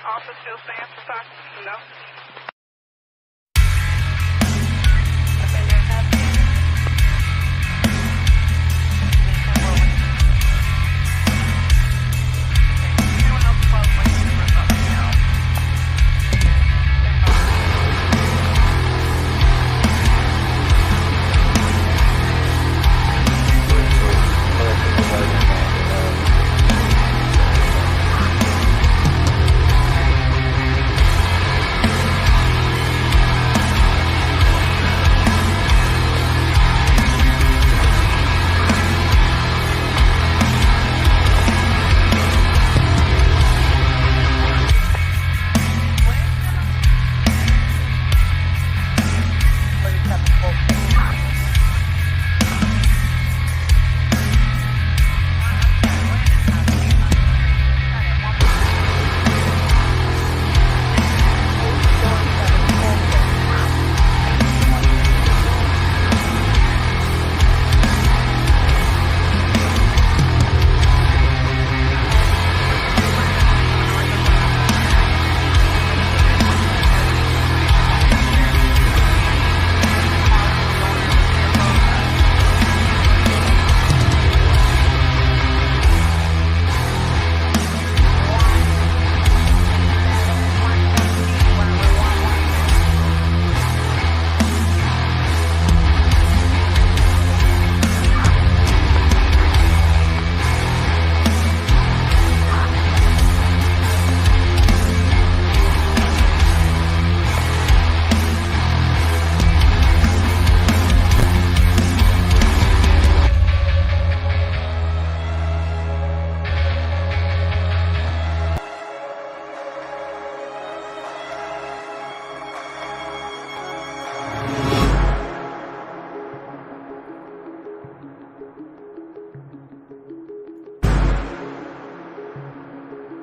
Officer still stands for talk? No.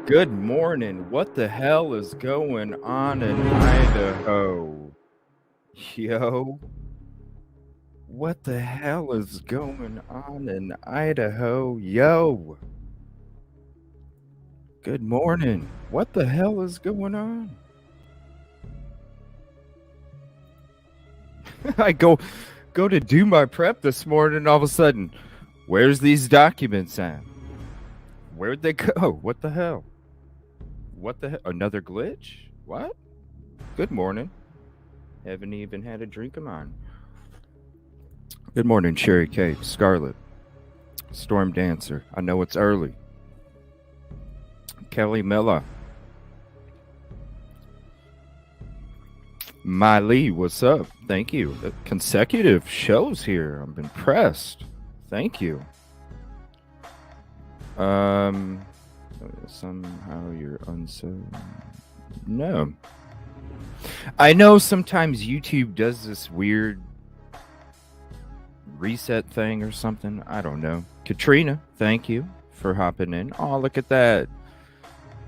Good morning. What the hell is going on in Idaho? Yo, what the hell is going on in Idaho? Yo, good morning. What the hell is going on? I go to do my prep this morning, and all of a sudden, where's these documents at? Where'd they go? What the hell? What the hell? Another glitch? What? Good morning. Haven't even had a drink of mine. Good morning, Cherry Cake, Scarlet, Storm Dancer. I know it's early. Kelly Miller. Miley, what's up? Thank you. Consecutive shows here. I'm impressed. Thank you. Somehow you're No. I know sometimes YouTube does this weird reset thing or something. I don't know. Katrina, thank you for hopping in. Oh, look at that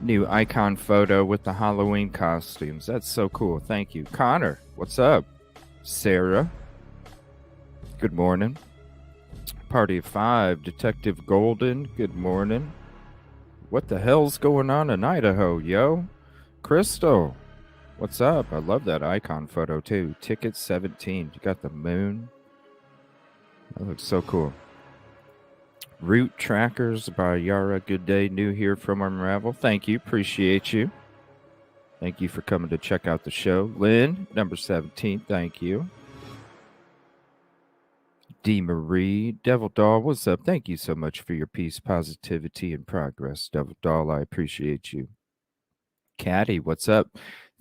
new icon photo with the Halloween costumes. That's so cool. Thank you. Connor, what's up? Sarah, good morning. Party of 5, Detective Golden, good morning. What the hell's going on in Idaho, yo? Crystal, what's up? I love that icon photo too. Ticket 17. You got the moon. That looks so cool. Route Trackers by Yara. Good day. New here from Unravel. Thank you. Appreciate you. Thank you for coming to check out the show. Lynn, number 17. Thank you. D. Marie, Devil Doll, what's up? Thank you so much for your peace, positivity, and progress. Devil Doll, I appreciate you. Caddy, what's up?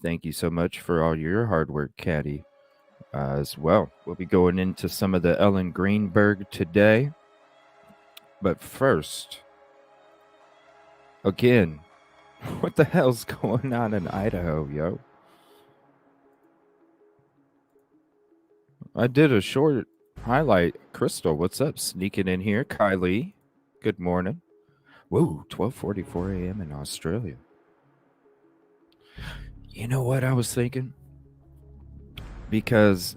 Thank you so much for all your hard work, Caddy, as well. We'll be going into some of the Ellen Greenberg today. But first, again, what the hell's going on in Idaho, yo? I did a short highlight. Crystal, what's up? Sneaking in here. Kylie, good morning. Whoa, 12:44 a.m. in Australia. You know what I was thinking? Because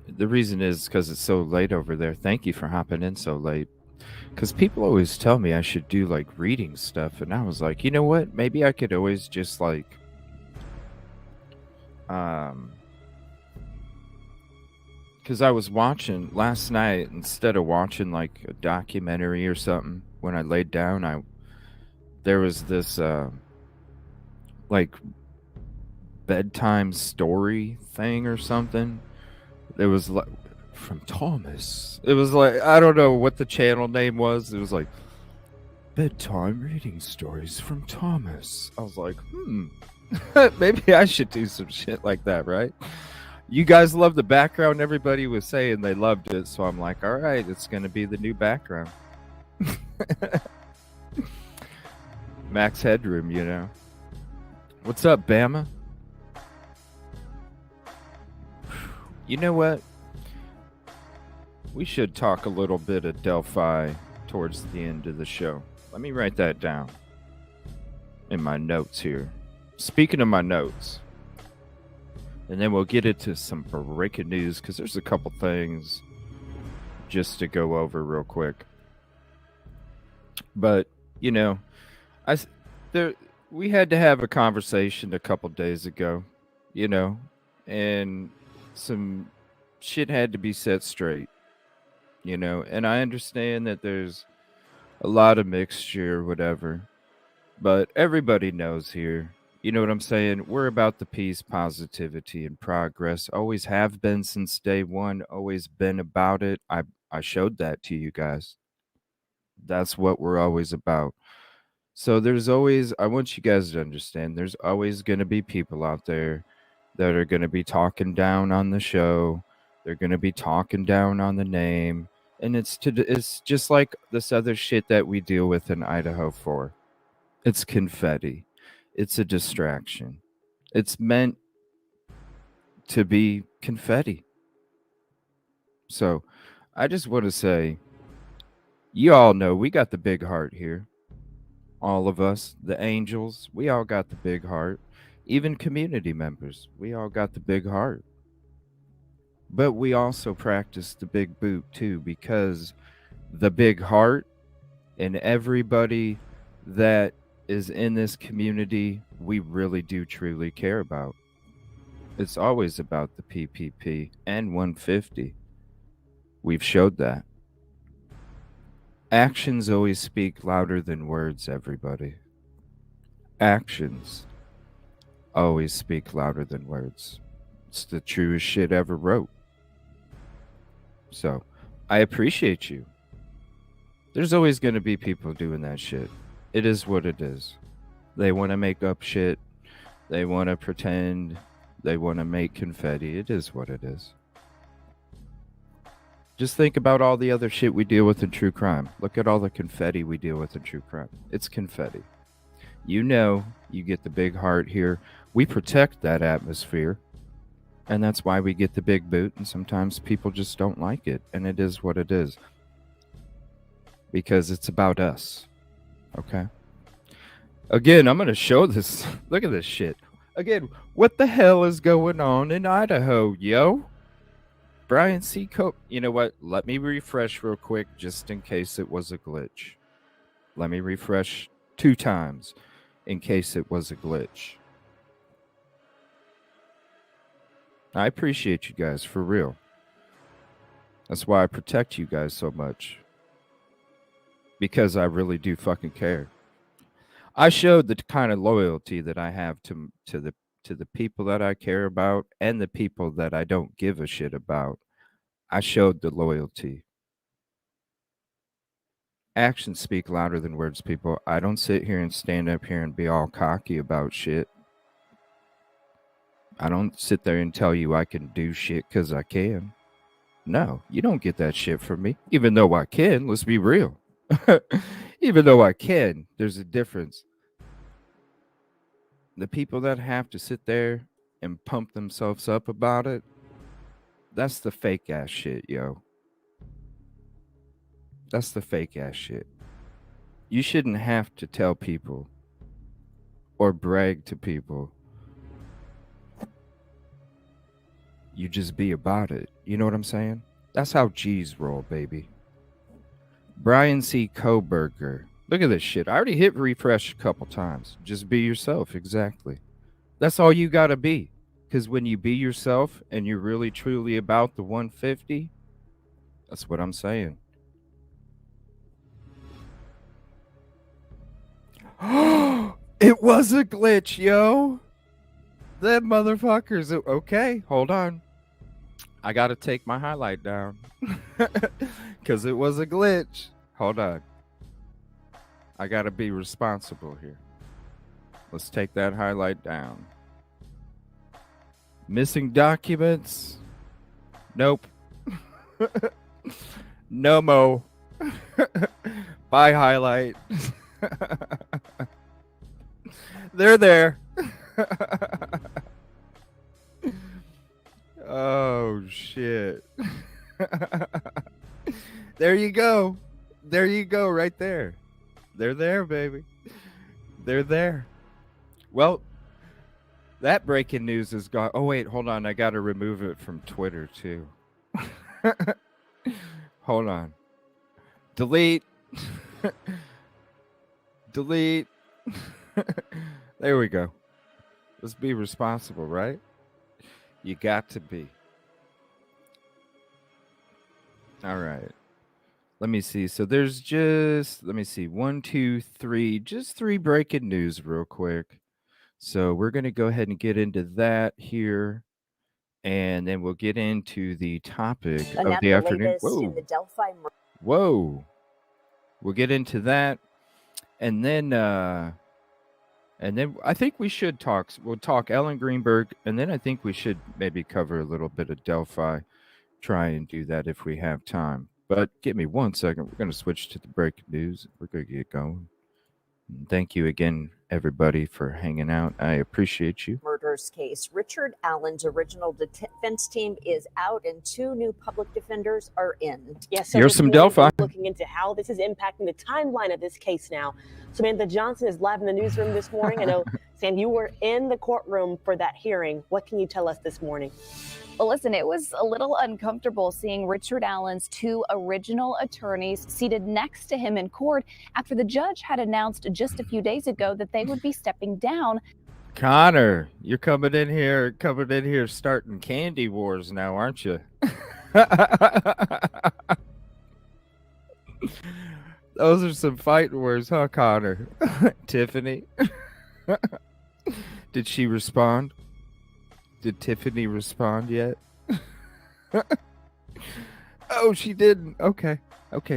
the reason is because it's so late over there. Thank you for hopping in so late. Because people always tell me I should do like reading stuff, and I was like, you know what? Maybe I could always just like, because I was watching last night instead of watching like a documentary or something. When I laid down, there was this like bedtime story thing or something. It was like from Thomas. It was like, I don't know what the channel name was. It was like bedtime reading stories from Thomas. I was like, maybe I should do some shit like that, right? You guys love the background. Everybody was saying they loved it, so I'm like, all right, it's gonna be the new background. Max Headroom, you know. What's up, Bama? You know what? We should talk a little bit of Delphi towards the end of the show. Let me write that down in my notes here. Speaking of my notes, and then we'll get into some breaking news because there's a couple things just to go over real quick. But, you know, we had to have a conversation a couple days ago, you know, and some shit had to be set straight, you know, and I understand that there's a lot of mixture, whatever, but everybody knows here. You know what I'm saying? We're about the peace, positivity, and progress. Always have been since day one. Always been about it. I showed that to you guys. That's what we're always about. So there's always, I want you guys to understand, there's always going to be people out there that are going to be talking down on the show. They're going to be talking down on the name. And it's just like this other shit that we deal with in Idaho4. It's confetti. It's a distraction. It's meant to be confetti. So I just want to say, you all know we got the big heart here. All of us, the angels, we all got the big heart. Even community members, we all got the big heart. But we also practice the big boot too, because the big heart and everybody that is in this community, we really do truly care about. It's always about the PPP and 150. We've showed that. Actions always speak louder than words, everybody. Actions always speak louder than words. It's the truest shit ever wrote. So, I appreciate you. There's always going to be people doing that shit. It is what it is. They want to make up shit. They want to pretend. They want to make confetti. It is what it is. Just think about all the other shit we deal with in true crime. Look at all the confetti we deal with in true crime. It's confetti. You know, you get the big heart here. We protect that atmosphere. And that's why we get the big boot. And sometimes people just don't like it. And it is what it is. Because it's about us. Okay? Again, I'm going to show this. Look at this shit. Again, what the hell is going on in Idaho, yo? Brian C. Cope. You know what? Let me refresh real quick just in case it was a glitch. Let me refresh 2 times in case it was a glitch. I appreciate you guys, for real. That's why I protect you guys so much. Because I really do fucking care. I showed the kind of loyalty that I have to the people that I care about and the people that I don't give a shit about. I showed the loyalty. Actions speak louder than words, people. I don't sit here and stand up here and be all cocky about shit. I don't sit there and tell you I can do shit because I can. No, you don't get that shit from me. Even though I can, let's be real. Even though I can, there's a difference. The people that have to sit there and pump themselves up about it, that's the fake ass shit, yo. That's the fake ass shit. You shouldn't have to tell people or brag to people. You just be about it. You know what I'm saying? That's how G's roll, baby. Brian C. Koberger. Look at this shit. I already hit refresh a couple times. Just be yourself. Exactly. That's all you got to be. Because when you be yourself and you're really truly about the 150, that's what I'm saying. It was a glitch, yo. That motherfuckers. Okay, hold on. I got to take my highlight down. Because it was a glitch. Hold on. I got to be responsible here. Let's take that highlight down. Missing documents? Nope. No mo. Bye highlight. They're there. Oh shit. There you go. There you go, right there. They're there, baby. They're there. Well, that breaking news is gone. Oh wait, hold on. I got to remove it from Twitter too. Hold on. Delete. Delete. There we go. Let's be responsible, right? You got to be. All right. Let me see. So there's just, let me see, 1, 2, 3, just 3 breaking news real quick. So we're going to go ahead and get into that here. And then we'll get into the topic of the afternoon. Whoa. Whoa. We'll get into that. And then I think we should talk. We'll talk Ellen Greenberg. And then I think we should maybe cover a little bit of Delphi. Try and do that if we have time. But give me 1 second. We're going to switch to the breaking news. We're going to get going. And thank you again, everybody, for hanging out. I appreciate you. Murders case. Richard Allen's original defense team is out, and 2 new public defenders are in. Yes, so here's some Delphi. Looking into how this is impacting the timeline of this case now. Samantha Johnson is live in the newsroom this morning. I know, Sam, you were in the courtroom for that hearing. What can you tell us this morning? Well, listen, it was a little uncomfortable seeing Richard Allen's 2 original attorneys seated next to him in court after the judge had announced just a few days ago that they would be stepping down. Connor, you're coming in here starting candy wars now, aren't you? Those are some fighting words, huh, Connor? Tiffany? Did she respond? Did Tiffany respond yet? Oh, she didn't. Okay,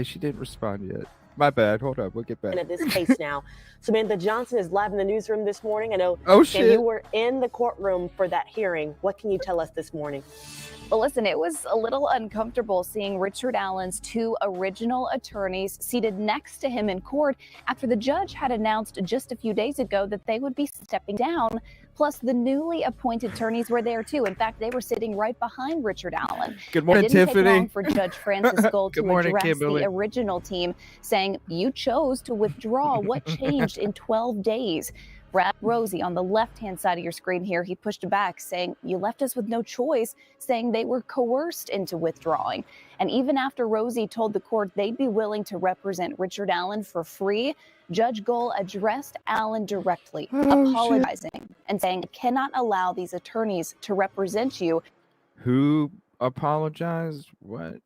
she didn't respond yet. My bad. Hold on, we'll get back. In this case now. Samantha Johnson is live in the newsroom this morning. I know, Sam, you were in the courtroom for that hearing. What can you tell us this morning? Well, listen, it was a little uncomfortable seeing Richard Allen's 2 original attorneys seated next to him in court after the judge had announced just a few days ago that they would be stepping down. Plus, the newly appointed attorneys were there too. In fact, they were sitting right behind Richard Allen. Good morning, it didn't Tiffany. Take long for Judge Francis Gold to address Kimberly. the original team, saying, "You chose to withdraw. What changed in 12 days?" Brad Rosie on the left-hand side of your screen here, he pushed back, saying, "You left us with no choice," saying they were coerced into withdrawing. And even after Rosie told the court they'd be willing to represent Richard Allen for free, Judge Gold addressed Allen directly, apologizing and saying, "I cannot allow these attorneys to represent you." Who apologized? What?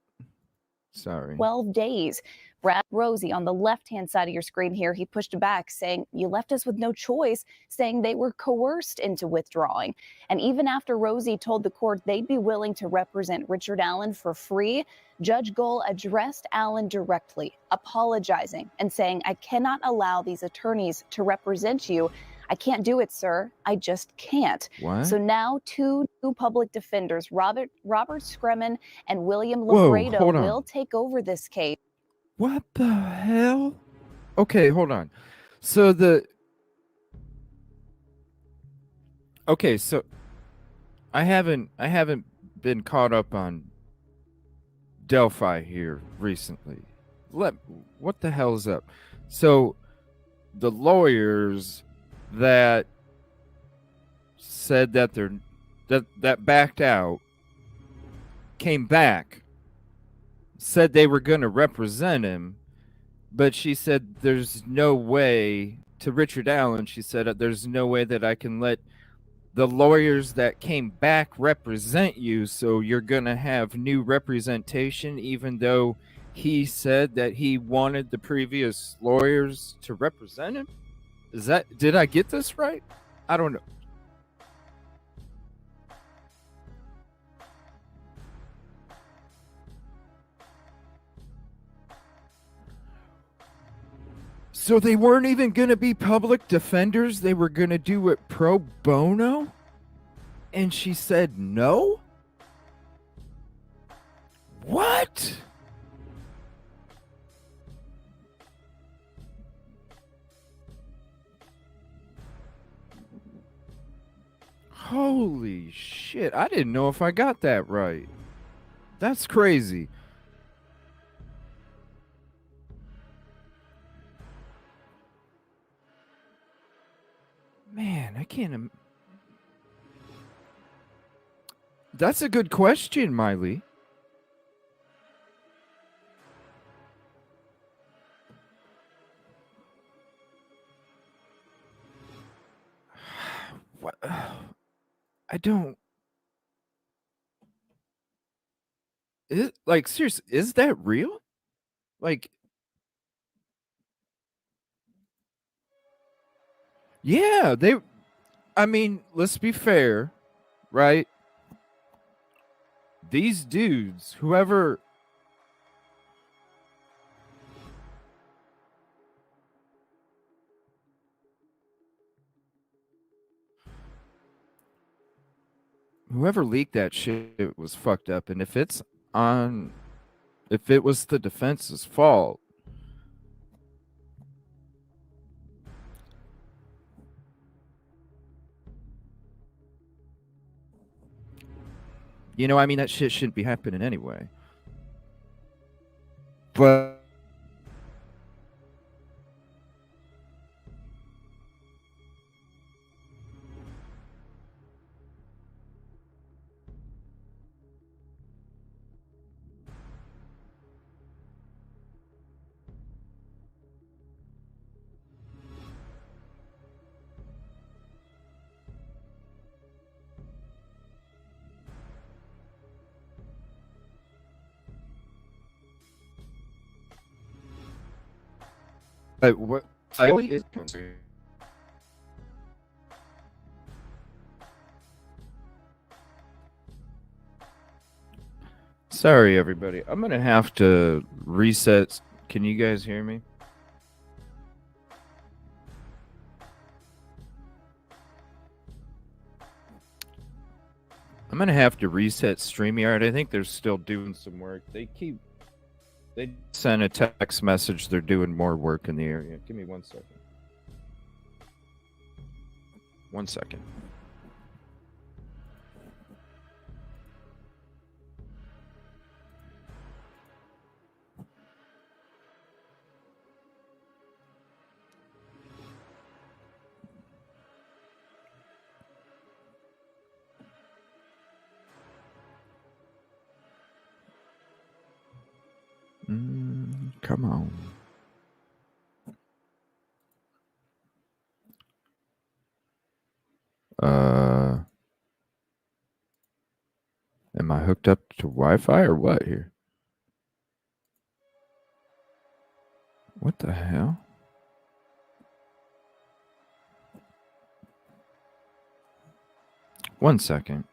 Sorry. 12 days. Brad Rosie on the left-hand side of your screen here, he pushed back, saying, "You left us with no choice," saying they were coerced into withdrawing. And even after Rosie told the court they'd be willing to represent Richard Allen for free, Judge Gold addressed Allen directly, apologizing and saying, "I cannot allow these attorneys to represent you. I can't do it, sir. I just can't." What? So now 2 new public defenders, Robert Scremin and William Whoa, Labredo, hold on. will take over this case. What the hell? Okay, hold on. So I haven't been caught up on Delphi here recently. What the hell is up? So the lawyers that said that that backed out came back, said they were going to represent him, but she said there's no way to Richard Allen. She said there's no way that I can let the lawyers that came back represent you, so you're gonna have new representation, even though he said that he wanted the previous lawyers to represent him. Did I get this right? I don't know. So they weren't even going to be public defenders. They were going to do it pro bono? And she said no? What? Holy shit. I didn't know if I got that right. That's crazy. Man, I can't. That's a good question, Miley. What? I don't. Like, seriously, is that real? Like, yeah, I mean, let's be fair, right? These dudes, whoever leaked that shit was fucked up, and if it was the defense's fault, I mean, that shit shouldn't be happening anyway. But what I is sorry, everybody. I'm gonna have to reset. Can you guys hear me? I'm gonna have to reset StreamYard. I think they're still doing some work. They sent a text message. They're doing more work in the area. Give me 1 second. 1 second. Come on. Am I hooked up to Wi-Fi or what here? What the hell? One second.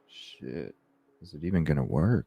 Shit. Is it even gonna work?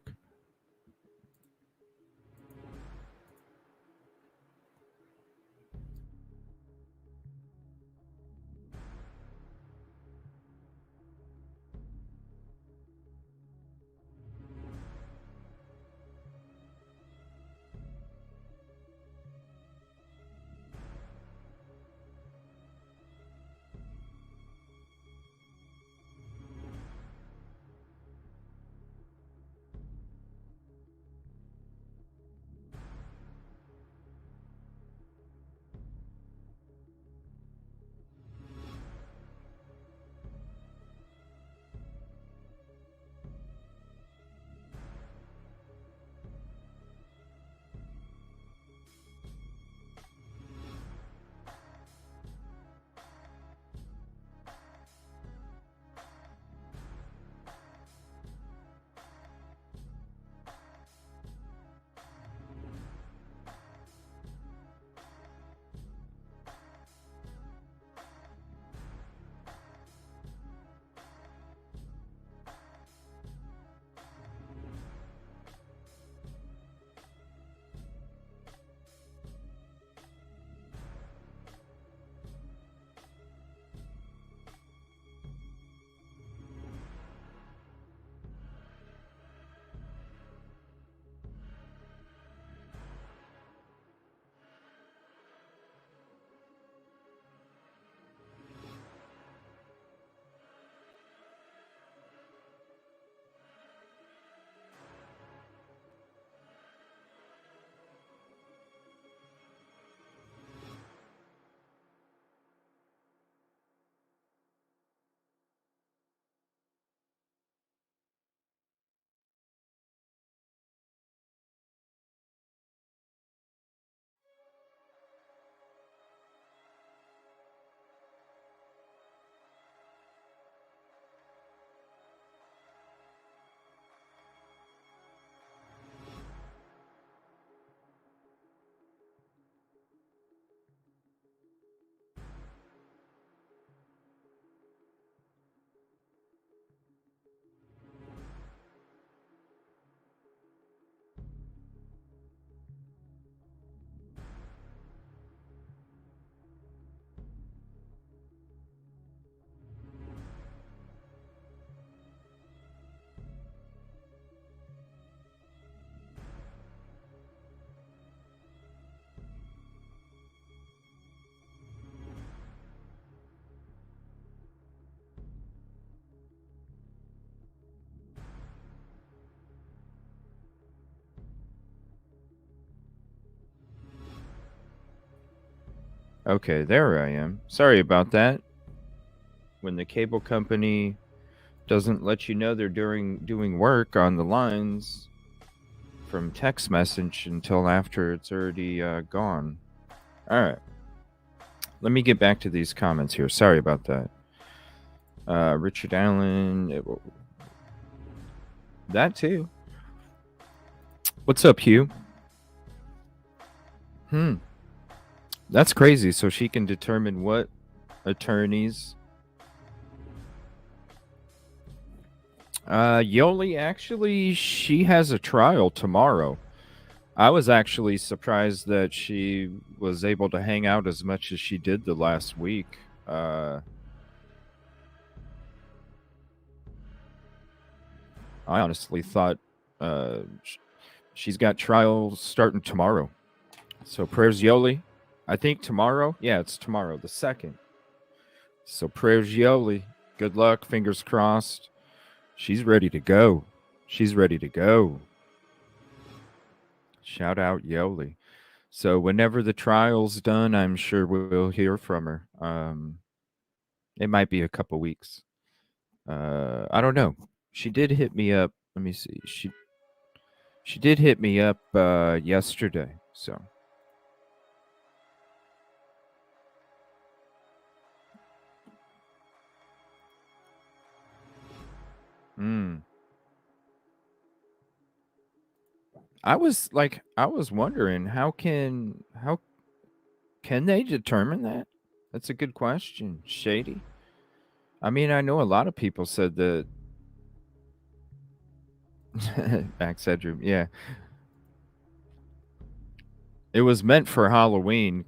Okay, there I am. Sorry about that. When the cable company doesn't let you know they're doing work on the lines from text message until after it's already gone. All right. Let me get back to these comments here. Sorry about that. Richard Allen. That too. What's up, Hugh? That's crazy. So she can determine what attorneys. Yoli, actually, she has a trial tomorrow. I was actually surprised that she was able to hang out as much as she did the last week. I honestly thought she's got trials starting tomorrow. So prayers, Yoli. I think tomorrow. Yeah, it's tomorrow, the 2nd. So prayers, Yoli. Good luck. Fingers crossed. She's ready to go. She's ready to go. Shout out Yoli. So whenever the trial's done, I'm sure we'll hear from her. It might be a couple weeks. I don't know. She did hit me up. Let me see. She did hit me up yesterday. So I was wondering how can they determine that? That's a good question, Shady. I mean, I know a lot of people said that. Back bedroom, yeah. It was meant for Halloween,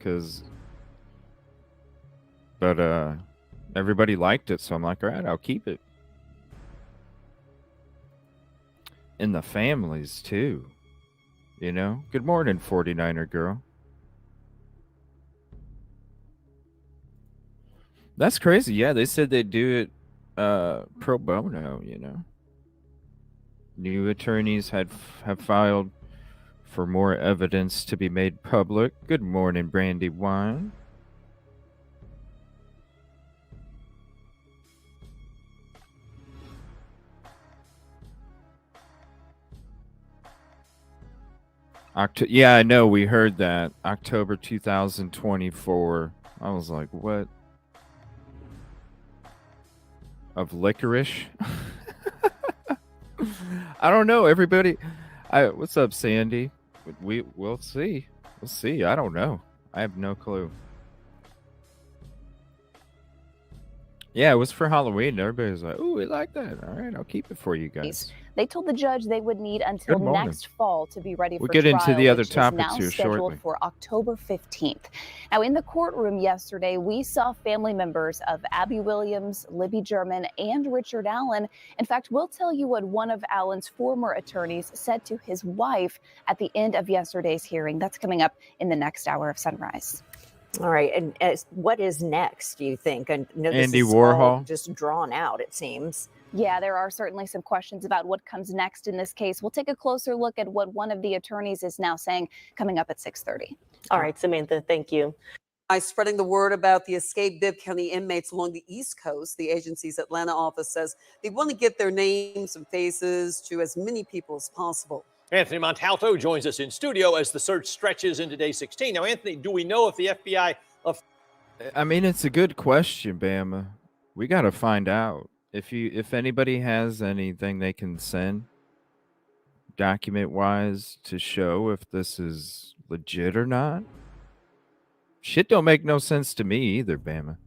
but everybody liked it, so I'm like, all right, I'll keep it. And the families too, you know. Good morning, 49er girl. That's crazy. Yeah, they said they'd do it pro bono, you know. New attorneys have filed for more evidence to be made public. Good morning, Brandywine. Yeah, I know. We heard that. October 2024. I was like, what? Of licorice? I don't know. Everybody. What's up, Sandy? We'll see. We'll see. I don't know. I have no clue. Yeah, it was for Halloween. Everybody was like, "Ooh, we like that. All right, I'll keep it for you guys." They told the judge they would need until next fall to be ready for trial. We'll get into the other which topics is now here scheduled shortly. for October 15th. Now, in the courtroom yesterday, we saw family members of Abby Williams, Libby German, and Richard Allen. In fact, we'll tell you what one of Allen's former attorneys said to his wife at the end of yesterday's hearing. That's coming up in the next hour of Sunrise. All right. And what is next, do you think? And this Andy is Warhol. all just drawn out, it seems. Yeah, there are certainly some questions about what comes next in this case. We'll take a closer look at what one of the attorneys is now saying coming up at 6:30. All right, Samantha, thank you. By spreading the word about the escaped Bibb County inmates along the East Coast, the agency's Atlanta office says they want to get their names and faces to as many people as possible. Anthony Montalto joins us in studio as the search stretches into day 16. Now, Anthony, do we know if the FBI... I mean, it's a good question, Bama. We got to find out. If anybody has anything they can send document-wise to show if this is legit or not. Shit don't make no sense to me either, Bama.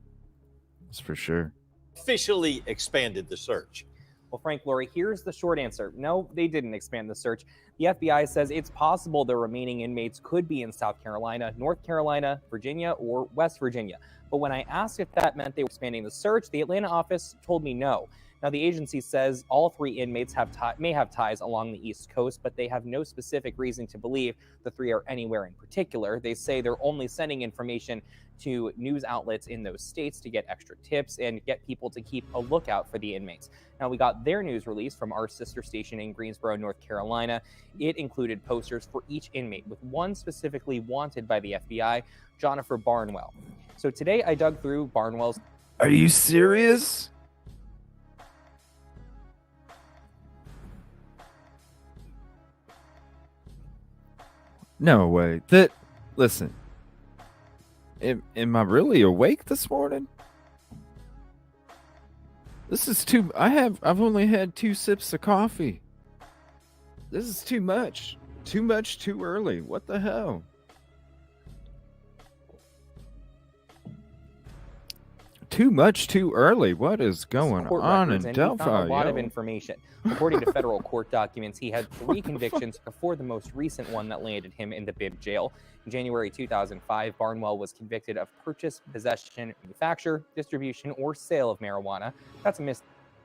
That's for sure. Officially expanded the search. Well, Frank, Lori, here's the short answer. No, they didn't expand the search. The FBI says it's possible the remaining inmates could be in South Carolina, North Carolina, Virginia, or West Virginia. But when I asked if that meant they were expanding the search, the Atlanta office told me no. Now, the agency says all three inmates may have ties along the East Coast, but they have no specific reason to believe the three are anywhere in particular. They say they're only sending information to news outlets in those states to get extra tips and get people to keep a lookout for the inmates. Now, we got their news release from our sister station in Greensboro, North Carolina. It included posters for each inmate, with one specifically wanted by the FBI, Jennifer Barnwell. So today I dug through Barnwell's. Are you serious? No way. Listen. Am I really awake this morning? This is too. I've only had 2 sips of coffee. This is too much. Too much too early. What the hell? Too much too early. What is going court on records, in and Delphi? we found a lot of yo? information. According to federal court documents, he had 3 convictions before the most recent one that landed him in the Bibb jail. In January 2005, Barnwell was convicted of purchase, possession, manufacture, distribution, or sale of marijuana. That's a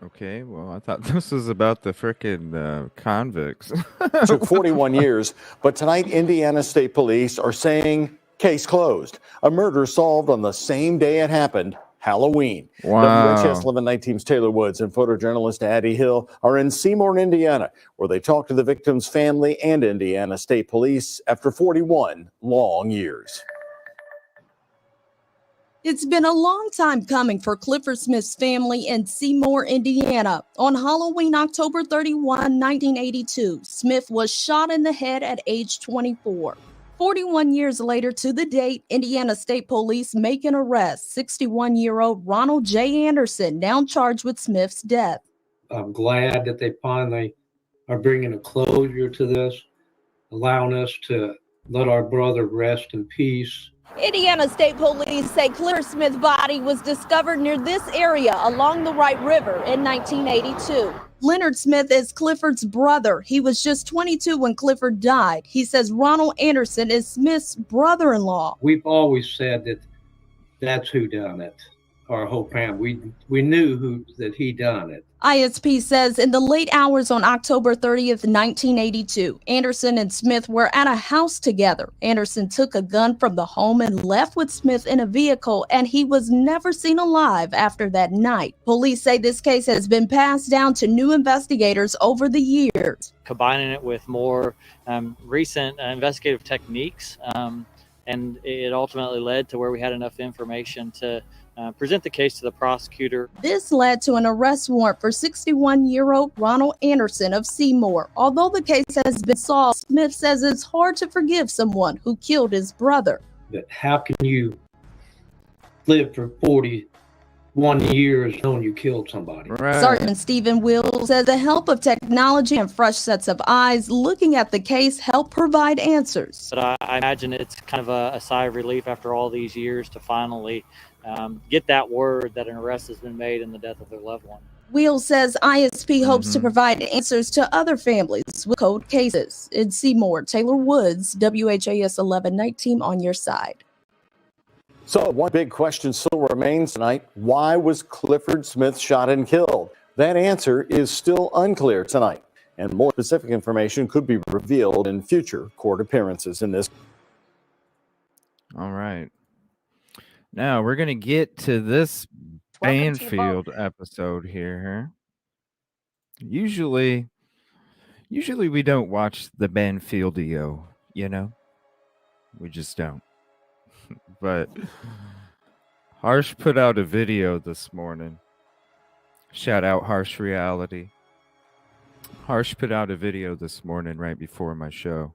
Okay, well, I thought this was about the frickin' convicts. Took 41 years, but tonight Indiana State Police are saying case closed. A murder solved on the same day it happened, Halloween. Wow. WHS 1119's Taylor Woods and photojournalist Addie Hill are in Seymour, Indiana, where they talk to the victim's family and Indiana State Police after 41 long years. It's been a long time coming for Clifford Smith's family in Seymour, Indiana. On Halloween, October 31, 1982, Smith was shot in the head at age 24. 41 years later to the date, Indiana State Police make an arrest. 61-year-old Ronald J. Anderson, now charged with Smith's death. I'm glad that they finally are bringing a closure to this, allowing us to let our brother rest in peace. Indiana State Police say Clifford Smith's body was discovered near this area along the Wright River in 1982. Leonard Smith is Clifford's brother. He was just 22 when Clifford died. He says Ronald Anderson is Smith's brother-in-law. We've always said that that's who done it. Our whole family, we knew that he done it. ISP says in the late hours on October 30th, 1982, Anderson and Smith were at a house together. Anderson took a gun from the home and left with Smith in a vehicle, and he was never seen alive after that night. Police say this case has been passed down to new investigators over the years. Combining it with more recent investigative techniques, and it ultimately led to where we had enough information to present the case to the prosecutor. This led to an arrest warrant for 61-year-old Ronald Anderson of Seymour. Although the case has been solved, Smith says it's hard to forgive someone who killed his brother. But how can you live for 41 years knowing you killed somebody? Right. Sergeant Stephen Wills says the help of technology and fresh sets of eyes looking at the case help provide answers. But I imagine it's kind of a sigh of relief after all these years to finally get that word that an arrest has been made in the death of their loved one. Wills says ISP hopes to provide answers to other families with cold cases. In Seymour, Taylor Woods, WHAS 1119 on your side. So one big question still remains tonight. Why was Clifford Smith shot and killed? That answer is still unclear tonight, and more specific information could be revealed in future court appearances in this. All right. Now we're going to get to this Banfield episode here. Usually we don't watch the Banfieldio, you know? We just don't. But Harsh put out a video this morning. Shout out Harsh Reality. Harsh put out a video this morning right before my show.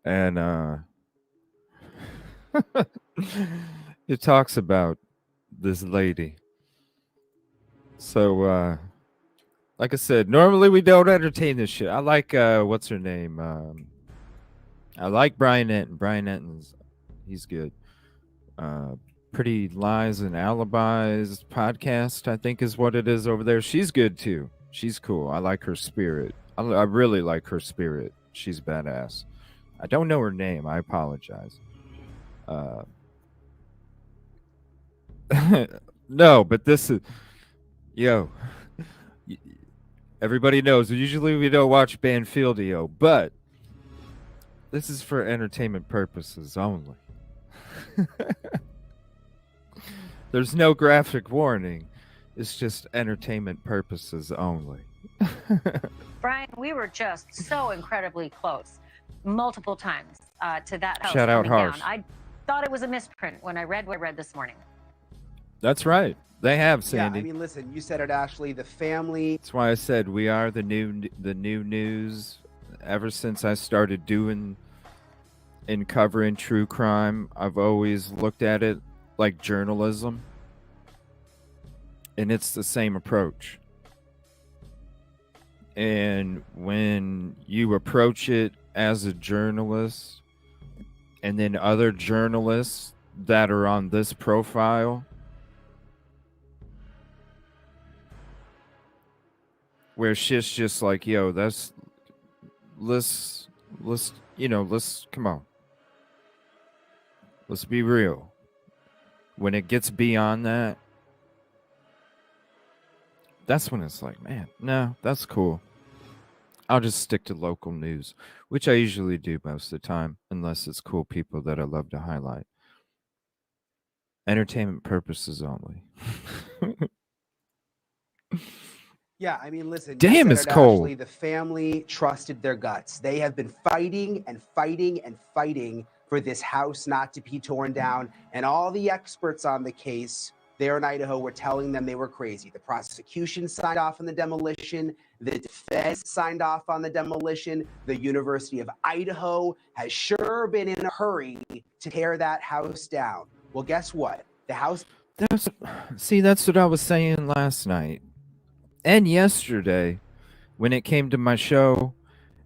And it talks about this lady. So like I said, normally we don't entertain this shit. I like what's her name? I like Brian Enton. Brian Enton's he's good. Pretty Lies and Alibis podcast, I think is what it is over there. She's good too. She's cool. I like her spirit. I really like her spirit. She's badass. I don't know her name. I apologize. No, but this is everybody knows usually we don't watch Banfieldio, but this is for entertainment purposes only. There's no graphic warning. It's just entertainment purposes only. Brian, we were just so incredibly close multiple times to that house. Shout out coming Harsh. down. thought it was a misprint when I read what I read this morning. That's right. They have, Yeah, Sandy. I mean, listen, you said it, Ashley. The family. That's why I said we are the new news. Ever since I started doing and covering true crime, I've always looked at it like journalism. And it's the same approach. And when you approach it as a journalist, and then other journalists that are on this profile, where shit's just like, yo, let's come on. Let's be real. When it gets beyond that, that's when it's like, man, no, that's cool. I'll just stick to local news, which I usually do most of the time, unless it's cool people that I love to highlight. Entertainment purposes only. Yeah, I mean, listen. Damn, you it's said it, cold. Ashley, the family trusted their guts. They have been fighting and fighting and fighting for this house not to be torn down. And all the experts on the case there in Idaho were telling them they were crazy. The prosecution signed off on the demolition. The defense signed off on the demolition. The University of Idaho has sure been in a hurry to tear that house down. Well, guess what? The house. That's what I was saying last night and yesterday when it came to my show,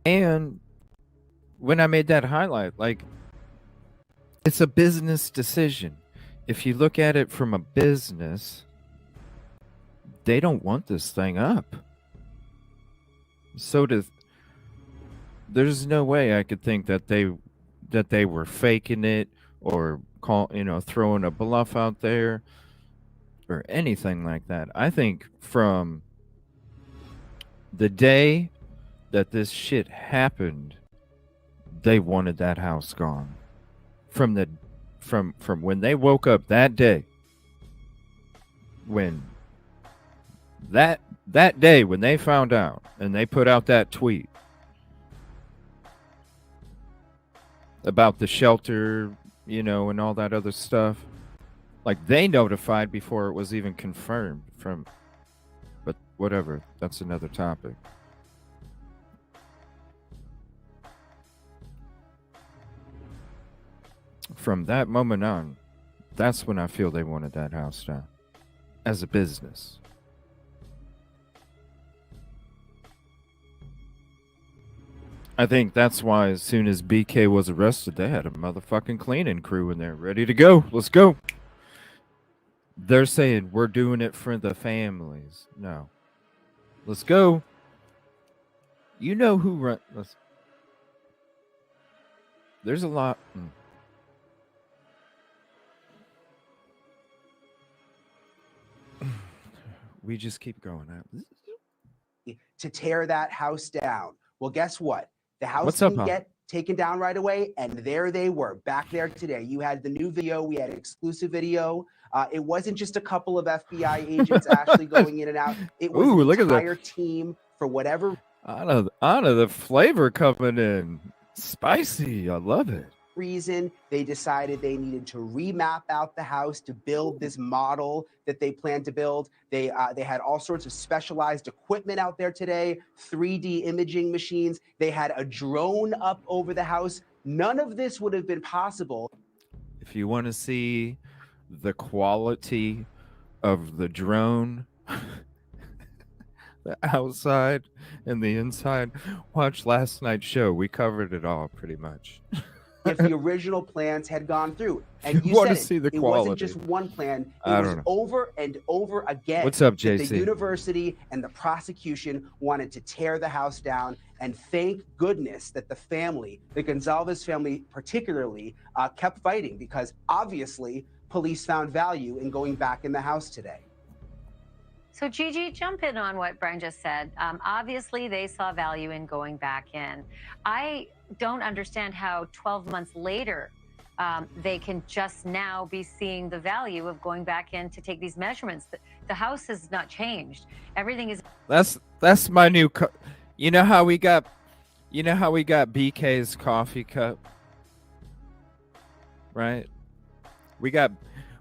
and when I made that highlight. Like, it's a business decision. If you look at it from a business, they don't want this thing up. There's no way I could think that they were faking it or throwing a bluff out there or anything like that. I think from the day that this shit happened, they wanted that house gone. From when they woke up that day, when that day when they found out and they put out that tweet about the shelter, and all that other stuff, like, they notified before it was even confirmed but whatever, that's another topic. From that moment on, that's when I feel they wanted that house down as a business. I think that's why as soon as BK was arrested, they had a motherfucking cleaning crew in there ready to go. Let's go. They're saying we're doing it for the families. No. Let's go. You know who run. There's a lot. We just keep going. To tear that house down. Well, guess what? The house What's up, didn't huh? get taken down right away, and there they were, back there today. You had the new video. We had exclusive video. It wasn't just a couple of FBI agents actually going in and out. It was Ooh, an look at that. entire team for whatever Out of the flavor coming in. Spicy. I love it. reason. They decided they needed to remap out the house to build this model that they planned to build. They had all sorts of specialized equipment out there today, 3D imaging machines. They had a drone up over the house. None of this would have been possible. If you want to see the quality of the drone, the outside and the inside, watch last night's show. We covered it all pretty much. If the original plans had gone through. And You you wanna said see the it wasn't quality. just one plan. It I was don't know. over and over again. What's up, that JC? The university and the prosecution wanted to tear the house down. And thank goodness that the family, the Gonzalez family particularly, kept fighting, because obviously police found value in going back in the house today. So, Gigi, jump in on what Brian just said. Obviously, they saw value in going back in. I don't understand how 12 months later they can just now be seeing the value of going back in to take these measurements. The house has not changed. Everything is. That's my new. You know how we got BK's coffee cup, right? We got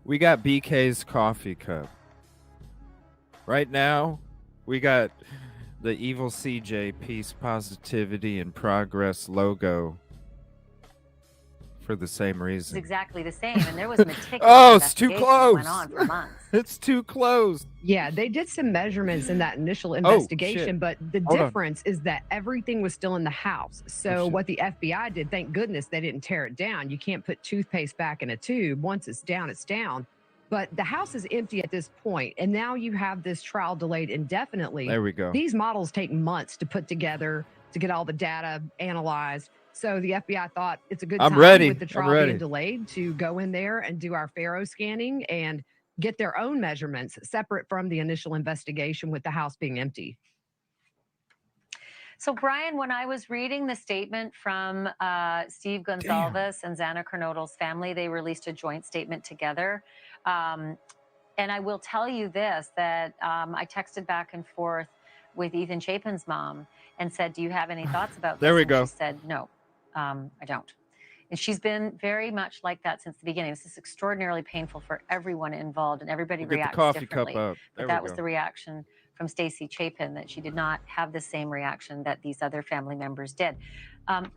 BK's coffee cup. Right now, we got the Evil CJ Peace, Positivity, and Progress logo for the same It's reason. exactly the same, and there was meticulous Oh, it's too investigation that went close. on for months. It's too close. Yeah, they did some measurements in that initial shit. investigation, but the Hold on. difference is that everything was still in the house. So shit. what the FBI did, thank goodness they didn't tear it down. You can't put toothpaste back in a tube. Once it's down, it's down. But the house is empty at this point, and now you have this trial delayed indefinitely. There we go. These models take months to put together, to get all the data analyzed. So the FBI thought it's a good I'm time ready. with the I'm trial ready. being delayed to go in there and do our Faro scanning and get their own measurements separate from the initial investigation with the house being empty. So, Brian, when I was reading the statement from Steve Gonsalves and Xana Kernodle's family, they released a joint statement together. And I will tell you this, that I texted back and forth with Ethan Chapin's mom and said, do you have any thoughts about this? There we And go. she said, no, I don't. And she's been very much like that since the beginning. This is extraordinarily painful for everyone involved, and everybody We'll get the reacts coffee differently. cup up. But There that we was go. the reaction from Stacey Chapin, that she did not have the same reaction that these other family members did.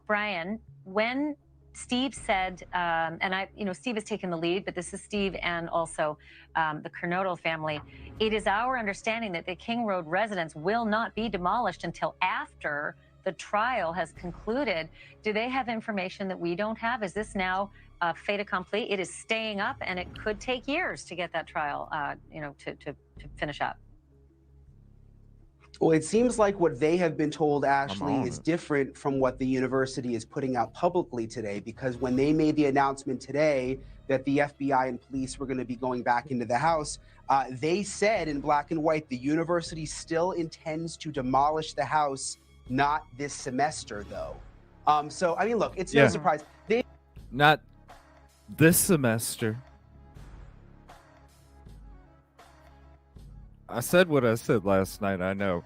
Brian, when Steve said, and Steve has taken the lead, but this is Steve and also the Kernodle family. It is our understanding that the King Road residence will not be demolished until after the trial has concluded. Do they have information that we don't have? Is this now fait accompli? It is staying up, and it could take years to get that trial, to finish up. Well, it seems like what they have been told, Ashley, on is it. different from what the university is putting out publicly today, because when they made the announcement today that the FBI and police were going to be going back into the house, they said in black and white, the university still intends to demolish the house, not this semester, though. So, I mean, look, it's no surprise. Not this semester. I said what I said last night. I know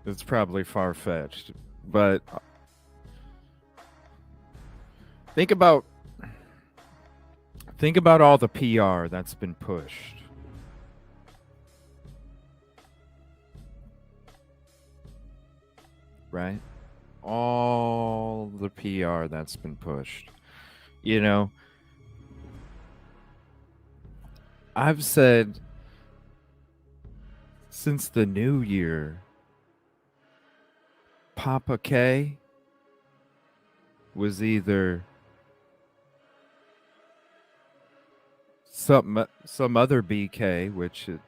it's probably far-fetched, but think about all the PR that's been pushed. Right? All the PR that's been pushed. You know, I've said since the new year, Papa K was either some other BK,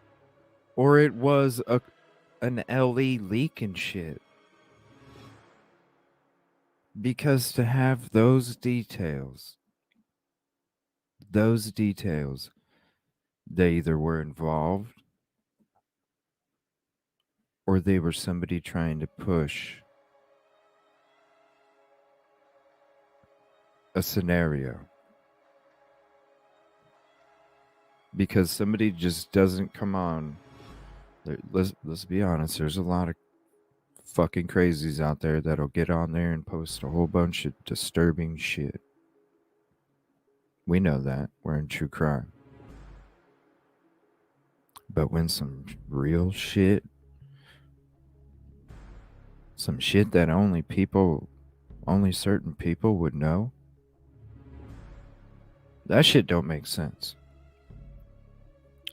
or it was an LE leak and shit. Because to have those details, they either were involved or they were somebody trying to push a scenario. Because somebody just doesn't come on. Let's be honest, there's a lot of fucking crazies out there that'll get on there and post a whole bunch of disturbing shit. We know that. We're in true crime. But when some real shit, some shit that only certain people would know, that shit don't make sense.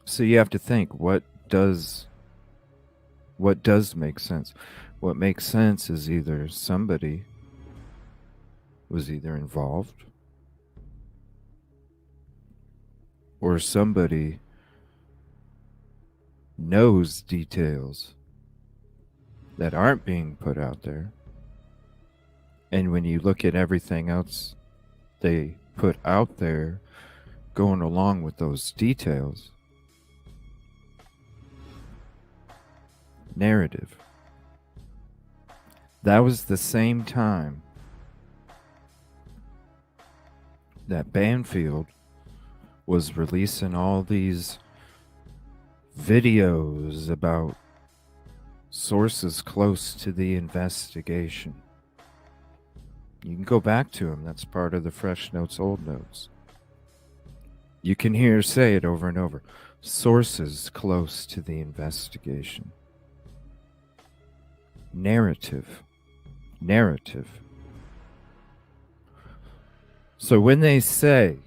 So you have to think, what does make sense? What makes sense is either somebody was either involved or somebody knows details that aren't being put out there. And when you look at everything else they put out there going along with those details, narrative. That was the same time that Banfield was releasing all these videos about sources close to the investigation. You can go back to them. That's part of the Fresh Notes, Old Notes. You can hear her say it over and over. Sources close to the investigation. Narrative. So when they say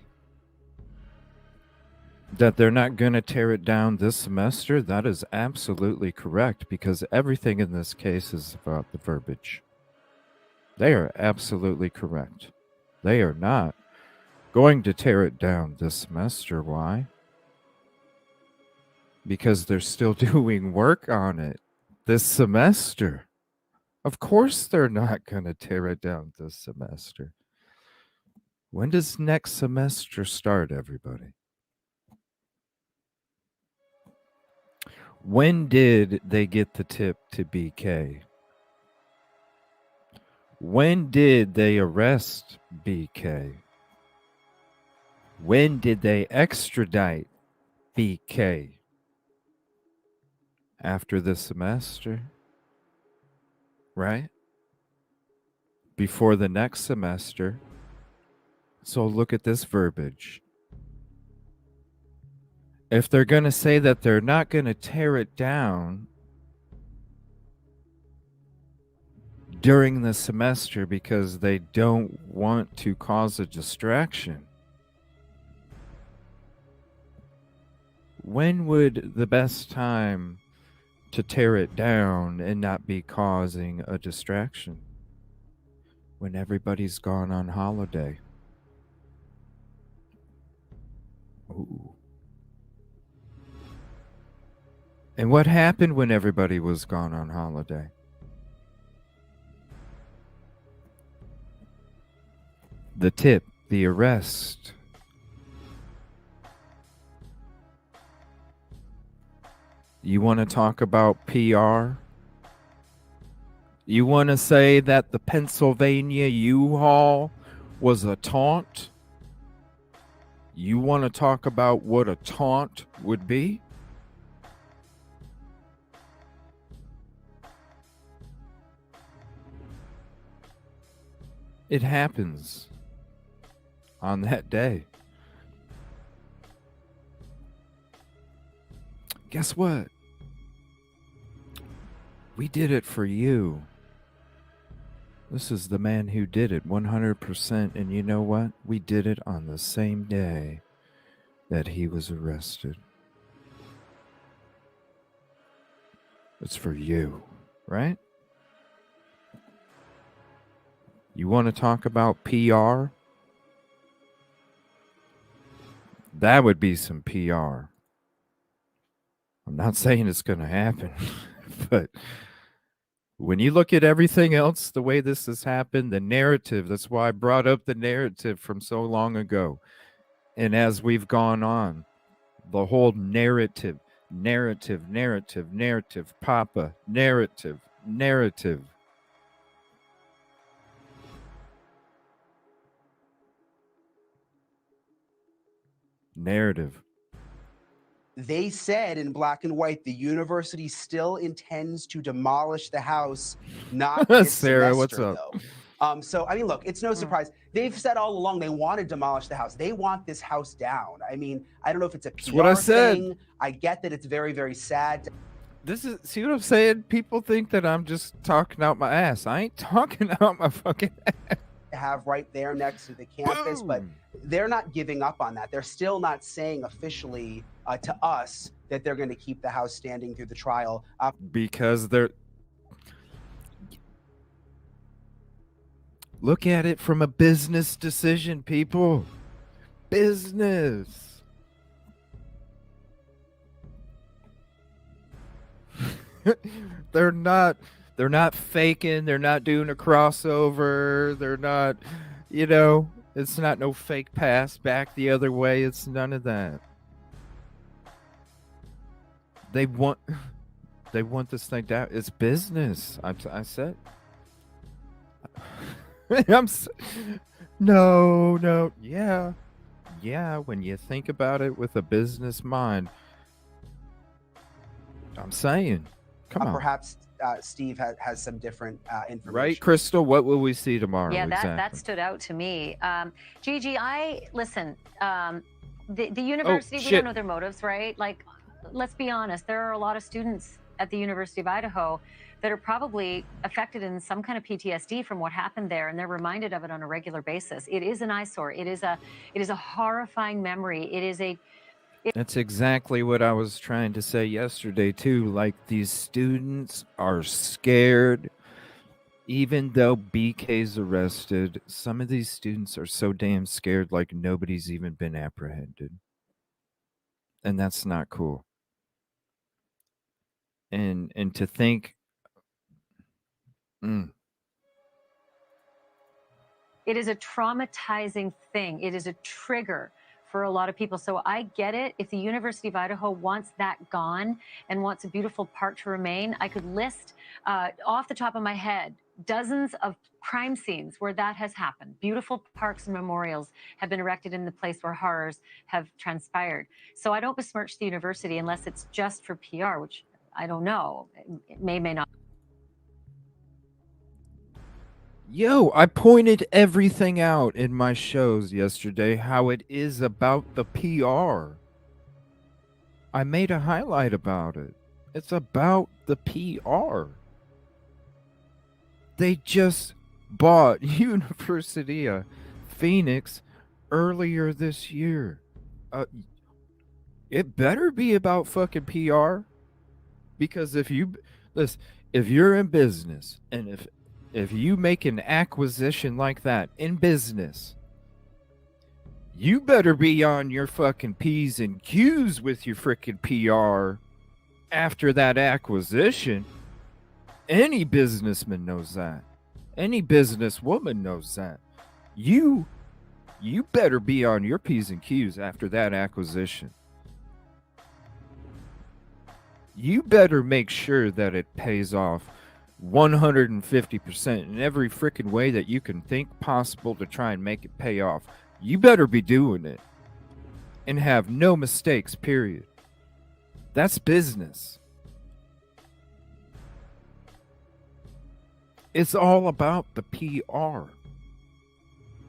that they're not going to tear it down this semester, that is absolutely correct, because everything in this case is about the verbiage. They are absolutely correct. They are not going to tear it down this semester. Why? Because they're still doing work on it this semester. Of course they're not going to tear it down this semester. When does next semester start, everybody? When did they get the tip to BK? When did they arrest BK? When did they extradite BK? After the semester? Right? Before the next semester. So look at this verbiage. If they're going to say that they're not going to tear it down during the semester because they don't want to cause a distraction, when would the best time to tear it down and not be causing a distraction? When everybody's gone on holiday. Ooh. And what happened when everybody was gone on holiday? The tip, the arrest. You want to talk about PR? You want to say that the Pennsylvania U-Haul was a taunt? You want to talk about what a taunt would be? It happens on that day. Guess what? We did it for you. This is the man who did it 100%. And you know what? We did it on the same day that he was arrested. It's for you, right? You want to talk about PR? That would be some PR. I'm not saying it's going to happen, but when you look at everything else, the way this has happened, the narrative, that's why I brought up the narrative from so long ago. And as we've gone on, the whole narrative, Papa, narrative. Narrative. They said in black and white the university still intends to demolish the house, not this Sarah, semester, what's up? though. So, I mean, look, it's no surprise. They've said all along they want to demolish the house. They want this house down. I mean, I don't know if it's a PR what I said. thing. I get that it's very, very sad. This is, see what I'm saying? People think that I'm just talking out my ass. I ain't talking out my fucking ass. Have right there next to the campus, but they're not giving up on that. They're still not saying officially to us that they're going to keep the house standing through the trial. Because they're... Look at it from a business decision, people. Business. They're not faking. They're not doing a crossover. They're not, you know, it's not no fake pass back the other way. It's none of that. They want this thing down. It's business. I said. No. Yeah. When you think about it with a business mind, I'm saying, come on. Perhaps Steve has some different information. Right, Crystal? What will we see tomorrow? Yeah, exactly? that stood out to me. Gigi, listen, the university, we shit. don't know their motives, right? Like, let's be honest, there are a lot of students at the University of Idaho that are probably affected in some kind of PTSD from what happened there, and they're reminded of it on a regular basis. It is an eyesore. It is a horrifying memory. It is a That's exactly what I was trying to say yesterday, too. Like, these students are scared. Even though BK's arrested, some of these students are so damn scared, like nobody's even been apprehended. And that's not cool. And to think... It is a traumatizing thing. It is a trigger for a lot of people. So I get it. If the University of Idaho wants that gone and wants a beautiful park to remain, I could list off the top of my head dozens of crime scenes where that has happened. Beautiful parks and memorials have been erected in the place where horrors have transpired. So I don't besmirch the university unless it's just for PR, which I don't know. It may not. Yo, I pointed everything out in my shows yesterday, how it is about the PR. I made a highlight about it. It's about the PR. They just bought University of Phoenix earlier this year. It better be about fucking PR. Because if you're in business, and if you make an acquisition like that in business, you better be on your fucking P's and Q's with your freaking PR after that acquisition. Any businessman knows that. Any businesswoman knows that. You better be on your P's and Q's after that acquisition. You better make sure that it pays off 150% in every freaking way that you can think possible to try and make it pay off. You better be doing it and have no mistakes, period. That's business. It's all about the PR.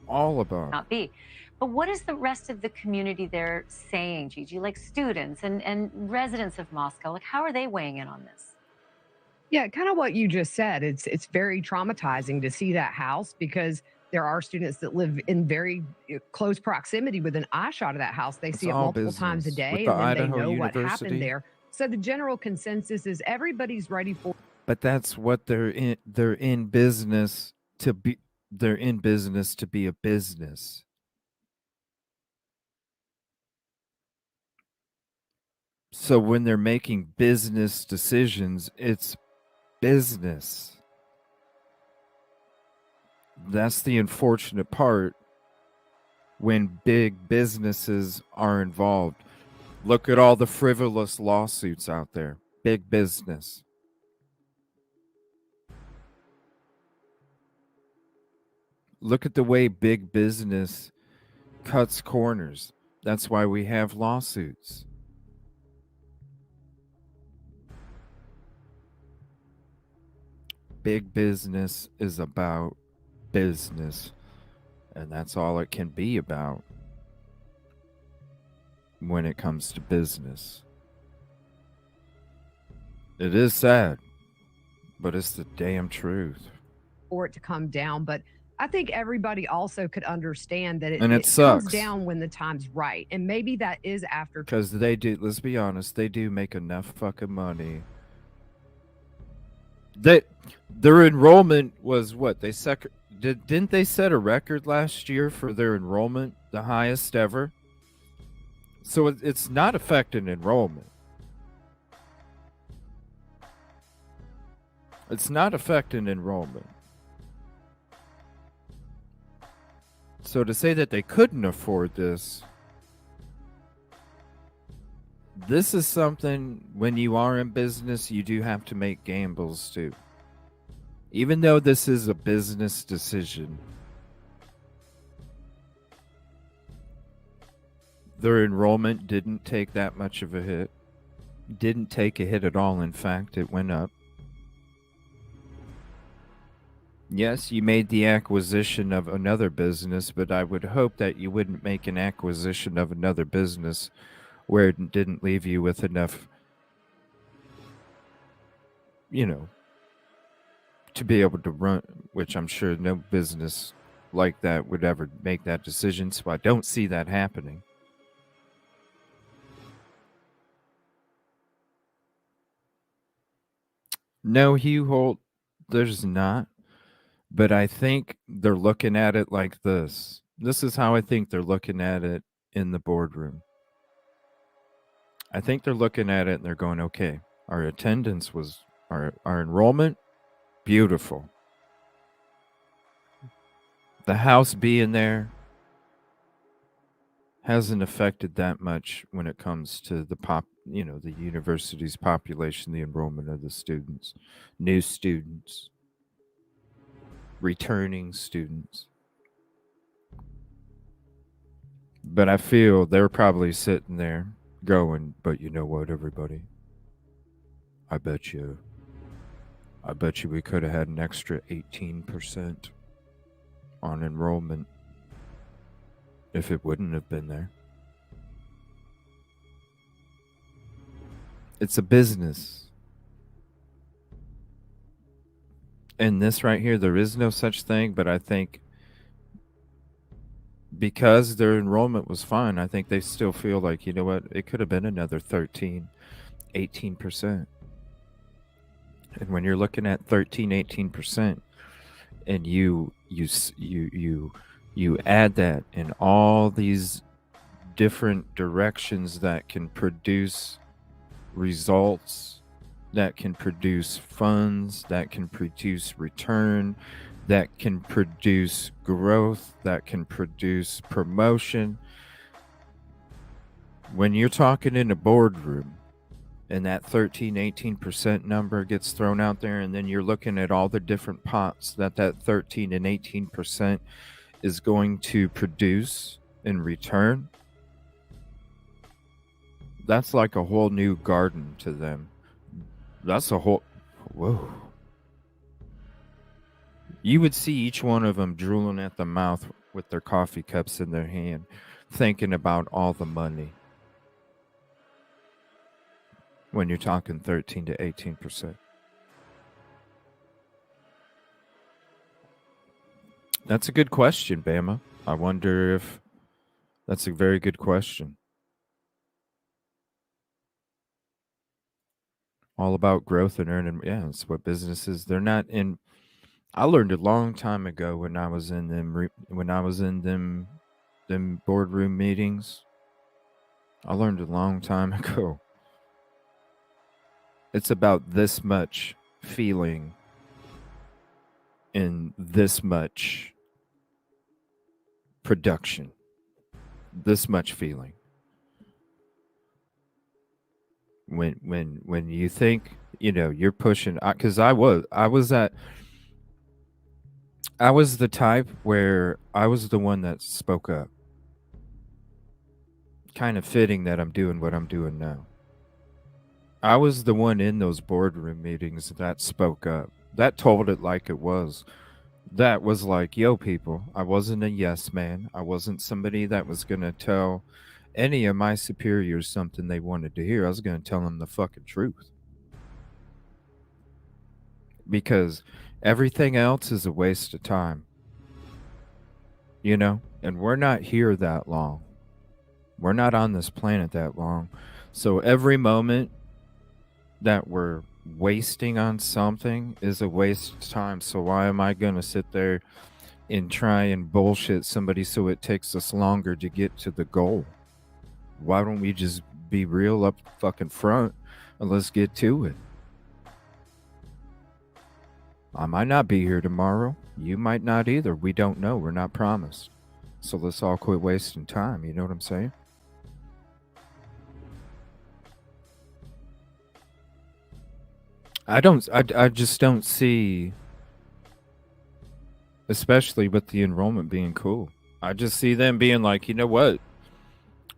All about Not be. But what is the rest of the community there saying, Gigi? Like students and residents of Moscow, like how are they weighing in on this? Yeah, kind of what you just said. It's very traumatizing to see that house because there are students that live in very close proximity within eyeshot of that house. They see it all multiple times a business. day, With the and then Idaho they know what University. happened there. So the general consensus is everybody's ready for. But that's what they're in. They're in business to be. They're in business to be a business. So when they're making business decisions, it's business. That's the unfortunate part when big businesses are involved. Look at all the frivolous lawsuits out there. Big business. Look at the way big business cuts corners. That's why we have lawsuits. Big business is about business, and that's all it can be about when it comes to business. It is sad, but it's the damn truth. For it to come down, but I think everybody also could understand that And it comes sucks. down when the time's right, and maybe that is after. Because they do, let's be honest, they do make enough fucking money. Their enrollment was what? Didn't they set a record last year for their enrollment, the highest ever? So it's not affecting enrollment. It's not affecting enrollment. So to say that they couldn't afford this is something, when you are in business, you do have to make gambles too. Even though this is a business decision, their enrollment didn't take that much of a hit. Didn't take a hit at all. In fact, it went up. Yes, you made the acquisition of another business, but I would hope that you wouldn't make an acquisition of another business where it didn't leave you with enough, to be able to run, which I'm sure no business like that would ever make that decision. So I don't see that happening. No, Hugh Holt, there's not. But I think they're looking at it like this. This is how I think they're looking at it in the boardroom. I think they're looking at it and they're going, okay, our attendance was, our enrollment, beautiful. The house being there hasn't affected that much when it comes to the university's population, the enrollment of the students, new students, returning students. But I feel they're probably sitting there going, but you know what, everybody? I bet you we could have had an extra 18% on enrollment if it wouldn't have been there. It's a business. And this right here, there is no such thing, but I think because their enrollment was fine, I think they still feel like, you know what, it could have been another 18%. And when you're looking at 18%, and you add that in all these different directions that can produce results, that can produce funds, that can produce return, that can produce growth, that can produce promotion. When you're talking in a boardroom and that 18% number gets thrown out there, and then you're looking at all the different pots that 13 and 18% is going to produce in return, that's like a whole new garden to them. That's a whole, whoa. You would see each one of them drooling at the mouth with their coffee cups in their hand, thinking about all the money. When you're talking 13 to 18%. That's a good question, Bama. I wonder if that's a very good question. All about growth and earning. Yeah, it's what businesses, they're not in. I learned a long time ago when I was in them boardroom meetings. I learned a long time ago. It's about this much feeling in this much production, this much feeling. When you think, you're pushing, because I was the type where I was the one that spoke up. Kind of fitting that I'm doing what I'm doing now. I was the one in those boardroom meetings that spoke up, that told it like it was. That was like, yo, people, I wasn't a yes man. I wasn't somebody that was going to tell any of my superiors something they wanted to hear. I was going to tell them the fucking truth. Because everything else is a waste of time. And we're not here that long. We're not on this planet that long. So every moment that we're wasting on something is a waste of time. So why am I going to sit there and try and bullshit somebody so it takes us longer to get to the goal? Why don't we just be real up fucking front and let's get to it? I might not be here tomorrow. You might not either. We don't know. We're not promised. So let's all quit wasting time. You know what I'm saying? I just don't see, especially with the enrollment being cool. I just see them being like, you know what?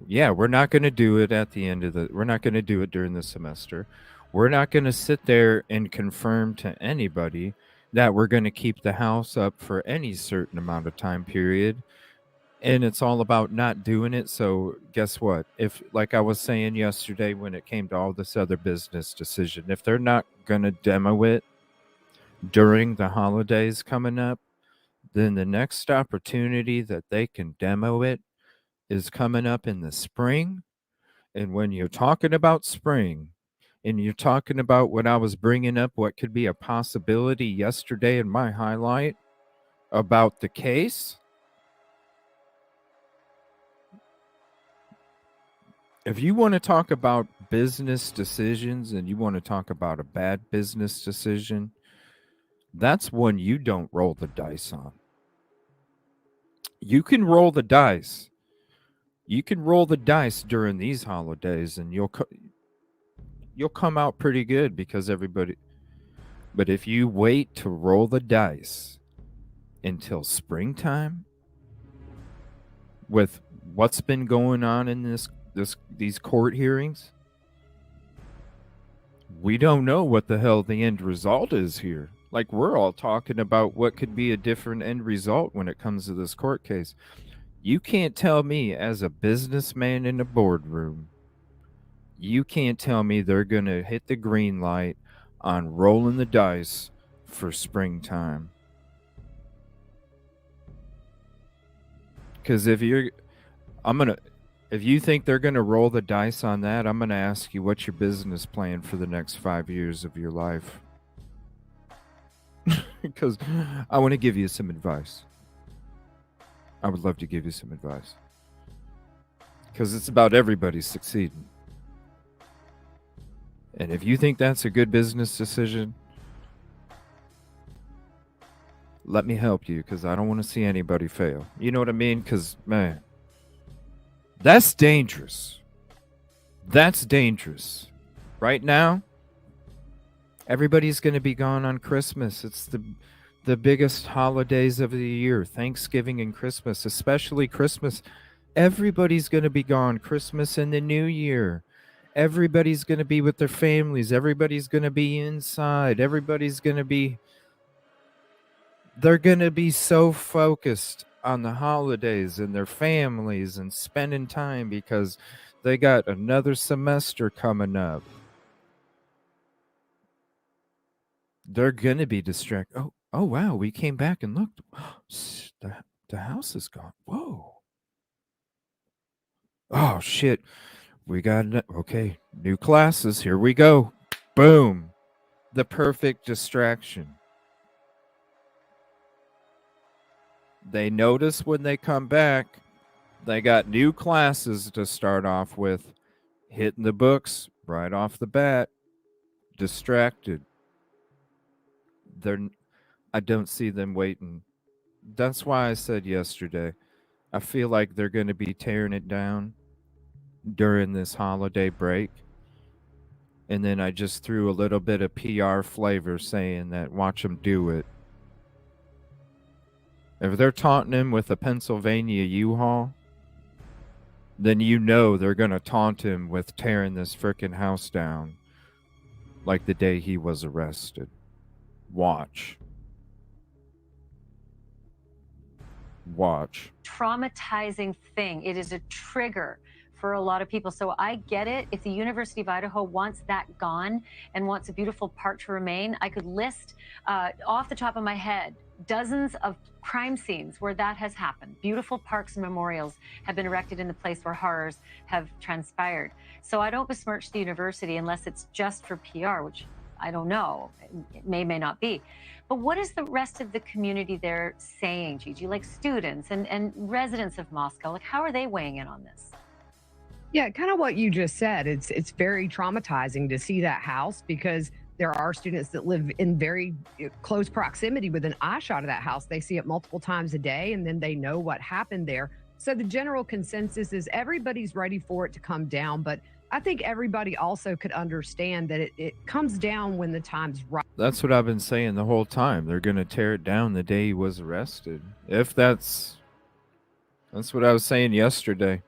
Yeah, we're not going to do it we're not going to do it during the semester. We're not going to sit there and confirm to anybody that we're going to keep the house up for any certain amount of time period. And it's all about not doing it. So guess what? If, like I was saying yesterday when it came to all this other business decision, if they're not going to demo it during the holidays coming up, then the next opportunity that they can demo it is coming up in the spring. And when you're talking about spring, and you're talking about what I was bringing up, what could be a possibility yesterday in my highlight about the case, if you want to talk about business decisions and you want to talk about a bad business decision, that's one you don't roll the dice on. You can roll the dice. You can roll the dice during these holidays and you'll come out pretty good because everybody. But if you wait to roll the dice until springtime with what's been going on in these court hearings, we don't know what the hell the end result is here. Like, we're all talking about what could be a different end result when it comes to this court case. You can't tell me, as a businessman in a boardroom, you can't tell me they're going to hit the green light on rolling the dice for springtime. Because if you think they're going to roll the dice on that, I'm going to ask you, what's your business plan for the next 5 years of your life? Because I want to give you some advice. I would love to give you some advice. Because it's about everybody succeeding. And if you think that's a good business decision, let me help you, because I don't want to see anybody fail. You know what I mean? Because, man, that's dangerous. That's dangerous. Right now, everybody's going to be gone on Christmas. It's the biggest holidays of the year, Thanksgiving and Christmas, especially Christmas. Everybody's going to be gone. Christmas and the New Year. Everybody's going to be with their families. Everybody's going to be inside. They're going to be so focused on the holidays and their families and spending time because they got another semester coming up. They're going to be distracted. Oh, wow. We came back and looked. The house is gone. Whoa. Oh, shit. We got, okay, new classes. Here we go. Boom. The perfect distraction. They notice when they come back, they got new classes to start off with. Hitting the books right off the bat. Distracted. I don't see them waiting. That's why I said yesterday, I feel like they're going to be tearing it down during this holiday break. And then I just threw a little bit of PR flavor saying that watch them do it. If they're taunting him with a Pennsylvania U-Haul, then you know they're going to taunt him with tearing this frickin' house down like the day he was arrested. Watch. Traumatizing thing. It is a trigger for a lot of people. So I get it. If the University of Idaho wants that gone and wants a beautiful park to remain, I could list off the top of my head dozens of crime scenes where that has happened. Beautiful parks and memorials have been erected in the place where horrors have transpired. So I don't besmirch the university unless it's just for PR, which I don't know. It may not be. But what is the rest of the community there saying, Gigi? Like students and residents of Moscow, like how are they weighing in on this? Yeah, kind of what you just said. It's very traumatizing to see that house because there are students that live in very close proximity within eyeshot of that house. They see it multiple times a day, and then they know what happened there. So the general consensus is everybody's ready for it to come down, but I think everybody also could understand that it comes down when the time's right. That's what I've been saying the whole time. They're going to tear it down the day he was arrested. If that's what I was saying yesterday.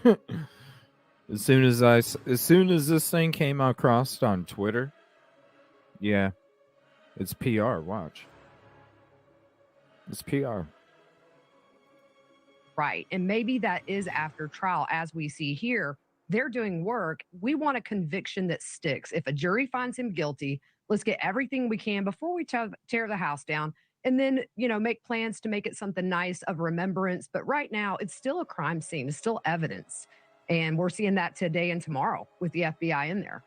As soon as this thing came across on Twitter, yeah, it's PR. Watch. It's PR. Right. And maybe that is after trial, as we see here. They're doing work. We want a conviction that sticks. If a jury finds him guilty, let's get everything we can before we tear the house down and then, make plans to make it something nice of remembrance. But right now, it's still a crime scene, it's still evidence. And we're seeing that today and tomorrow with the FBI in there.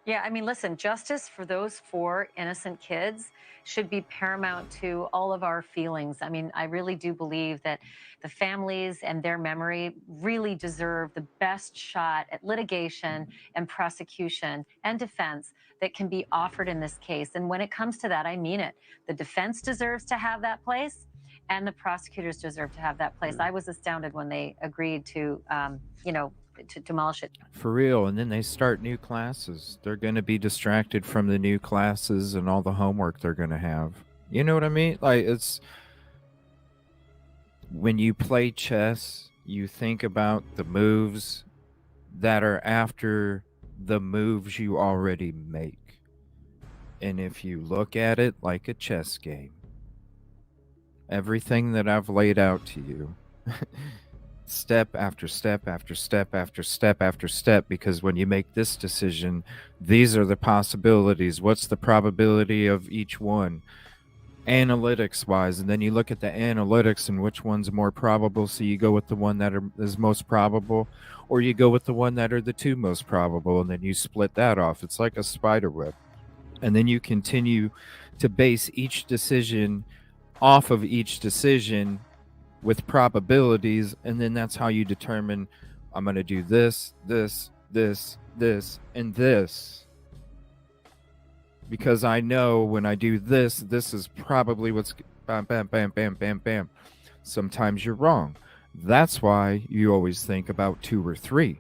Yeah, I mean, listen, justice for those 4 innocent kids should be paramount to all of our feelings. I mean, I really do believe that the families and their memory really deserve the best shot at litigation and prosecution and defense that can be offered in this case. And when it comes to that, I mean it. The defense deserves to have that place, and the prosecutors deserve to have that place. I was astounded when they agreed to, to demolish it. For real. And then they start new classes. They're going to be distracted from the new classes and all the homework they're going to have. You know what I mean? Like, it's when you play chess, you think about the moves that are after the moves you already make. And if you look at it like a chess game, everything that I've laid out to you, step after step after step after step after step, because when you make this decision, these are the possibilities. What's the probability of each one? Analytics wise, and then you look at the analytics and which one's more probable, so you go with the one that is most probable, or you go with the one that are the 2 most probable, and then you split that off. It's like a spider web. And then you continue to base each decision off of each decision with probabilities, and then that's how you determine, I'm going to do this, this, this, this, and this. Because I know when I do this, this is probably what's bam, bam, bam, bam, bam, bam. Sometimes you're wrong. That's why you always think about 2 or 3.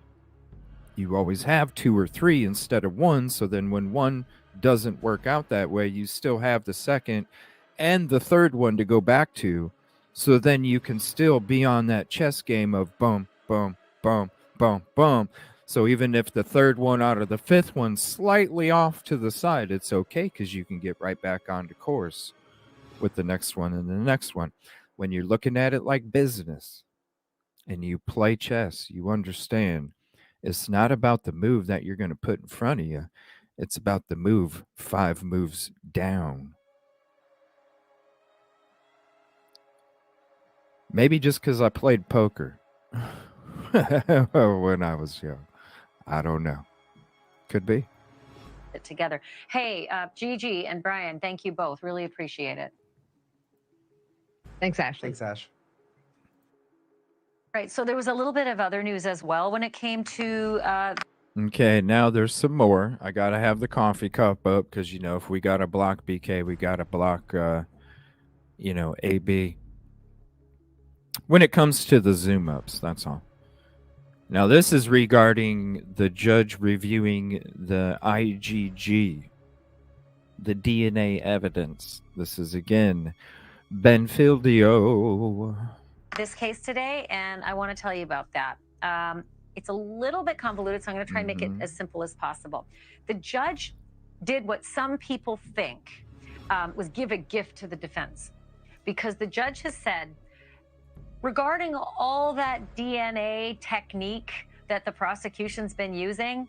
You always have 2 or 3 instead of 1. So then when one doesn't work out that way, you still have the second and the third one to go back to. So then you can still be on that chess game of boom, boom, boom, boom, boom. So even if the third one out of the 5th one's slightly off to the side, it's okay, because you can get right back onto course with the next one and the next one. When you're looking at it like business and you play chess, you understand it's not about the move that you're going to put in front of you. It's about the move 5 moves down. Maybe just because I played poker when I was young. I don't know. Could be. Together. Hey, Gigi and Brian, thank you both. Really appreciate it. Thanks, Ashley. Thanks, Ash. Right. So there was a little bit of other news as well when it came to. Okay, now there's some more. I got to have the coffee cup up because, if we got to block BK, we got to block, AB. When it comes to the Zoom ups, that's all. Now, this is regarding the judge reviewing the IgG, the DNA evidence. This is, again, Benfieldio. This case today, and I want to tell you about that. It's a little bit convoluted, so I'm going to try and make it as simple as possible. The judge did what some people think was give a gift to the defense, because the judge has said, regarding all that DNA technique that the prosecution's been using,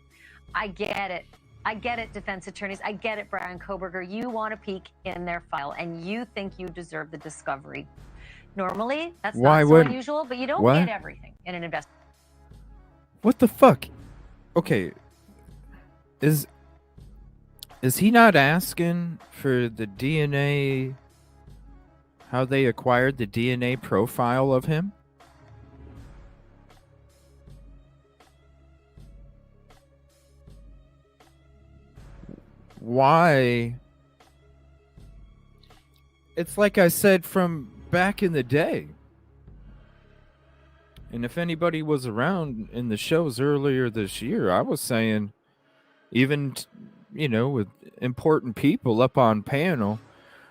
I get it. I get it, defense attorneys. I get it, Brian Koberger. You want to peek in their file, and you think you deserve the discovery. Normally, that's not so unusual, but you don't get everything in an investigation. What the fuck? Okay. Is he not asking for the DNA, how they acquired the DNA profile of him? Why? It's like I said from back in the day. And if anybody was around in the shows earlier this year, I was saying, even, with important people up on panel,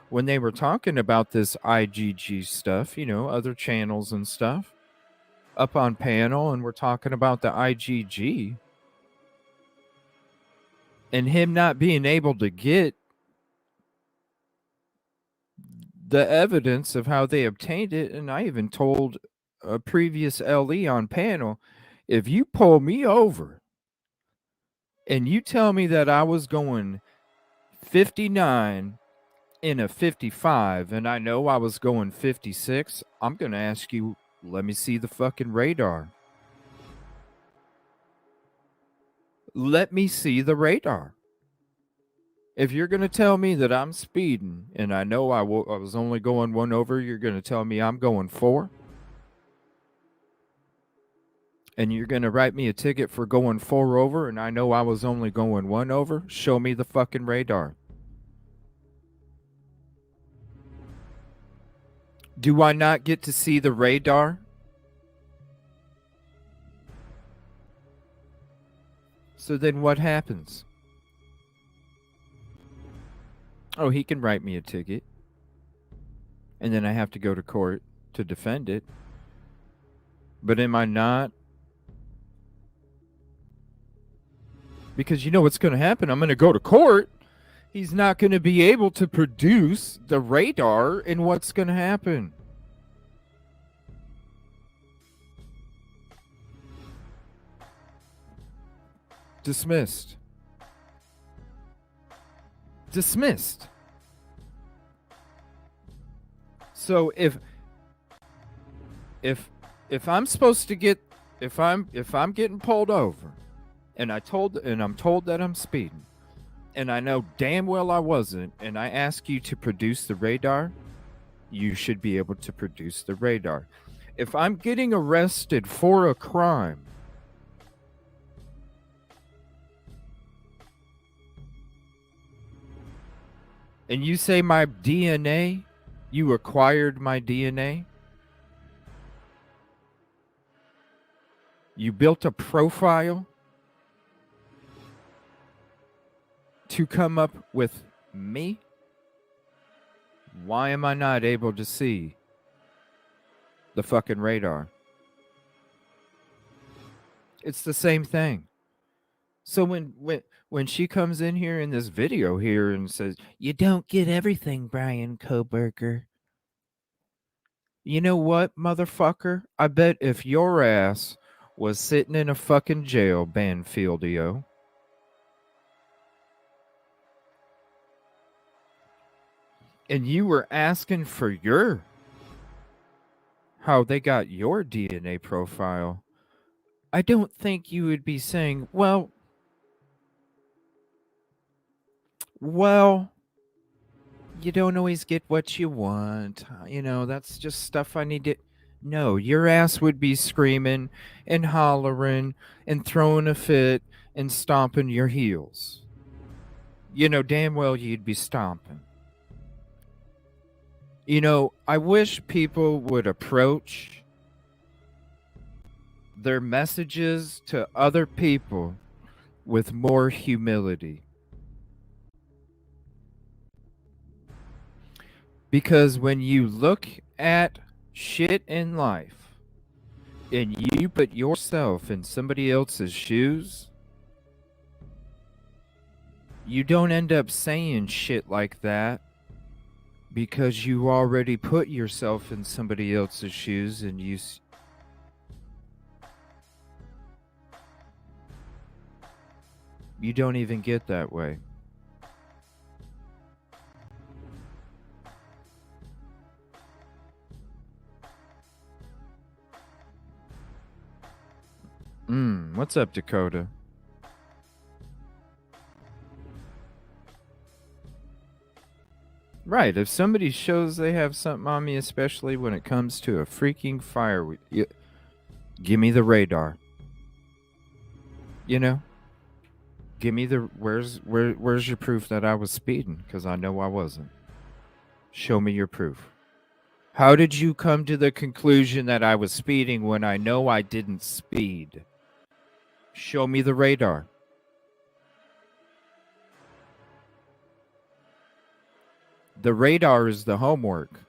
when they were talking about this IgG stuff, other channels and stuff, up on panel, and we're talking about the IgG, and him not being able to get the evidence of how they obtained it, and I even told a previous LE on panel, if you pull me over and you tell me that I was going 59 in a 55 and I know I was going 56, I'm going to ask you, let me see the fucking radar. Let me see the radar. If you're going to tell me that I'm speeding and I know I was only going 1 over, you're going to tell me I'm going 4? And you're going to write me a ticket for going 4 over and I know I was only going 1 over? Show me the fucking radar. Do I not get to see the radar? So then what happens? Oh, he can write me a ticket. And then I have to go to court to defend it. But am I not? Because you know what's going to happen? I'm going to go to court. He's not going to be able to produce the radar, and what's going to happen? Dismissed. Dismissed. So if I'm supposed to get, if I'm getting pulled over and I'm told that I'm speeding and I know damn well I wasn't, and I ask you to produce the radar, you should be able to produce the radar. If I'm getting arrested for a crime and you say my DNA, you acquired my DNA, you built a profile to come up with me, why am I not able to see the fucking radar? It's the same thing. So when she comes in here in this video here and says, you don't get everything, Brian Koberger. You know what, motherfucker? I bet if your ass was sitting in a fucking jail, Banfieldio, and you were asking for how they got your DNA profile, I don't think you would be saying, well, you don't always get what you want. You know, that's just stuff I need to... No, your ass would be screaming and hollering and throwing a fit and stomping your heels. You know damn well you'd be stomping. You know, I wish people would approach their messages to other people with more humility. Because when you look at shit in life and you put yourself in somebody else's shoes, you don't end up saying shit like that because you already put yourself in somebody else's shoes and you don't even get that way. What's up, Dakota? Right, if somebody shows they have something on me, especially when it comes to a freaking fire, give me the radar. You know? Give me the... Where's your proof that I was speeding? Because I know I wasn't. Show me your proof. How did you come to the conclusion that I was speeding when I know I didn't speed? Show me the radar. The radar is the homework.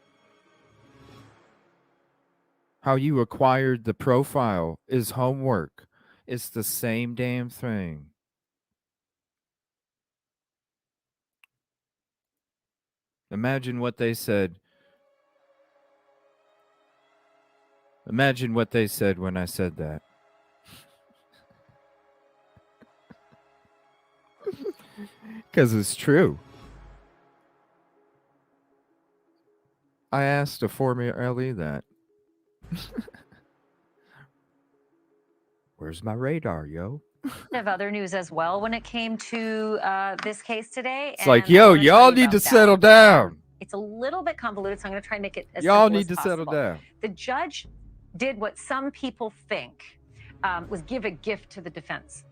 How you acquired the profile is homework. It's the same damn thing. Imagine what they said. Imagine what they said when I said that. Because it's true. I asked a former LE that. Where's my radar, yo? Of other news as well when it came to this case today. It's like, and I yo, wanna tell y'all you need about to that. settle down. It's a little bit convoluted, so I'm going to try and make it as Y'all simple need as to settle possible. down. The judge did what some people think was give a gift to the defense,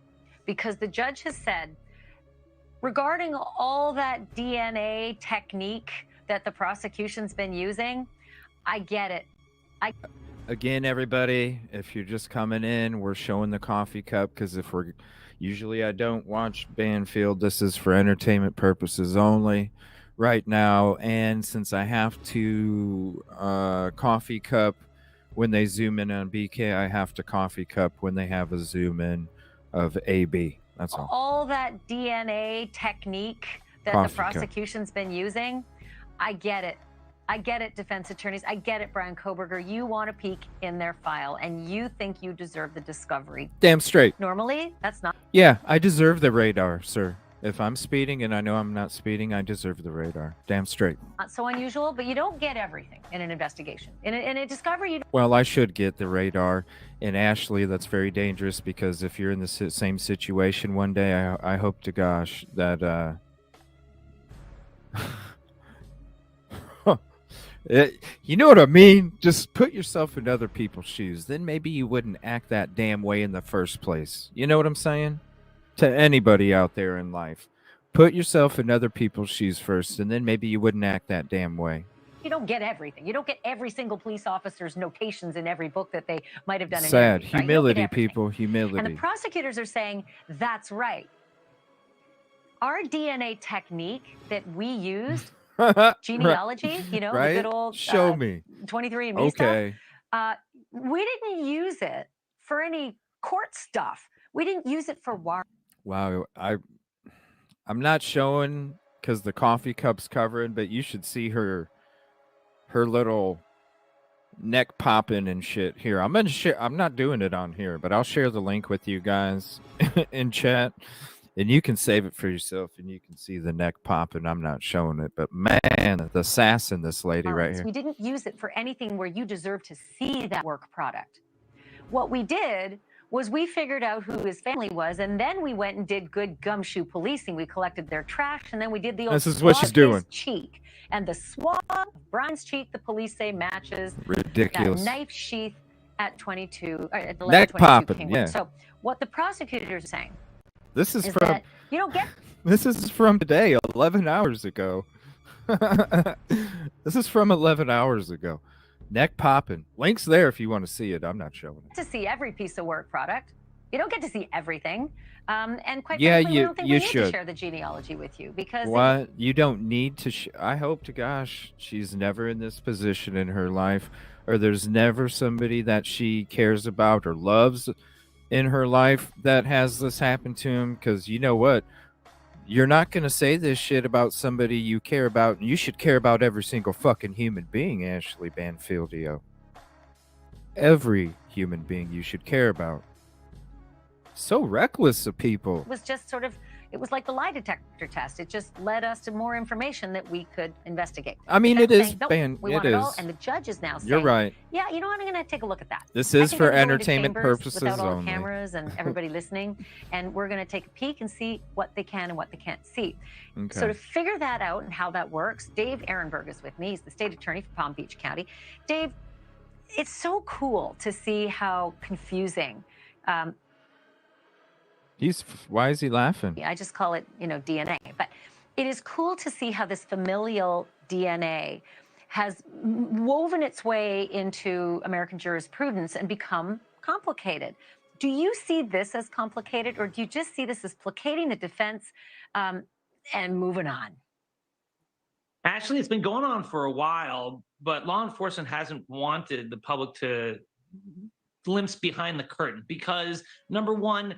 because the judge has said, regarding all that DNA technique that the prosecution's been using, I get it. Again, everybody, if you're just coming in, we're showing the coffee cup because usually I don't watch Banfield. This is for entertainment purposes only right now. And since I have to coffee cup when they zoom in on BK, I have to coffee cup when they have a zoom in of AB. That's all. All that DNA technique that Coffee the cup. prosecution's been using, I get it. I get it, defense attorneys. I get it, Brian Koberger. You want to peek in their file, and you think you deserve the discovery. Damn straight. Normally, that's not. Yeah, I deserve the radar, sir. If I'm speeding and I know I'm not speeding, I deserve the radar. Damn straight. Not so unusual, but you don't get everything in an investigation. In a discovery, you Well, I should get the radar. And Ashley, that's very dangerous because if you're in the same situation one day, I hope to gosh that you know what I mean? Just put yourself in other people's shoes. Then maybe you wouldn't act that damn way in the first place. You know what I'm saying? To anybody out there in life, put yourself in other people's shoes first, and then maybe you wouldn't act that damn way. You don't get everything. You don't get every single police officer's notations in every book that they might have done. Sad. In interviews, right? You don't get Humility, everything. people. Humility. And the prosecutors are saying, that's right. Our DNA technique that we used, genealogy, you know, right? the good old Show me 23andMe okay. stuff, we didn't use it for any court stuff. We didn't use it for warrant. Wow. I'm not showing because the coffee cup's covering, but you should see her little neck popping and shit. Here, I'm gonna share. I'm not doing it on here, but I'll share the link with you guys in chat, and you can save it for yourself, and you can see the neck popping. I'm not showing it, but man, the sass in this lady right here. We didn't use it for anything where you deserve to see that work product. What we did was we figured out who his family was, and then we went and did good gumshoe policing. We collected their trash, and then we did the old This is what she's doing. Cheek. And the swab of Brian's cheek, the police say, matches Ridiculous. that knife sheath at 22, at 11, Neck 22 popping, Kingwood. yeah. So what the prosecutors are saying This is is from that you don't get. This is from today, 11 hours ago. This is from 11 hours ago. Neck popping. Link's there if you want to see it. I'm not showing it. To see every piece of work product. You don't get to see everything. And quite Yeah, frankly, we you- don't think you we need to should. share the genealogy with you because What? You don't need to. I hope to gosh she's never in this position in her life, or there's never somebody that she cares about or loves in her life that has this happen to him. Because you know what? You're not going to say this shit about somebody you care about, and you should care about every single fucking human being, Ashley Banfieldio. Every human being you should care about. So reckless of people. it was just sort of, it was like the lie detector test. It just led us to more information that we could investigate. I mean, The it defense is saying, "Nope, ban- we it want it all," is. and the judge is now saying, You're right. Yeah, you know what? I'm going to take a look at that. This I is think for I'm going to entertainment chambers purposes without all only. the cameras and everybody listening, and we're going to take a peek and see what they can and what they can't see. Okay. So to figure that out and how that works, Dave Ehrenberg is with me. He's the state attorney for Palm Beach County. Dave, it's so cool to see how confusing. Why is he laughing? I just call it, DNA. But it is cool to see how this familial DNA has woven its way into American jurisprudence and become complicated. Do you see this as complicated, or do you just see this as placating the defense and moving on? Actually, it's been going on for a while, but law enforcement hasn't wanted the public to glimpse behind the curtain because, number one,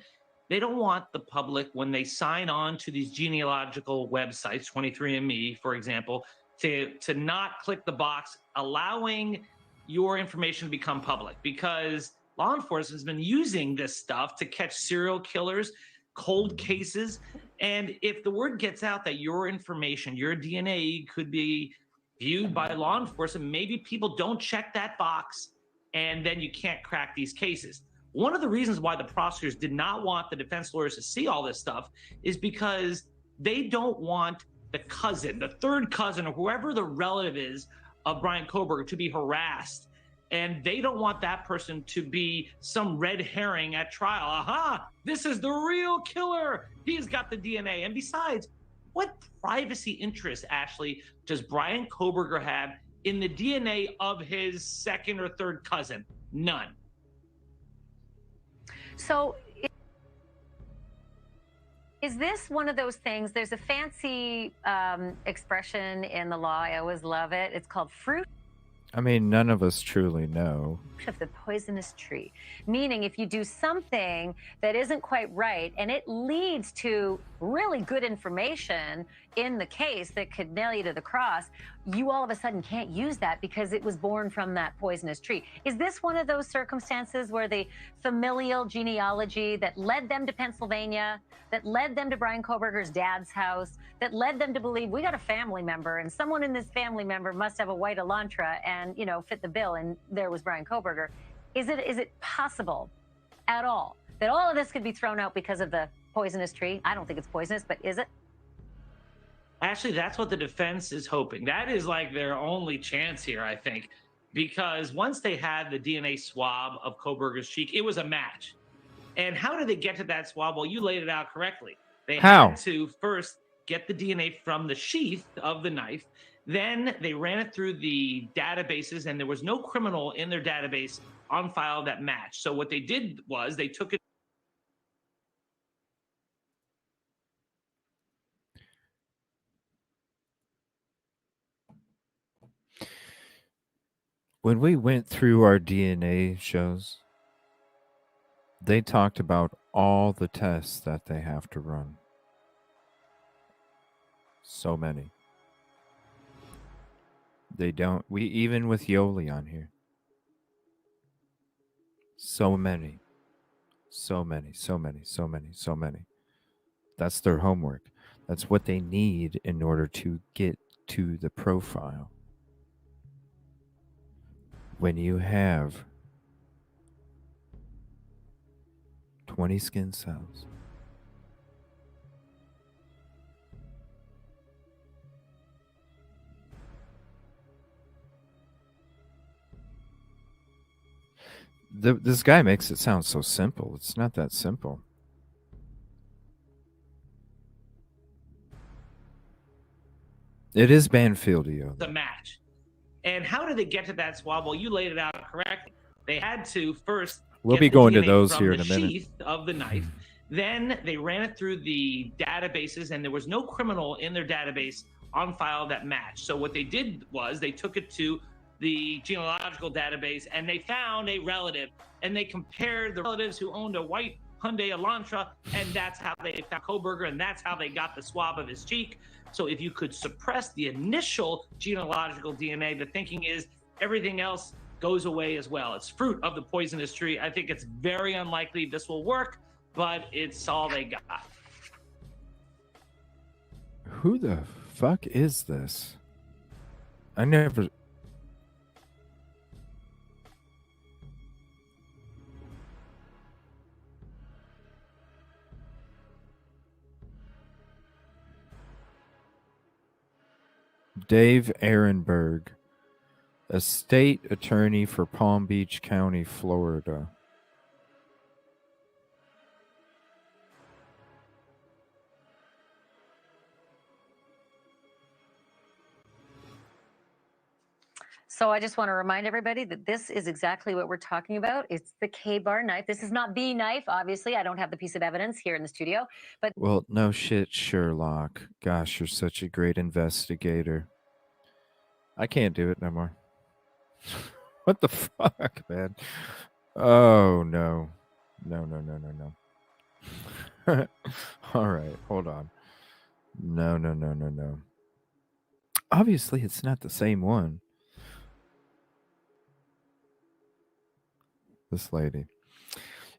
they don't want the public, when they sign on to these genealogical websites, 23andMe, for example, to not click the box allowing your information become public, because law enforcement has been using this stuff to catch serial killers, cold cases. And if the word gets out that your information, your DNA could be viewed by law enforcement, maybe people don't check that box, and then you can't crack these cases. One of the reasons why the prosecutors did not want the defense lawyers to see all this stuff is because they don't want the cousin, the third cousin, or whoever the relative is of Brian Koberger to be harassed. And they don't want that person to be some red herring at trial. Aha, this is the real killer. He's got the DNA. And besides, what privacy interest, Ashley, does Brian Koberger have in the DNA of his second or third cousin? None. So is this one of those things? There's a fancy expression in the law. I always love it. It's called fruit I mean, none of us truly know. of the poisonous tree, meaning if you do something that isn't quite right and it leads to really good information in the case that could nail you to the cross, you all of a sudden can't use that because it was born from that poisonous tree. Is this one of those circumstances where the familial genealogy that led them to Pennsylvania, that led them to Brian Koberger's dad's house, that led them to believe we got a family member and someone in this family member must have a white Elantra and, you know, fit the bill, and there was Brian Koberger? Is it possible at all that all of this could be thrown out because of the poisonous tree? I don't think it's poisonous, but is it? Actually, that's what the defense is hoping. That is like their only chance here, I think, because once they had the DNA swab of Koberger's cheek, it was a match. And how did they get to that swab? Well, you laid it out correctly. They had to first get the DNA from the sheath of the knife. Then they ran it through the databases, and there was no criminal in their database on file that matched. So what they did was they took it. When we went through our DNA shows, they talked about all the tests that they have to run. So many. They don't. We even with Yoli on here. So many. So many. So many. So many. So many. That's their homework. That's what they need in order to get to the profile. When you have 20 skin cells, this guy makes it sound so simple. It's not that simple. It is Banfieldio. The match. And how did they get to that swab? Well, you laid it out correctly. They had to first We'll get be the going to DNA those from here the in a minute. sheath of the knife. Then they ran it through the databases, and there was no criminal in their database on file that matched. So what they did was they took it to the genealogical database, and they found a relative, and they compared the relatives who owned a white Hyundai Elantra, and that's how they found Koberger, and that's how they got the swab of his cheek. So if you could suppress the initial genealogical DNA, the thinking is everything else goes away as well. It's fruit of the poisonous tree. I think it's very unlikely this will work, but it's all they got. Who the fuck is this? I never... Dave Ehrenberg, a state attorney for Palm Beach County, Florida. So I just want to remind everybody that this is exactly what we're talking about. It's the K-bar knife. This is not the knife, obviously. I don't have the piece of evidence here in the studio, but Well, no shit, Sherlock. Gosh, you're such a great investigator. I can't do it no more. What the fuck, man? Oh, no. No. All right, hold on. No. Obviously, it's not the same one. This lady.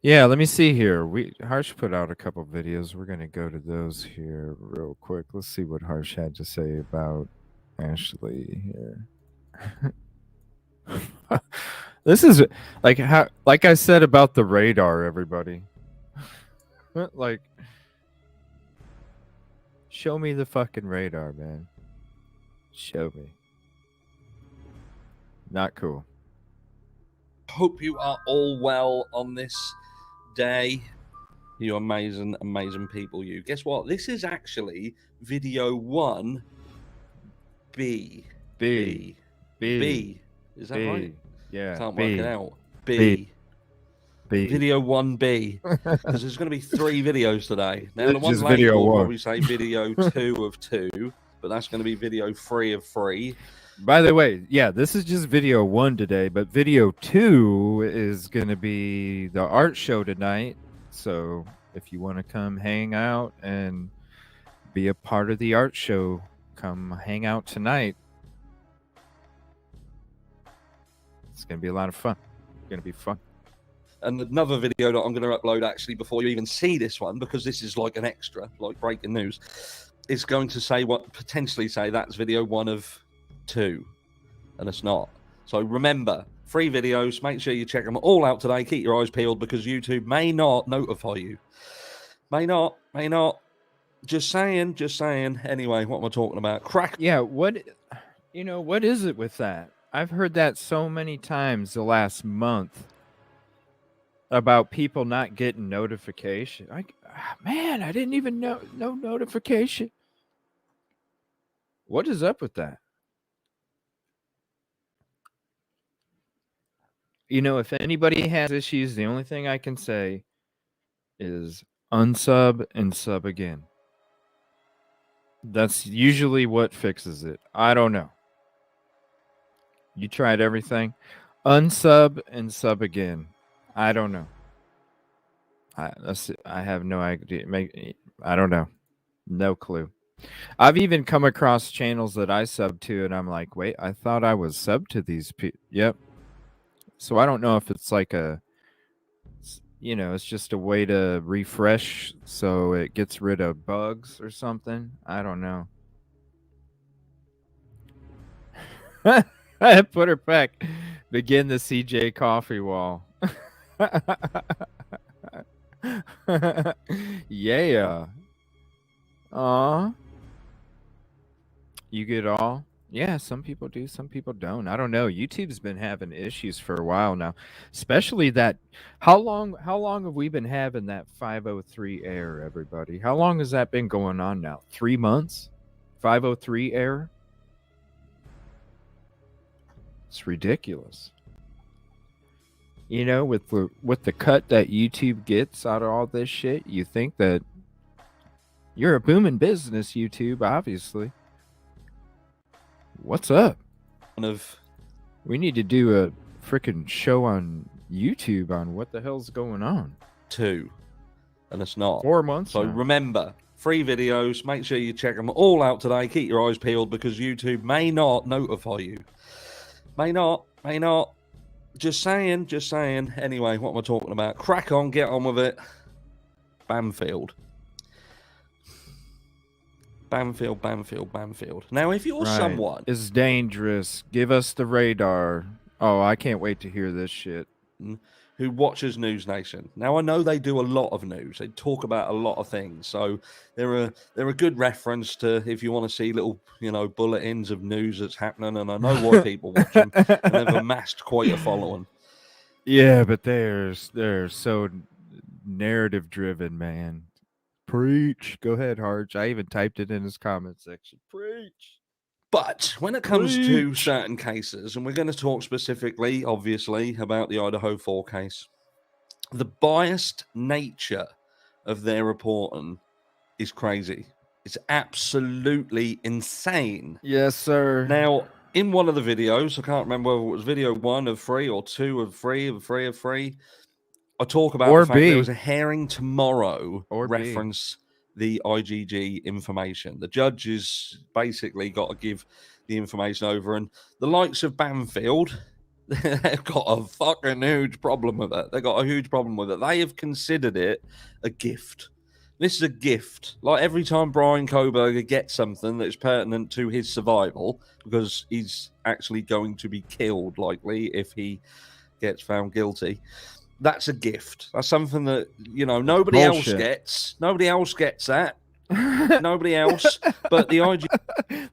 Yeah, let me see here. Harsh put out a couple videos. We're gonna go to those here real quick. Let's see what Harsh had to say about Ashley here. This is like I said about the radar, everybody. Like, show me the fucking radar, man. Show me. Not cool. Hope you are all well on this day. You amazing, amazing people. You guess what? This is actually video 1B. B. Is that right? Yeah. Can't B. work it out. B. Video 1B. Because there's going to be 3 videos today. Now, the one Just later video will 1. probably say video 2 of 2, but that's going to be video 3 of 3. By the way, yeah, this is just video 1 today, but video 2 is going to be the art show tonight. So if you want to come hang out and be a part of the art show, come hang out tonight. It's going to be a lot of fun. It's going to be fun. And another video that I'm going to upload actually before you even see this one, because this is like an extra, like breaking news, is going to say potentially say that's video 1 of 2, and it's not. So remember, 3 videos. Make sure you check them all out today. Keep your eyes peeled because YouTube may not notify you. May not. Just saying. Anyway, what am I talking about? Crack. Yeah, what is it with that? I've heard that so many times the last month about people not getting notification. Man, I didn't even know no notification. What is up with that? If anybody has issues, the only thing I can say is unsub and sub again. That's usually what fixes it. I don't know. You tried everything. Unsub and sub again. I don't know. I have no idea. I don't know. No clue. I've even come across channels that I sub to, and I'm like, wait, I thought I was sub to these people. Yep. So I don't know if it's like it's just a way to refresh so it gets rid of bugs or something. I don't know. I put her back. Begin the CJ coffee wall. Yeah. You get all? Yeah, some people do, some people don't. I don't know. YouTube's been having issues for a while now. Especially that how long have we been having that 503 error, everybody? How long has that been going on now? 3 months? 503 error? It's ridiculous. With the cut that YouTube gets out of all this shit, you think that you're a booming business, YouTube, obviously. What's up? We need to do a freaking show on YouTube on what the hell's going on. 2, and it's not. 4 months. So now. remember, 3 videos. Make sure you check them all out today. Keep your eyes peeled because YouTube may not notify you. May not. Just saying. Anyway, what am I talking about? Crack on, get on with it. Banfield. Now, if you're someone is dangerous, give us the radar. Oh, I can't wait to hear this shit. Who watches News Nation. Now, I know they do a lot of news. They talk about a lot of things. So they're a good reference to if you want to see little, bulletins of news that's happening. And I know why people watch them. And they've amassed quite a following. Yeah, but they're so narrative driven, man. Preach. Go ahead, Harge. I even typed it in his comment section. Preach. But when it comes to certain cases, and we're going to talk specifically, obviously, about the Idaho4 case, the biased nature of their reporting is crazy. It's absolutely insane. Yes, sir. Now, in one of the videos, I can't remember whether it was video 1 of 3 or 2 of 3 of 3 of 3, I talk about the fact there was a hearing tomorrow reference the IGG information. The judge has basically got to give the information over, and the likes of Banfield They've got a fucking huge problem with it. They've got a huge problem with it. They have considered it a gift. This is a gift. Like every time Brian Koberger gets something that is pertinent to his survival, because he's actually going to be killed, likely, if he gets found guilty. That's a gift. That's something that, nobody else gets. Nobody else gets that. Nobody else. But the IG.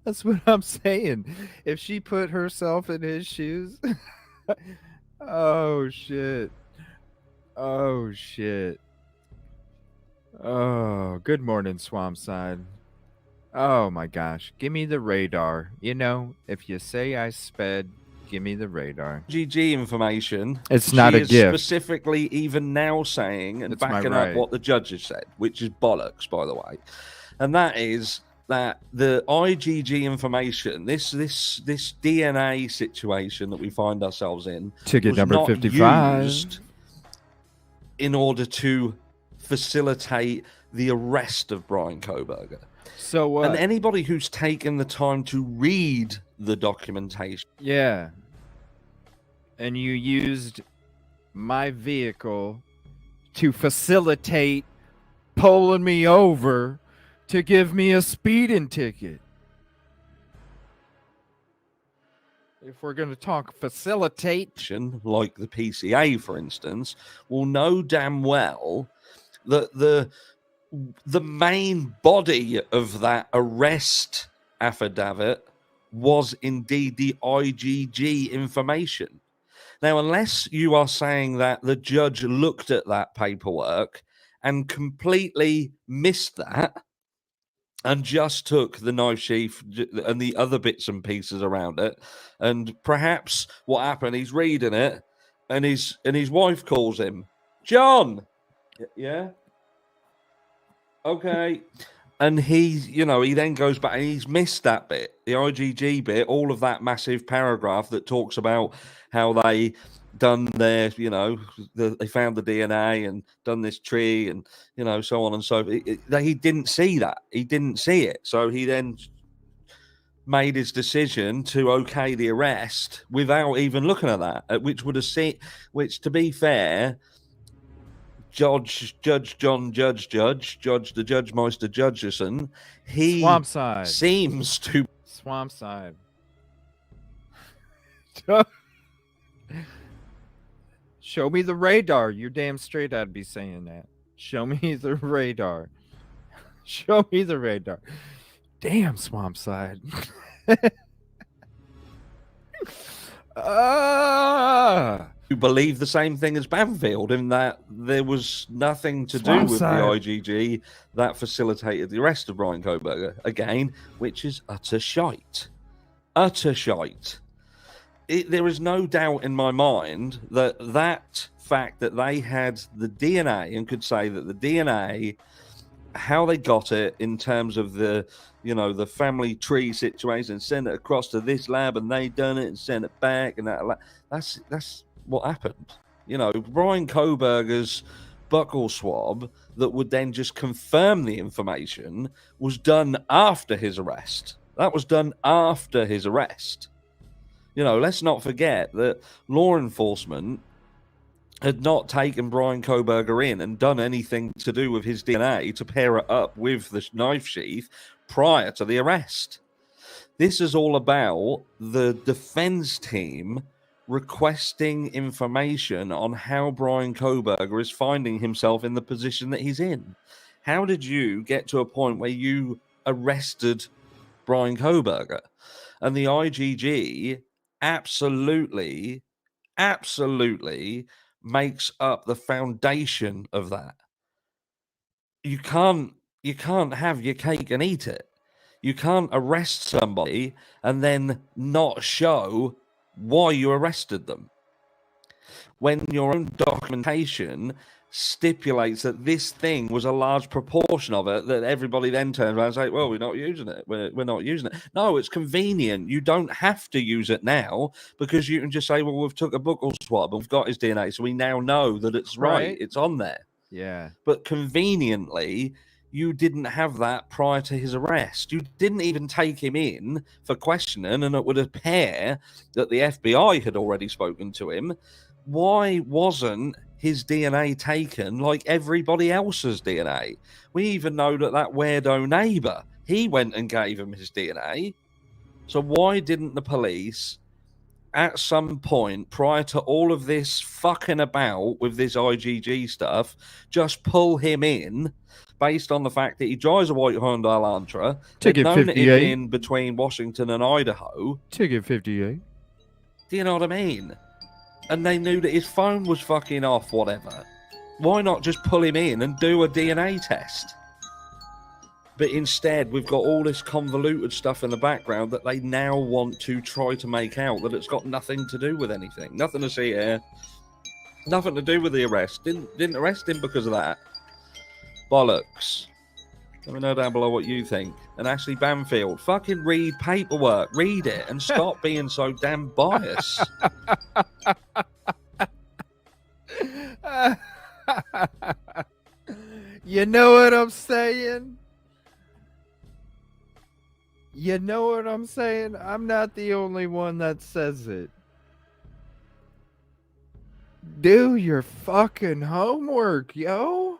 That's what I'm saying. If she put herself in his shoes. Oh, shit. Oh, shit. Oh, good morning, Swampside. Oh, my gosh. Give me the radar. If you say I sped, give me the radar. GG information. It's not a gift. gift. Specifically, even now saying and It's my backing right. up what the judges said, which is bollocks, by the way. And that is that the IgG information, this DNA situation that we find ourselves in, Ticket was number not 55. used in order to facilitate the arrest of Brian Koberger. So what? And anybody who's taken the time to read the documentation. Yeah. And you used my vehicle to facilitate pulling me over to give me a speeding ticket. If we're going to talk facilitation, like the PCA, for instance, will know damn well that the main body of that arrest affidavit was indeed the IgG information. Now, unless you are saying that the judge looked at that paperwork and completely missed that and just took the knife sheath and the other bits and pieces around it, and perhaps what happened, he's reading it, and his wife calls him, John. Yeah. Okay. And he then goes back and he's missed that bit, the IgG bit, all of that massive paragraph that talks about how they done their, they found the DNA and done this tree and, so on and so forth. He didn't see that. He didn't see it. So he then made his decision to okay the arrest without even looking at that, which would have seen, which, to be fair, Judge the Judgemeister Judgeson, he Swampside seems to Swampside. Show me the radar. You're damn straight I'd be saying that. Show me the radar. Show me the radar. Damn, Swampside. You believe the same thing as Banfield in that there was nothing to do with the IgG that facilitated the arrest of Brian Koberger, again, which is utter shite. Utter shite. There is no doubt in my mind that fact that they had the DNA and could say that the DNA, how they got it in terms of the family tree situation, send it across to this lab and they done it and send it back, and that's what happened. Brian Koberger's buccal swab that would then just confirm the information was done after his arrest. That was done after his arrest. Let's not forget that law enforcement had not taken Brian Koberger in and done anything to do with his DNA to pair it up with the knife sheath prior to the arrest. This is all about the defense team requesting information on how Brian Koberger is finding himself in the position that he's in. How did you get to a point where you arrested Brian Koberger? And the IgG absolutely makes up the foundation of that. You can't have your cake and eat it. You can't arrest somebody and then not show why you arrested them, when your own documentation stipulates that this thing was a large proportion of it, that everybody then turns around and say, well, we're not using it. We're not using it. No, it's convenient. You don't have to use it now because you can just say, well, we've took a buccal swab and we've got his DNA, so we now know that it's right. It's on there. Yeah. But conveniently, you didn't have that prior to his arrest. You didn't even take him in for questioning, and it would appear that the FBI had already spoken to him. Why wasn't his DNA taken like everybody else's DNA? We even know that weirdo neighbor, he went and gave him his DNA. So why didn't the police at some point prior to all of this fucking about with this IgG stuff just pull him in based on the fact that he drives a white Honda Elantra? They'd Ticket known that he'd 58. been between Washington and Idaho. Ticket 58. Do you know what I mean? And they knew that his phone was fucking off, whatever. Why not just pull him in and do a DNA test? But instead, we've got all this convoluted stuff in the background that they now want to try to make out that it's got nothing to do with anything. Nothing to see here. Nothing to do with the arrest. Didn't arrest him because of that. Bollocks. Let me know down below what you think. And Ashley Banfield, fucking read paperwork. Read it and stop being so damn biased. You know what I'm saying? You know what I'm saying? I'm not the only one that says it. Do your fucking homework, yo.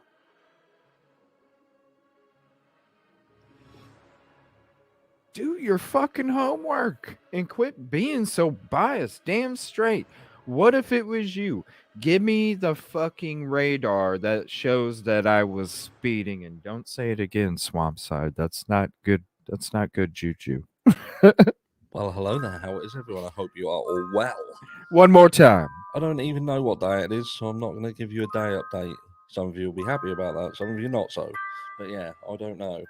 Do your fucking homework and quit being so biased. Damn straight. What if it was you? Give me the fucking radar that shows that I was speeding, and don't say it again, Swampside. That's not good. That's not good juju. Well, hello there. How is everyone? I hope you are all well. One more time. I don't even know what day it is, so I'm not going to give you a day update. Some of you will be happy about that, some of you not so. But yeah, I don't know.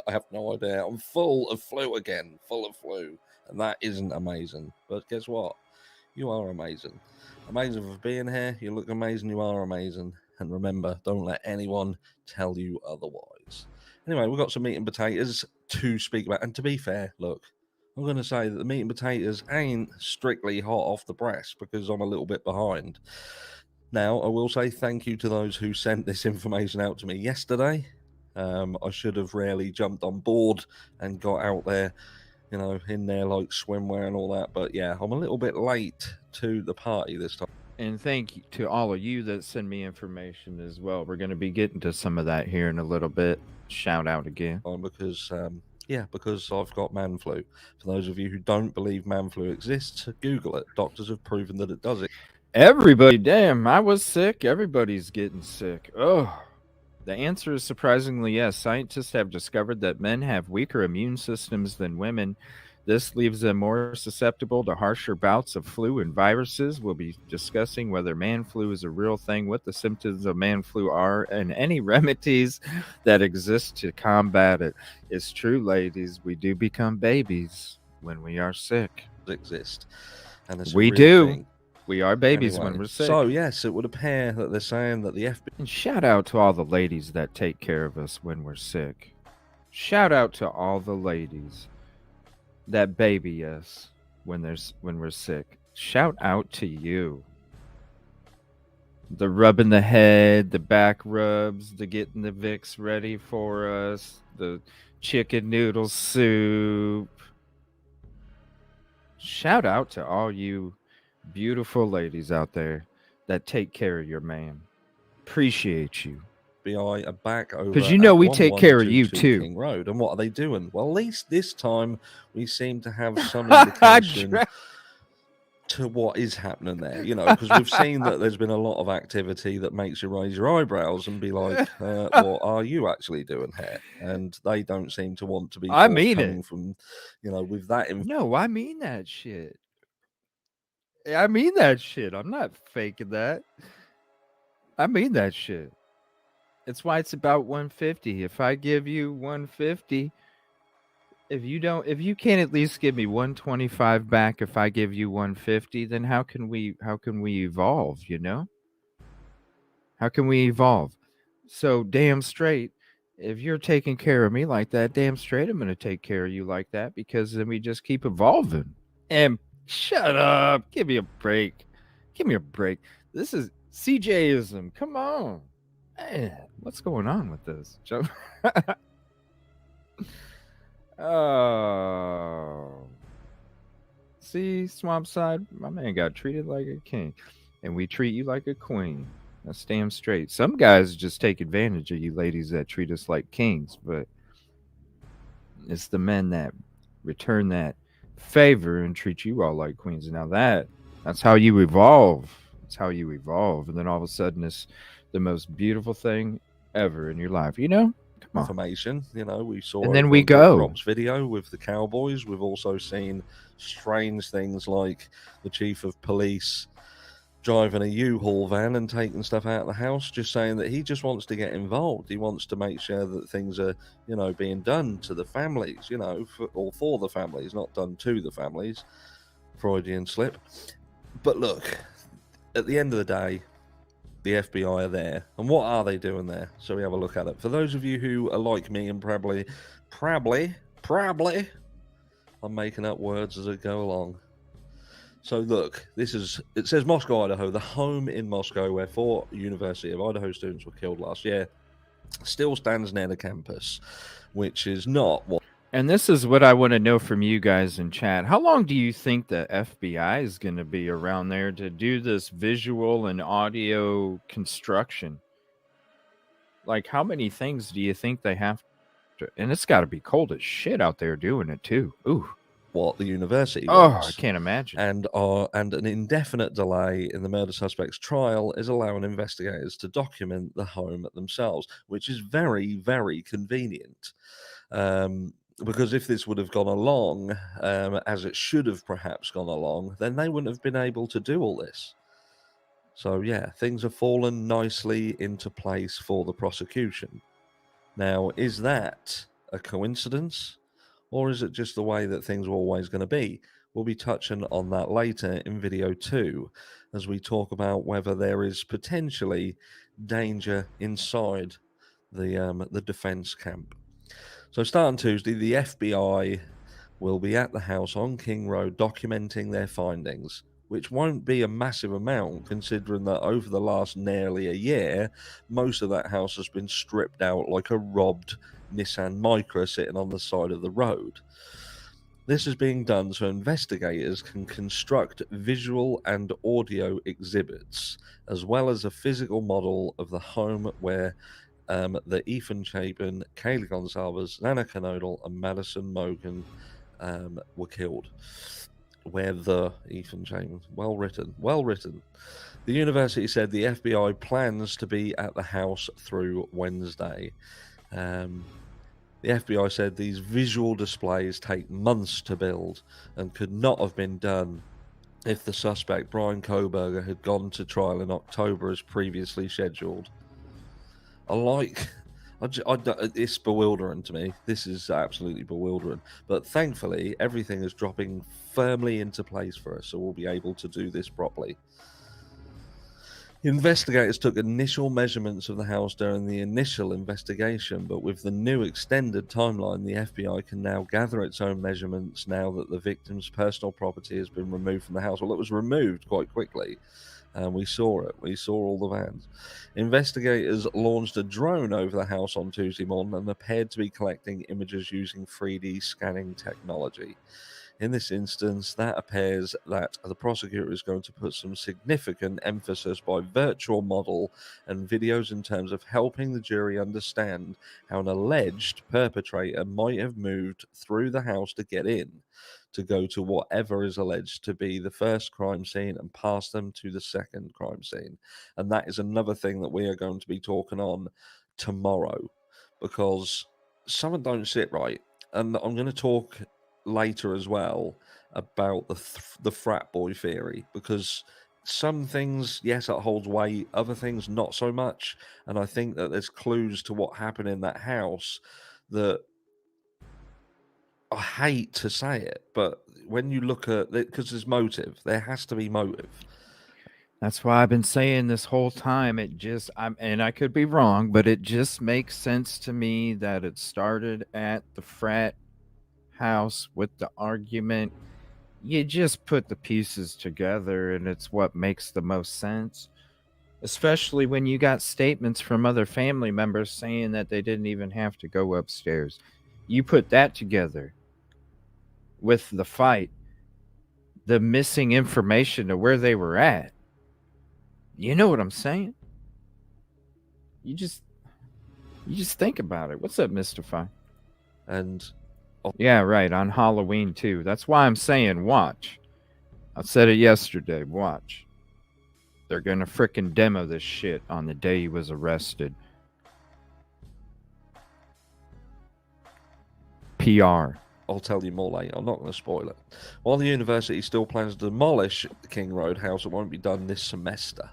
I have no idea. I'm full of flu again, full of flu. And that isn't amazing. But guess what? You are amazing. Amazing for being here. You look amazing. You are amazing. And remember, don't let anyone tell you otherwise. Anyway, we've got some meat and potatoes to speak about. And to be fair, look, I'm going to say that the meat and potatoes ain't strictly hot off the press because I'm a little bit behind. Now, I will say thank you to those who sent this information out to me yesterday. I should have really jumped on board and got out there, you know, in there like swimwear and all that. But yeah, I'm a little bit late to the party this time. And thank you to all of you that send me information as well. We're going to be getting to some of that here in a little bit. Shout out again. Because I've got man flu. For those of you who don't believe man flu exists, Google it. Doctors have proven that it does. Everybody, damn, I was sick. Everybody's getting sick. Oh, the answer is surprisingly yes. Scientists have discovered that men have weaker immune systems than women. This leaves them more susceptible to harsher bouts of flu and viruses. We'll be discussing whether man flu is a real thing, what the symptoms of man flu are, and any remedies that exist to combat it. It's true, ladies. We do become babies when we are sick. Exist. And it's we do. Thing. We are babies when we're sick. So, yes, it would appear that they're saying that the FBI... And shout out to all the ladies that take care of us when we're sick. Shout out to all the ladies that baby us when we're sick. Shout out to you. The rubbing the head, the back rubs, the getting the Vicks ready for us, the chicken noodle soup. Shout out to all you beautiful ladies out there that take care of your man. Appreciate you. FBI are back over because you know we take care of you too. King Road. And what are they doing? Well, at least this time we seem to have some indication to what is happening there. You know, because we've seen that there's been a lot of activity that makes you raise your eyebrows and be like, "What are you actually doing here?" And they don't seem to want to be. I mean it from, you know, with that. No, I mean that shit. I mean that shit. I'm not faking that. I mean that shit. It's why it's about 150. If I give you 150, if you can't at least give me 125 back if I give you 150, then how can we evolve, you know? How can we evolve? So damn straight, if you're taking care of me like that, damn straight I'm going to take care of you like that, because then we just keep evolving. And shut up. Give me a break. Give me a break. This is CJism. Come on. Man, what's going on with this? Oh. See, Swamp Side, my man got treated like a king. And we treat you like a queen. That's damn straight. Some guys just take advantage of you ladies that treat us like kings, but it's the men that return that favor and treat you all like queens. Now that's how you evolve. That's how you evolve. And then all of a sudden it's the most beautiful thing ever in your life. You know? Come on. Information, you know, we saw And then over we on Dick go. Rob's video with the Cowboys. We've also seen strange things like the chief of police driving a U-Haul van and taking stuff out of the house, just saying that he just wants to get involved. He wants to make sure that things are, you know, being done to the families, you know, for the families, not done to the families. Freudian slip. But look, at the end of the day, the FBI are there. And what are they doing there? So we have a look at it. For those of you who are like me and probably, I'm making up words as I go along. So look, it says Moscow, Idaho, the home in Moscow where 4 University of Idaho students were killed last year, still stands near the campus, which is not what. And this is what I want to know from you guys in chat. How long do you think the FBI is going to be around there to do this visual and audio construction? Like, how many things do you think they have to? And it's got to be cold as shit out there doing it too. Ooh. What the university wants. I can't imagine. And an indefinite delay in the murder suspect's trial is allowing investigators to document the home themselves, which is very, very convenient. Because if this would have gone along as it should have perhaps gone along, then they wouldn't have been able to do all this. So yeah, things have fallen nicely into place for the prosecution. Now, is that a coincidence? Or is it just the way that things are always going to be? We'll be touching on that later in video 2 as we talk about whether there is potentially danger inside the defense camp. So starting Tuesday, the FBI will be at the house on King Road documenting their findings, which won't be a massive amount considering that over the last nearly a year, most of that house has been stripped out like a robbed Nissan Micra sitting on the side of the road. This is being done so investigators can construct visual and audio exhibits, as well as a physical model of the home where the Ethan Chapin, Kaylee Gonzalez, Nana Canodal, and Madison Mogan were killed. Where the Ethan Chapin, well written. The university said the FBI plans to be at the house through Wednesday. The FBI said these visual displays take months to build and could not have been done if the suspect, Brian Koberger, had gone to trial in October as previously scheduled. It's bewildering to me. This is absolutely bewildering. But thankfully, everything is dropping firmly into place for us, so we'll be able to do this properly. Investigators took initial measurements of the house during the initial investigation, but with the new extended timeline, the FBI can now gather its own measurements now that the victim's personal property has been removed from the house. Well, it was removed quite quickly, and we saw it. We saw all the vans. Investigators launched a drone over the house on Tuesday morning and appeared to be collecting images using 3D scanning technology. In this instance, that appears that the prosecutor is going to put some significant emphasis by virtual model and videos in terms of helping the jury understand how an alleged perpetrator might have moved through the house to get in, to go to whatever is alleged to be the first crime scene and pass them to the second crime scene. And that is another thing that we are going to be talking on tomorrow, because something don't sit right. And I'm going to talk later as well about the frat boy theory, because some things, yes, it holds weight, other things not so much. And I think that there's clues to what happened in that house that I hate to say it, but when you look at it, because there's motive, there has to be motive. That's why I've been saying this whole time. And I could be wrong, but it just makes sense to me that it started at the frat house with the argument. You just put the pieces together and it's what makes the most sense. especially when you got statements from other family members saying that they didn't even have to go upstairs. You put that together with the fight, the missing information of where they were at. You know what I'm saying? You just think about it. What's up, Mystify? And yeah, right, on Halloween too. That's why I'm saying watch. I said it yesterday. Watch. They're gonna frickin' demo this shit on the day he was arrested. PR. I'll tell you more later. I'm not going to spoil it. While the university still plans to demolish the King Road house, it won't be done this semester.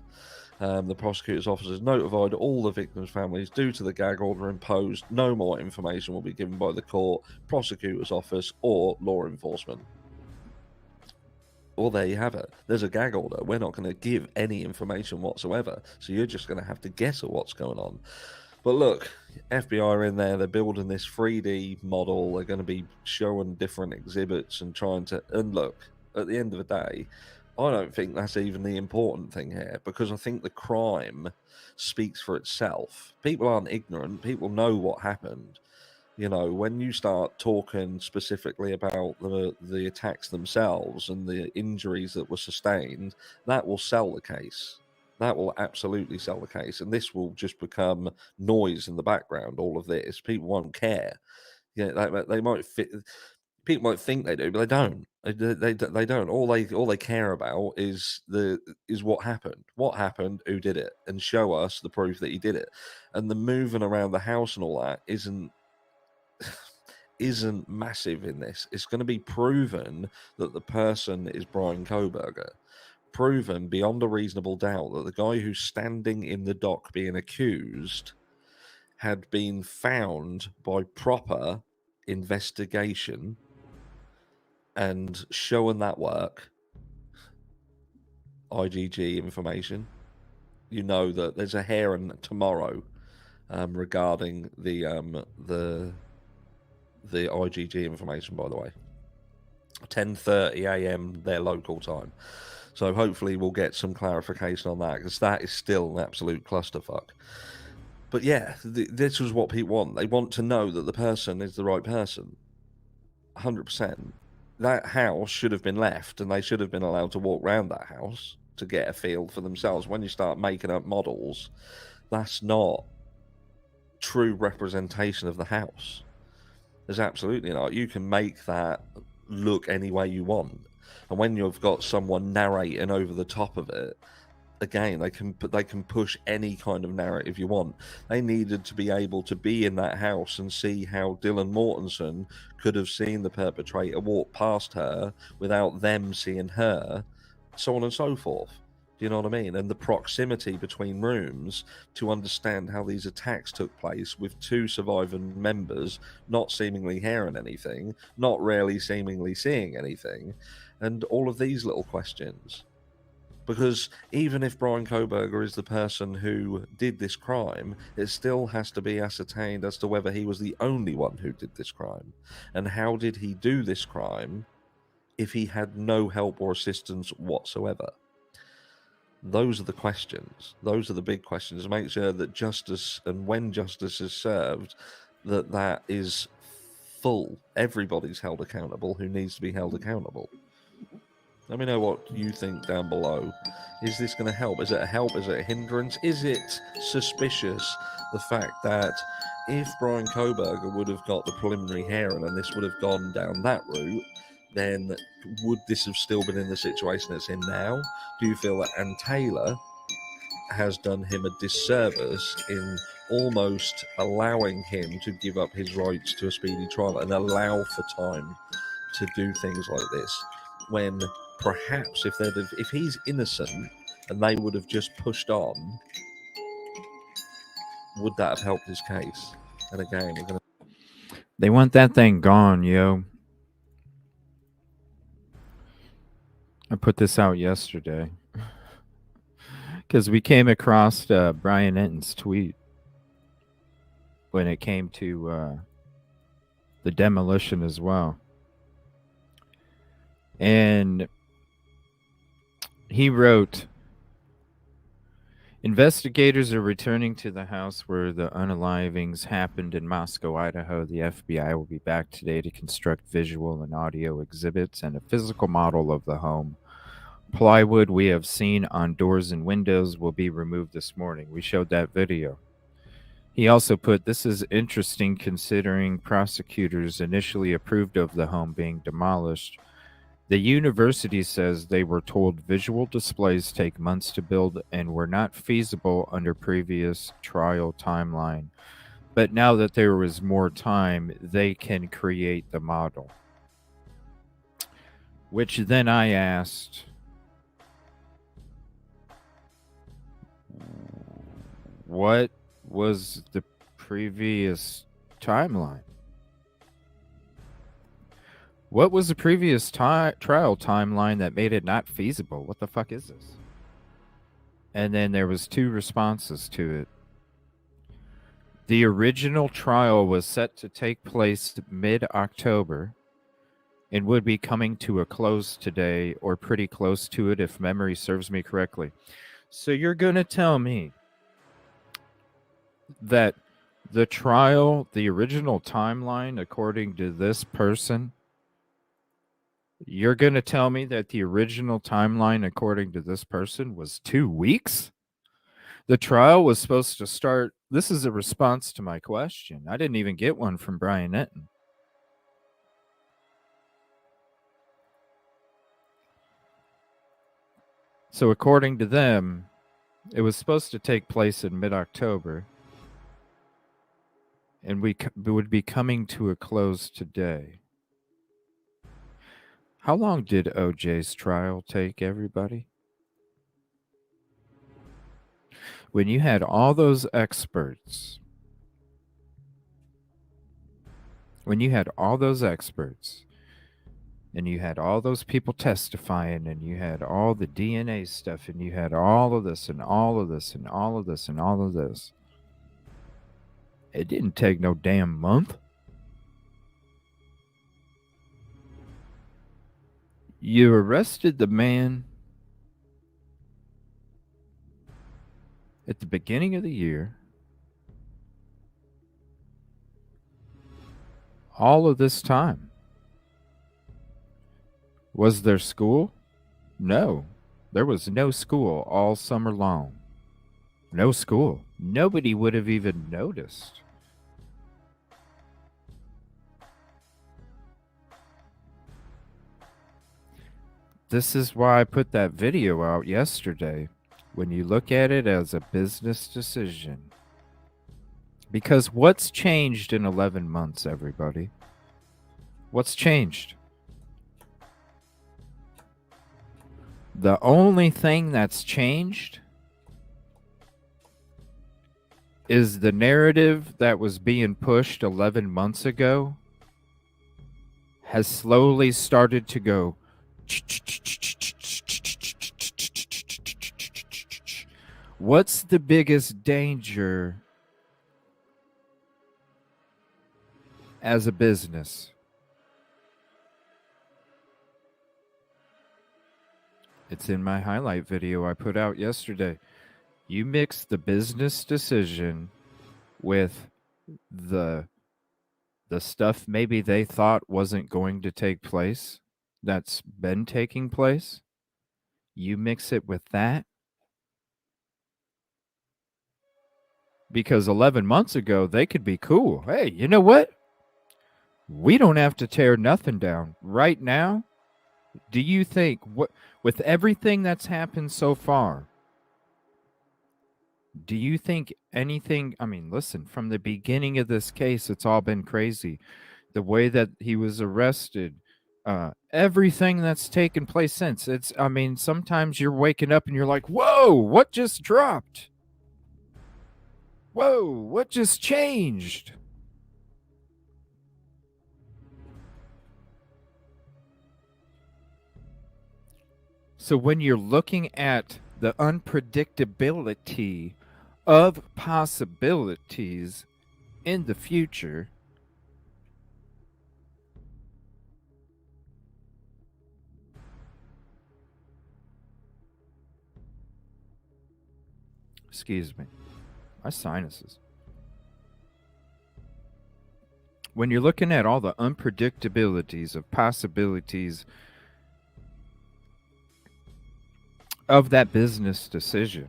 The prosecutor's office has notified all the victims' families due to the gag order imposed. No more information will be given by the court, prosecutor's office, or law enforcement. Well, there you have it. There's a gag order. We're not going to give any information whatsoever. So you're just going to have to guess at what's going on. But look, FBI are in there. They're building this 3D model. They're going to be showing different exhibits and trying to... And look, at the end of the day, I don't think that's even the important thing here, because I think the crime speaks for itself. People aren't ignorant. People know what happened. You know, when you start talking specifically about the attacks themselves and the injuries that were sustained, that will sell the case. That will absolutely sell the case. And this will just become noise in the background, all of this. People won't care. Yeah, they might fit... People might think they do, but they don't. They don't. All they care about is what happened. What happened? Who did it? And show us the proof that he did it. And the moving around the house and all that isn't massive in this. It's going to be proven that the person is Brian Kohberger. Proven beyond a reasonable doubt that the guy who's standing in the dock being accused had been found by proper investigation and showing that work, IGG information. You know that there's a hearing tomorrow regarding the IGG information, by the way. 10:30 a.m. their local time. So hopefully we'll get some clarification on that, because that is still an absolute clusterfuck. But yeah, this is what people want. They want to know that the person is the right person. 100%. That house should have been left, and they should have been allowed to walk around that house to get a feel for themselves. When you start making up models, that's not true representation of the house. There's absolutely not. You can make that look any way you want. And when you've got someone narrating over the top of it, again, they can push any kind of narrative you want. They needed to be able to be in that house and see how Dylan Mortensen could have seen the perpetrator walk past her without them seeing her, so on and so forth. Do you know what I mean? And the proximity between rooms to understand how these attacks took place with two surviving members not seemingly hearing anything, not really seemingly seeing anything, and all of these little questions. Because even if Brian Kohberger is the person who did this crime, it still has to be ascertained as to whether he was the only one who did this crime. And how did he do this crime if he had no help or assistance whatsoever? Those are the questions. Those are the big questions. Make sure that justice, and when justice is served, that is full. Everybody's held accountable who needs to be held accountable. Let me know what you think down below. Is this going to help? Is it a help? Is it a hindrance? Is it suspicious, the fact that if Brian Kohberger would have got the preliminary hearing and this would have gone down that route, then would this have still been in the situation it's in now? Do you feel that Ann Taylor has done him a disservice in almost allowing him to give up his rights to a speedy trial and allow for time to do things like this, when perhaps if he's innocent and they would have just pushed on, would that have helped his case? And again, They want that thing gone, yo. I put this out yesterday because we came across Brian Enton's tweet when it came to the demolition as well. And he wrote, Investigators are returning to the house where the unalivings happened in Moscow, Idaho. The FBI will be back today to construct visual and audio exhibits and a physical model of the home. Plywood we have seen on doors and windows will be removed this morning. We showed that video. He also put, this is interesting considering prosecutors initially approved of the home being demolished. The university says they were told visual displays take months to build and were not feasible under previous trial timeline. But now that there was more time, they can create the model. Which then I asked, what was the previous timeline? What was the previous trial timeline that made it not feasible? What the fuck is this? And then there was two responses to it. The original trial was set to take place mid-October and would be coming to a close today, or pretty close to it if memory serves me correctly. So you're going to tell me that the trial, the original timeline, according to this person, you're going to tell me that the original timeline, according to this person, was 2 weeks? The trial was supposed to start. This is a response to my question. I didn't even get one from Brian Etton. So according to them, it was supposed to take place in mid-October, and we would be coming to a close today. How long did OJ's trial take, everybody? When you had all those experts, and you had all those people testifying, and you had all the DNA stuff, and you had all of this, and all of this, and all of this, and all of this, it didn't take no damn month. You arrested the man at the beginning of the year. All of this time. Was there school? No. There was no school all summer long. No school. Nobody would have even noticed. This is why I put that video out yesterday. When you look at it as a business decision. Because what's changed in 11 months, everybody? What's changed? The only thing that's changed is the narrative that was being pushed 11 months ago has slowly started to go. What's the biggest danger as a business? It's in my highlight video I put out yesterday. You mix the business decision with the stuff maybe they thought wasn't going to take place, that's been taking place. You mix it with that. Because 11 months ago, they could be cool. Hey, you know what? We don't have to tear nothing down. Right now, do you think, with everything that's happened so far, do you think anything, I mean, listen, from the beginning of this case, it's all been crazy. The way that he was arrested, everything that's taken place since, I mean, sometimes you're waking up and you're like, whoa, what just dropped? Whoa, what just changed? So when you're looking at the unpredictability of possibilities in the future, Excuse me. My sinuses. When you're looking at all the unpredictabilities of possibilities of that business decision,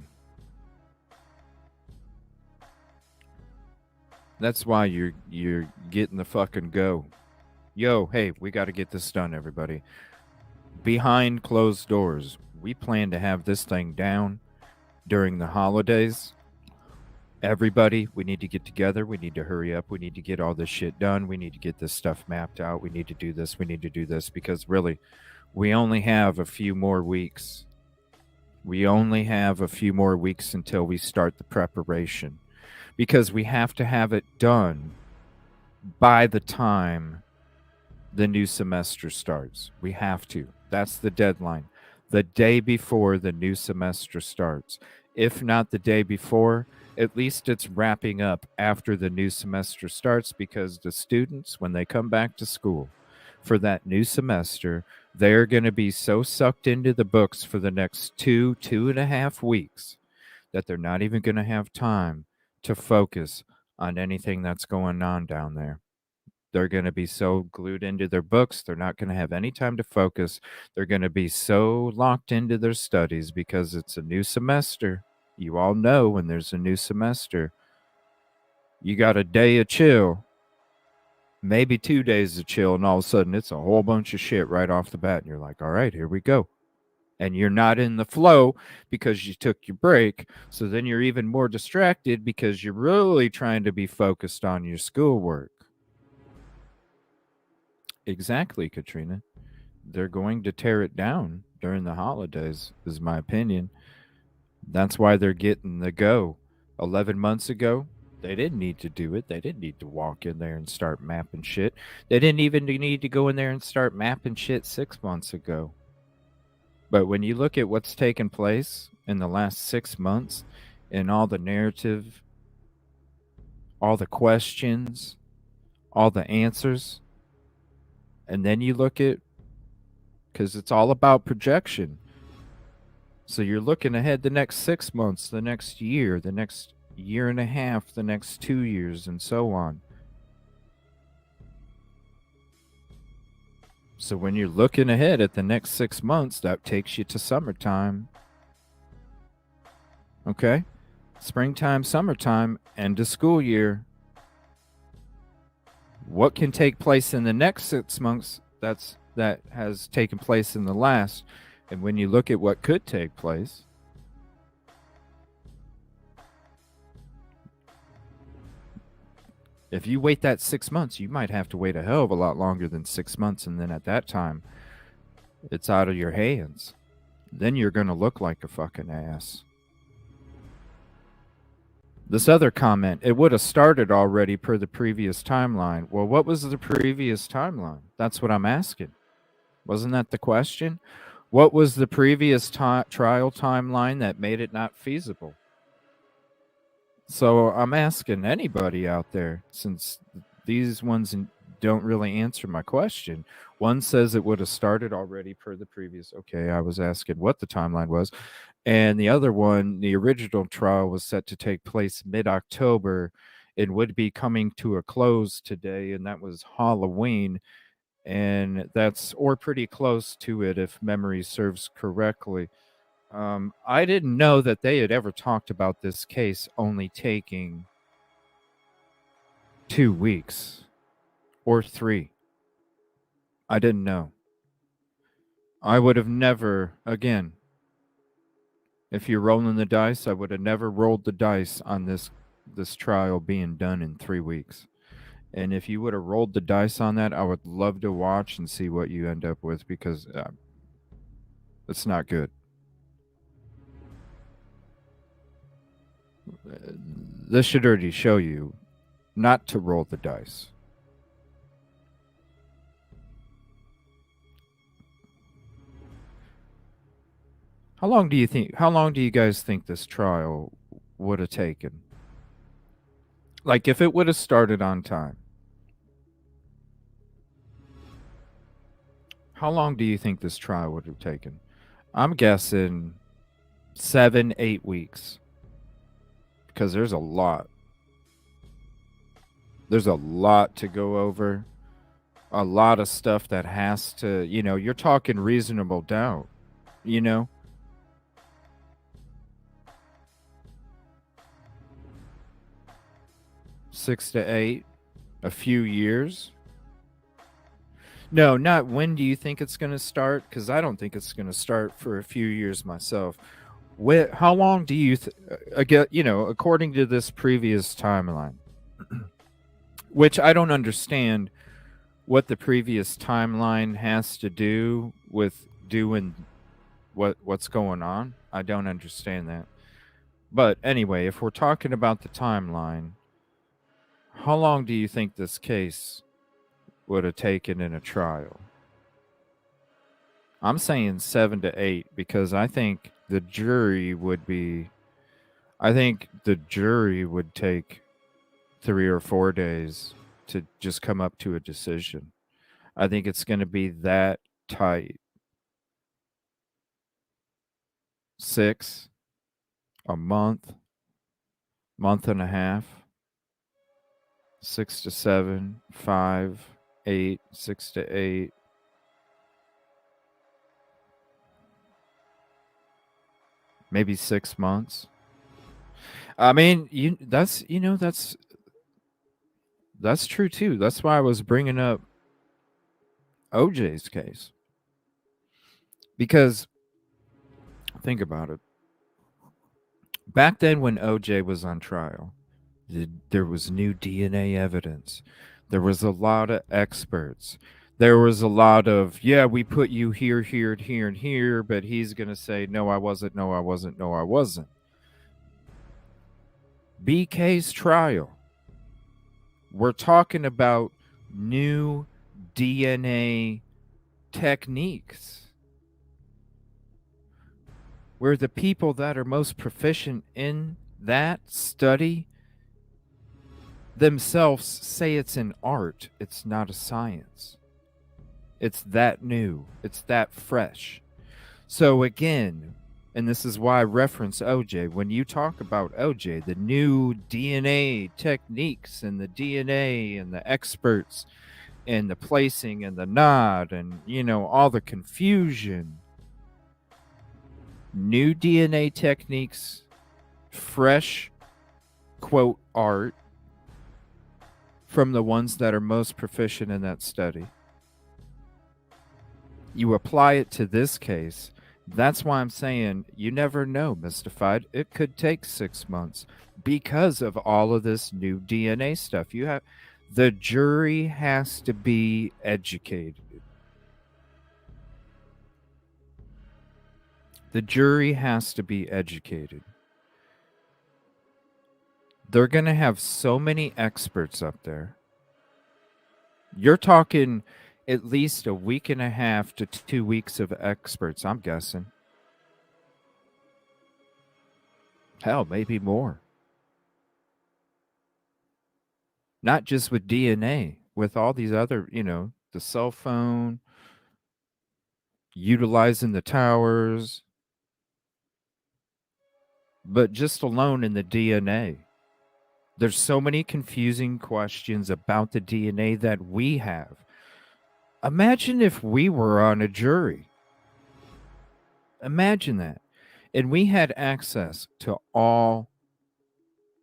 that's why you're getting the fucking go. Yo, hey, we got to get this done, everybody. Behind closed doors, we plan to have this thing down during the holidays. Everybody, we need to get together. We need to hurry up. We need to get all this shit done. We need to get this stuff mapped out. We need to do this. We need to do this because really, we only have a few more weeks. We only have a few more weeks until we start the preparation because we have to have it done by the time the new semester starts. We have to. That's the deadline. The day before the new semester starts. If not the day before, at least it's wrapping up after the new semester starts because the students, when they come back to school for that new semester, they're going to be so sucked into the books for the next 2.5 weeks that they're not even going to have time to focus on anything that's going on down there. They're going to be so glued into their books, they're not going to have any time to focus. They're going to be so locked into their studies because it's a new semester. You all know when there's a new semester, you got a day of chill, maybe 2 days of chill, and all of a sudden it's a whole bunch of shit right off the bat. And you're like, all right, here we go. And you're not in the flow because you took your break. So then you're even more distracted because you're really trying to be focused on your schoolwork. Exactly, Katrina. They're going to tear it down during the holidays, is my opinion. That's why they're getting the go. 11 months ago, they didn't need to do it. They didn't need to walk in there and start mapping shit. They didn't even need to go in there and start mapping shit 6 months ago. But when you look at what's taken place in the last 6 months and all the narrative, all the questions, all the answers, and then you look at, because it's all about projection. So you're looking ahead the next 6 months, the next year, the next year and a half, the next 2 years, and so on. So when you're looking ahead at the next 6 months, that takes you to summertime. Okay? Springtime, summertime, end of school year. What can take place in the next 6 months that has taken place in the last? And when you look at what could take place, if you wait that 6 months, you might have to wait a hell of a lot longer than 6 months. And then at that time, it's out of your hands. Then you're going to look like a fucking ass. This other comment, it would have started already per the previous timeline. Well, what was the previous timeline? That's what I'm asking. Wasn't that the question? What was the previous trial timeline that made it not feasible? So I'm asking anybody out there, since these ones don't really answer my question. One says it would have started already per the previous. Okay, I was asking what the timeline was. And the other one, the original trial was set to take place mid-October. It would be coming to a close today, and that was Halloween. And that's, or pretty close to it if memory serves correctly. I didn't know that they had ever talked about this case only taking 2 weeks or 3. I didn't know. I would have never, again, if you're rolling the dice, I would have never rolled the dice on this trial being done in 3 weeks. And if you would have rolled the dice on that, I would love to watch and see what you end up with, because it's not good. This should already show you not to roll the dice. How long do you guys think this trial would have taken? Like, if it would have started on time, how long do you think this trial would have taken? I'm guessing 7-8 weeks. because there's a lot. There's a lot to go over. A lot of stuff that has to, you're talking reasonable doubt, 6 to 8, a few years. No, not when do you think it's going to start? Because I don't think it's going to start for a few years myself. How long do you, according to this previous timeline, which I don't understand what the previous timeline has to do with doing what's going on. I don't understand that. But anyway, if we're talking about the timeline, how long do you think this case would have taken in a trial? I'm saying 7 to 8 because I think the jury would take 3 or 4 days to just come up to a decision. I think it's going to be that tight. 6, a month and a half, 6 to 7, 5, 8, 6 to 8. Maybe 6 months. I mean, that's true too. That's why I was bringing up OJ's case. Because think about it. Back then when OJ was on trial, there was new DNA evidence. There was a lot of experts. There was a lot of, we put you here, here, here, and here, but he's going to say, no, I wasn't, no, I wasn't, no, I wasn't. BK's trial. We're talking about new DNA techniques where the people that are most proficient in that study themselves say it's an art. It's not a science. It's that new. It's that fresh. So again, and this is why I reference OJ, when you talk about OJ, the new DNA techniques and the DNA and the experts and the placing and the nod and, all the confusion. New DNA techniques, fresh, quote, art from the ones that are most proficient in that study. You apply it to this case. That's why I'm saying you never know, Mystified. It could take 6 months because of all of this new DNA stuff. The jury has to be educated. The jury has to be educated. They're going to have so many experts up there. You're talking at least a week and a half to 2 weeks of experts, I'm guessing. Hell, maybe more. Not just with DNA, with all these other, the cell phone, utilizing the towers, but just alone in the DNA. There's so many confusing questions about the DNA that we have. Imagine if we were on a jury. Imagine that. And we had access to all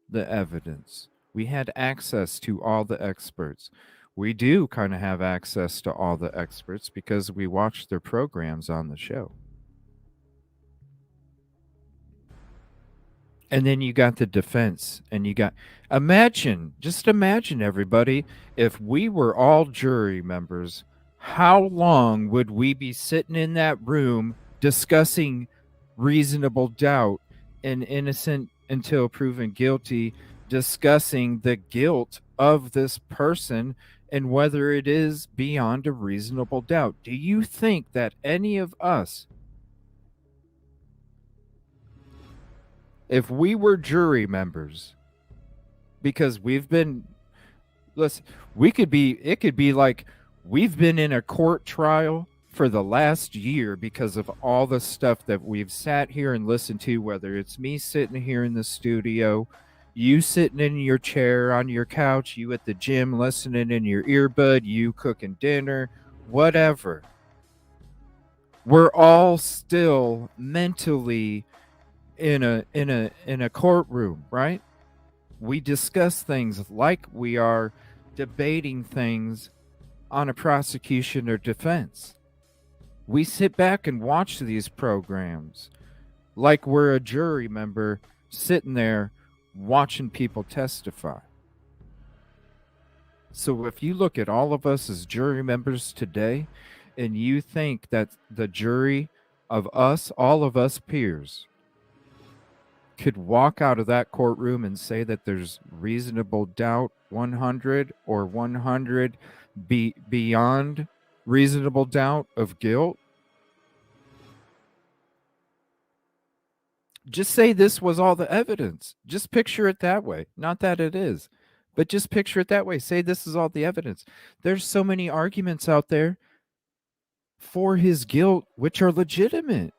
the evidence. We had access to all the experts. We do kind of have access to all the experts because we watch their programs on the show. And then you got the defense and just imagine everybody, if we were all jury members, how long would we be sitting in that room discussing reasonable doubt and innocent until proven guilty, discussing the guilt of this person and whether it is beyond a reasonable doubt? Do you think that any of us, if we were jury members, because it could be like we've been in a court trial for the last year because of all the stuff that we've sat here and listened to, whether it's me sitting here in the studio You sitting in your chair on your couch, you at the gym listening in your earbud, you cooking dinner, whatever. We're all still mentally in a courtroom, right? We discuss things like we are debating things on a prosecution or defense. We sit back and watch these programs like we're a jury member sitting there watching people testify. So if you look at all of us as jury members today and you think that the jury of us, all of us peers, could walk out of that courtroom and say that there's reasonable doubt 100 or 100 beyond reasonable doubt of guilt, just say this was all the evidence. Just picture it that way. Not that it is, but just picture it that way. Say this is all the evidence. There's so many arguments out there for his guilt which are legitimate.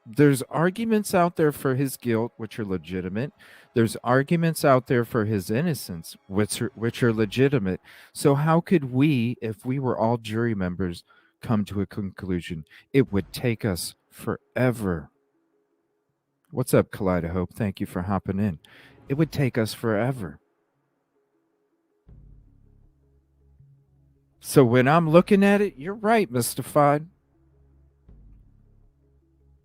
There's arguments out there for his guilt which are legitimate. There's arguments out there for his innocence which are legitimate. So how could we, if we were all jury members, come to a conclusion? It would take us forever. What's up, Kaleidohope? Thank you for hopping in. It would take us forever. So when I'm looking at it, you're right, Mystified.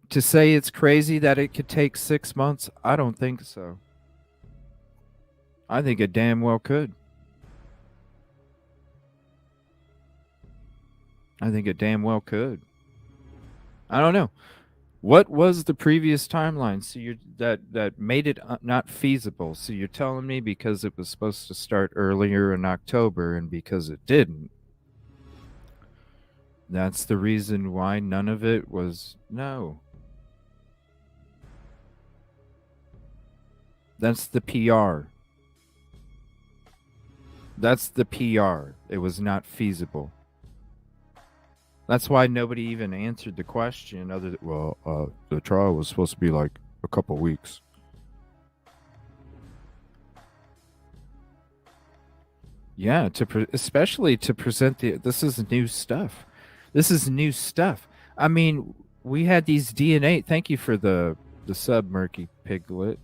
To say it's crazy that it could take 6 months, I don't think so. I think it damn well could. I think it damn well could. I don't know. What was the previous timeline? So that made it not feasible. So you're telling me because it was supposed to start earlier in October and because it didn't, that's the reason why none of it was no. That's the PR. That's the PR. It was not feasible. That's why nobody even answered the question other than, well, the trial was supposed to be like a couple weeks. Yeah, especially to present this is new stuff. This is new stuff. I mean, we had these DNA. Thank you for the sub, Murky Piglet.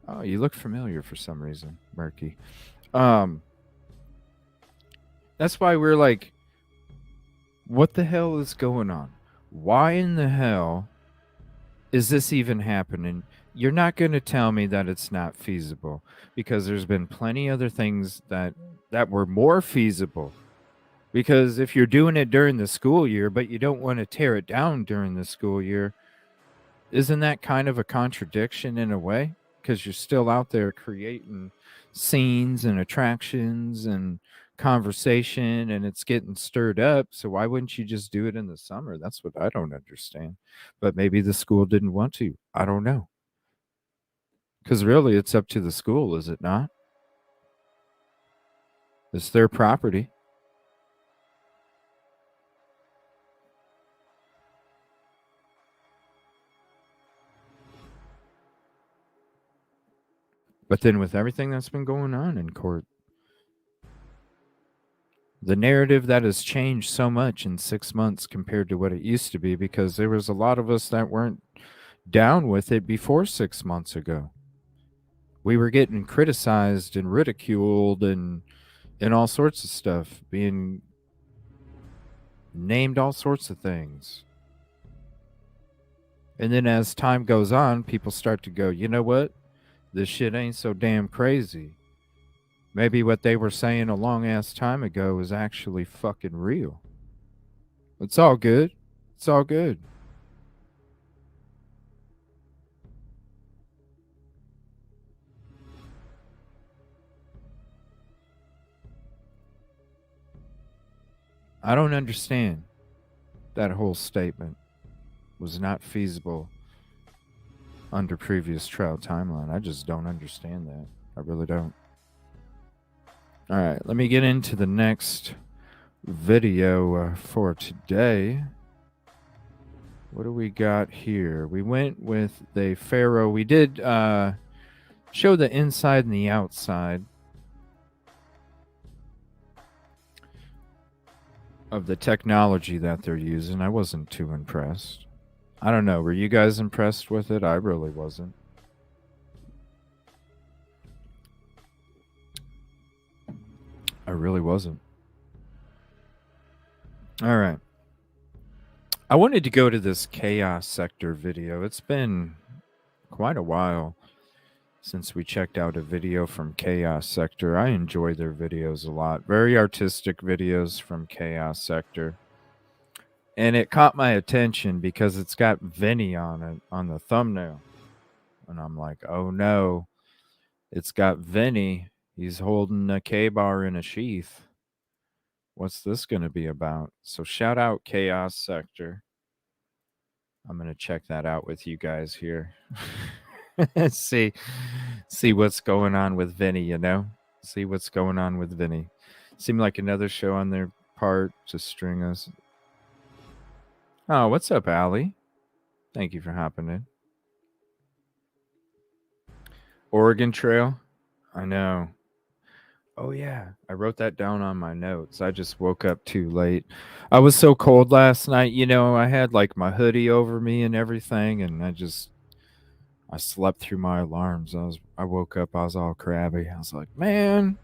Oh, you look familiar for some reason, Murky. That's why we're like, what the hell is going on? Why in the hell is this even happening? You're not going to tell me that it's not feasible because there's been plenty other things that were more feasible. Because if you're doing it during the school year, but you don't want to tear it down during the school year, isn't that kind of a contradiction in a way? Because you're still out there creating scenes and attractions and conversation and it's getting stirred up. So why wouldn't you just do it in the summer? That's what I don't understand. But maybe the school didn't want to. I don't know. Because really, it's up to the school, is it not? It's their property. But then with everything that's been going on in court, the narrative that has changed so much in 6 months compared to what it used to be, because there was a lot of us that weren't down with it before 6 months ago. We were getting criticized and ridiculed and all sorts of stuff, being named all sorts of things. And then as time goes on, people start to go, you know what? This shit ain't so damn crazy. Maybe what they were saying a long ass time ago is actually fucking real. It's all good. It's all good. I don't understand that whole statement was not feasible under previous trial timeline. I just don't understand that. I really don't. All right, let me get into the next video for today. What do we got here? We went with the Pharaoh. We did show the inside and the outside of the technology that they're using. I wasn't too impressed. I don't know. Were you guys impressed with it? I really wasn't. I really wasn't. All right. I wanted to go to this Chaos Sector video. It's been quite a while since we checked out a video from Chaos Sector. I enjoy their videos a lot. Very artistic videos from Chaos Sector. And it caught my attention because it's got Vinny on it, on the thumbnail. And I'm like, oh no, it's got Vinny. He's holding a K-bar in a sheath. What's this going to be about? So shout out Chaos Sector. I'm going to check that out with you guys here. see what's going on with Vinny, you know? See what's going on with Vinny. Seemed like another show on their part to string us. Oh, what's up, Allie? Thank you for hopping in. Oregon Trail? I know. Oh, yeah. I wrote that down on my notes. I just woke up too late. I was so cold last night. You know, I had like my hoodie over me and everything, and I slept through my alarms. I woke up, I was all crabby. I was like, man,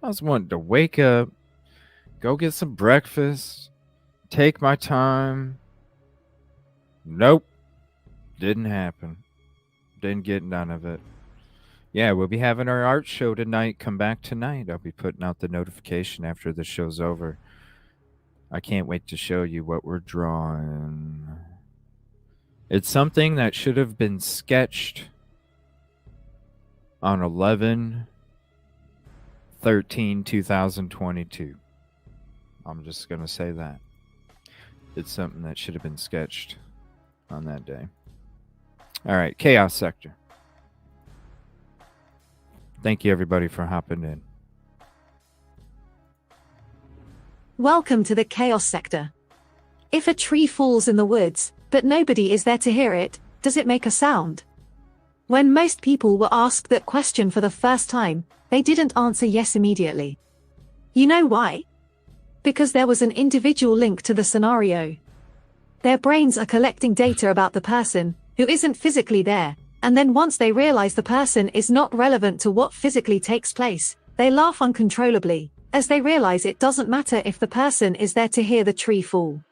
I was wanting to wake up, go get some breakfast, take my time. Nope. Didn't happen. Didn't get none of it. Yeah, we'll be having our art show tonight. Come back tonight. I'll be putting out the notification after the show's over. I can't wait to show you what we're drawing. It's something that should have been sketched on 11/13/2022. I'm just going to say that. It's something that should have been sketched on that day. All right, Chaos Sector. Thank you, everybody, for hopping in. Welcome to the Chaos Sector. If a tree falls in the woods, but nobody is there to hear it, does it make a sound? When most people were asked that question for the first time, they didn't answer yes immediately. You know why? Because there was an individual link to the scenario. Their brains are collecting data about the person who isn't physically there, and then once they realize the person is not relevant to what physically takes place, they laugh uncontrollably, as they realize it doesn't matter if the person is there to hear the tree fall.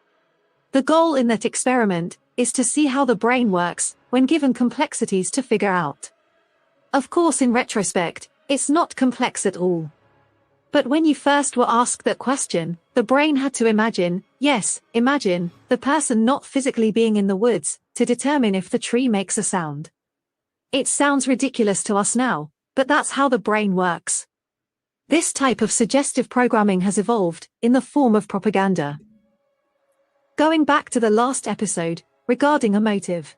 The goal in that experiment is to see how the brain works when given complexities to figure out. Of course, in retrospect, it's not complex at all. But when you first were asked that question, the brain had to imagine the person not physically being in the woods to determine if the tree makes a sound. It sounds ridiculous to us now, but that's how the brain works. This type of suggestive programming has evolved in the form of propaganda. Going back to the last episode, regarding a motive.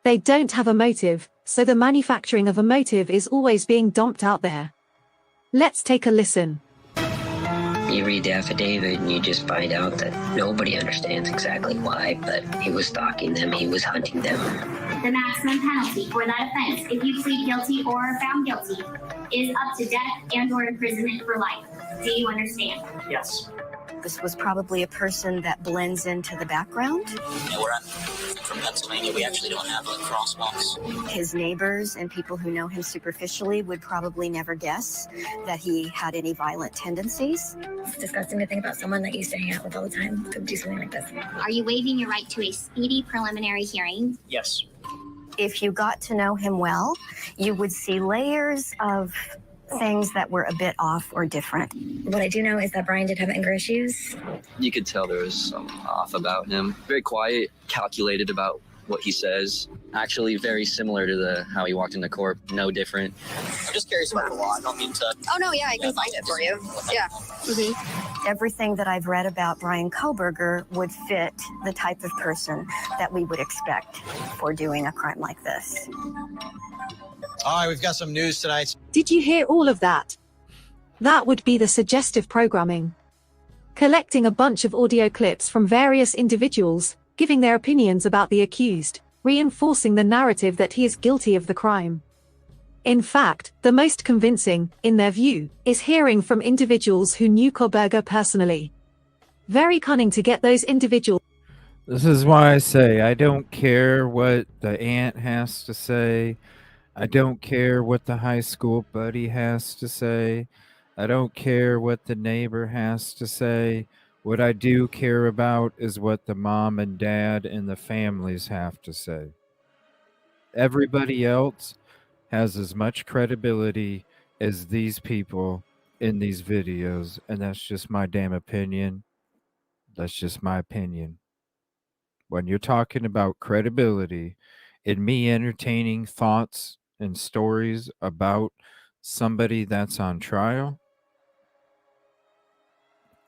They don't have a motive, so the manufacturing of a motive is always being dumped out there. Let's take a listen. You read the affidavit and you just find out that nobody understands exactly why, but he was stalking them, he was hunting them. The maximum penalty for that offense, if you plead guilty or are found guilty, is up to death and or imprisonment for life. Do you understand? Yes. This was probably a person that blends into the background. Yeah, we're from Pennsylvania. We actually don't have crosswalks. His neighbors and people who know him superficially would probably never guess that he had any violent tendencies. It's disgusting to think about someone that you used to hang out with all the time could do something like this. Are you waiving your right to a speedy preliminary hearing? Yes. If you got to know him well, you would see layers of things that were a bit off or different. What I do know is that Brian did have anger issues. You could tell there was some off about him. Very quiet, calculated about what he says. Actually very similar to how he walked into court. No different. I'm just curious about the law. I don't mean to... Oh, no, yeah, I can find it for you. Yeah. Mm-hmm. Everything that I've read about Brian Koberger would fit the type of person that we would expect for doing a crime like this. All right, we've got some news tonight. Did you hear all of that? That would be the suggestive programming. Collecting a bunch of audio clips from various individuals giving their opinions about the accused, reinforcing the narrative that he is guilty of the crime. In fact, the most convincing, in their view, is hearing from individuals who knew Koberger personally. Very cunning to get those individuals. This is why I say I don't care what the aunt has to say. I don't care what the high school buddy has to say. I don't care what the neighbor has to say. What I do care about is what the mom and dad and the families have to say. Everybody else has as much credibility as these people in these videos, and that's just my damn opinion. That's just my opinion. When you're talking about credibility and me entertaining thoughts and stories about somebody that's on trial,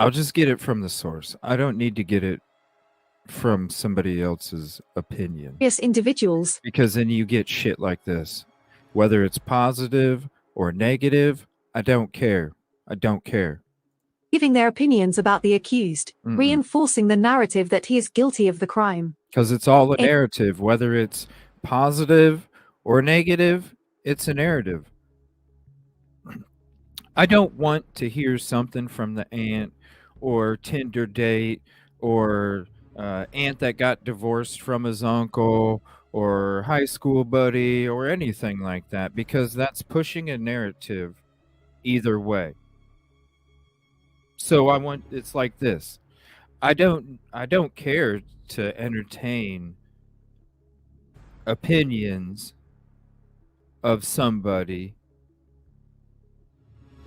I'll just get it from the source. I don't need to get it from somebody else's opinion. Individuals. Because then you get shit like this. Whether it's positive or negative, I don't care. I don't care. Giving their opinions about the accused, Mm-mm. reinforcing the narrative that he is guilty of the crime. Because it's all a narrative. Whether it's positive or negative, it's a narrative. I don't want to hear something from the aunt or Tinder date or aunt that got divorced from his uncle or high school buddy or anything like that, because that's pushing a narrative either way. So it's like this. I don't care to entertain opinions of somebody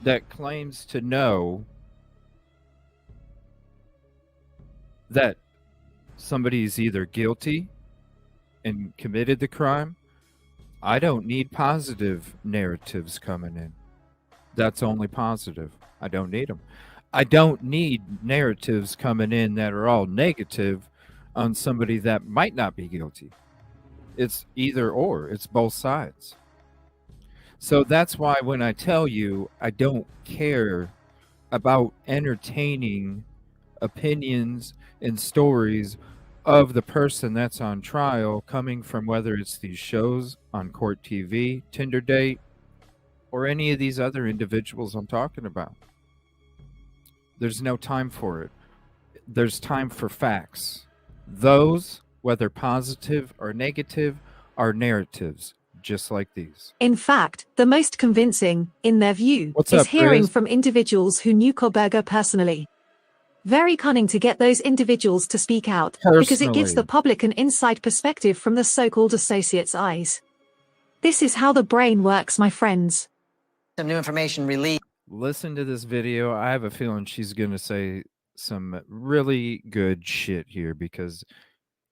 that claims to know that somebody's either guilty and committed the crime. I don't need positive narratives coming in. That's only positive. I don't need them. I don't need narratives coming in that are all negative on somebody that might not be guilty. It's either or. It's both sides. So that's why when I tell you I don't care about entertaining opinions and stories of the person that's on trial coming from whether it's these shows on Court TV, Tinder Date, or any of these other individuals I'm talking about. There's no time for it. There's time for facts. Those, whether positive or negative, are narratives, just like these. In fact, the most convincing, in their view, What's is up, hearing Grizz? from individuals who knew Koberger personally. Very cunning to get those individuals to speak out, because it gives the Personally. public an inside perspective from the so-called associate's eyes. This is how the brain works, my friends. Some new information released. Listen to this video. I have a feeling she's going to say some really good shit here, because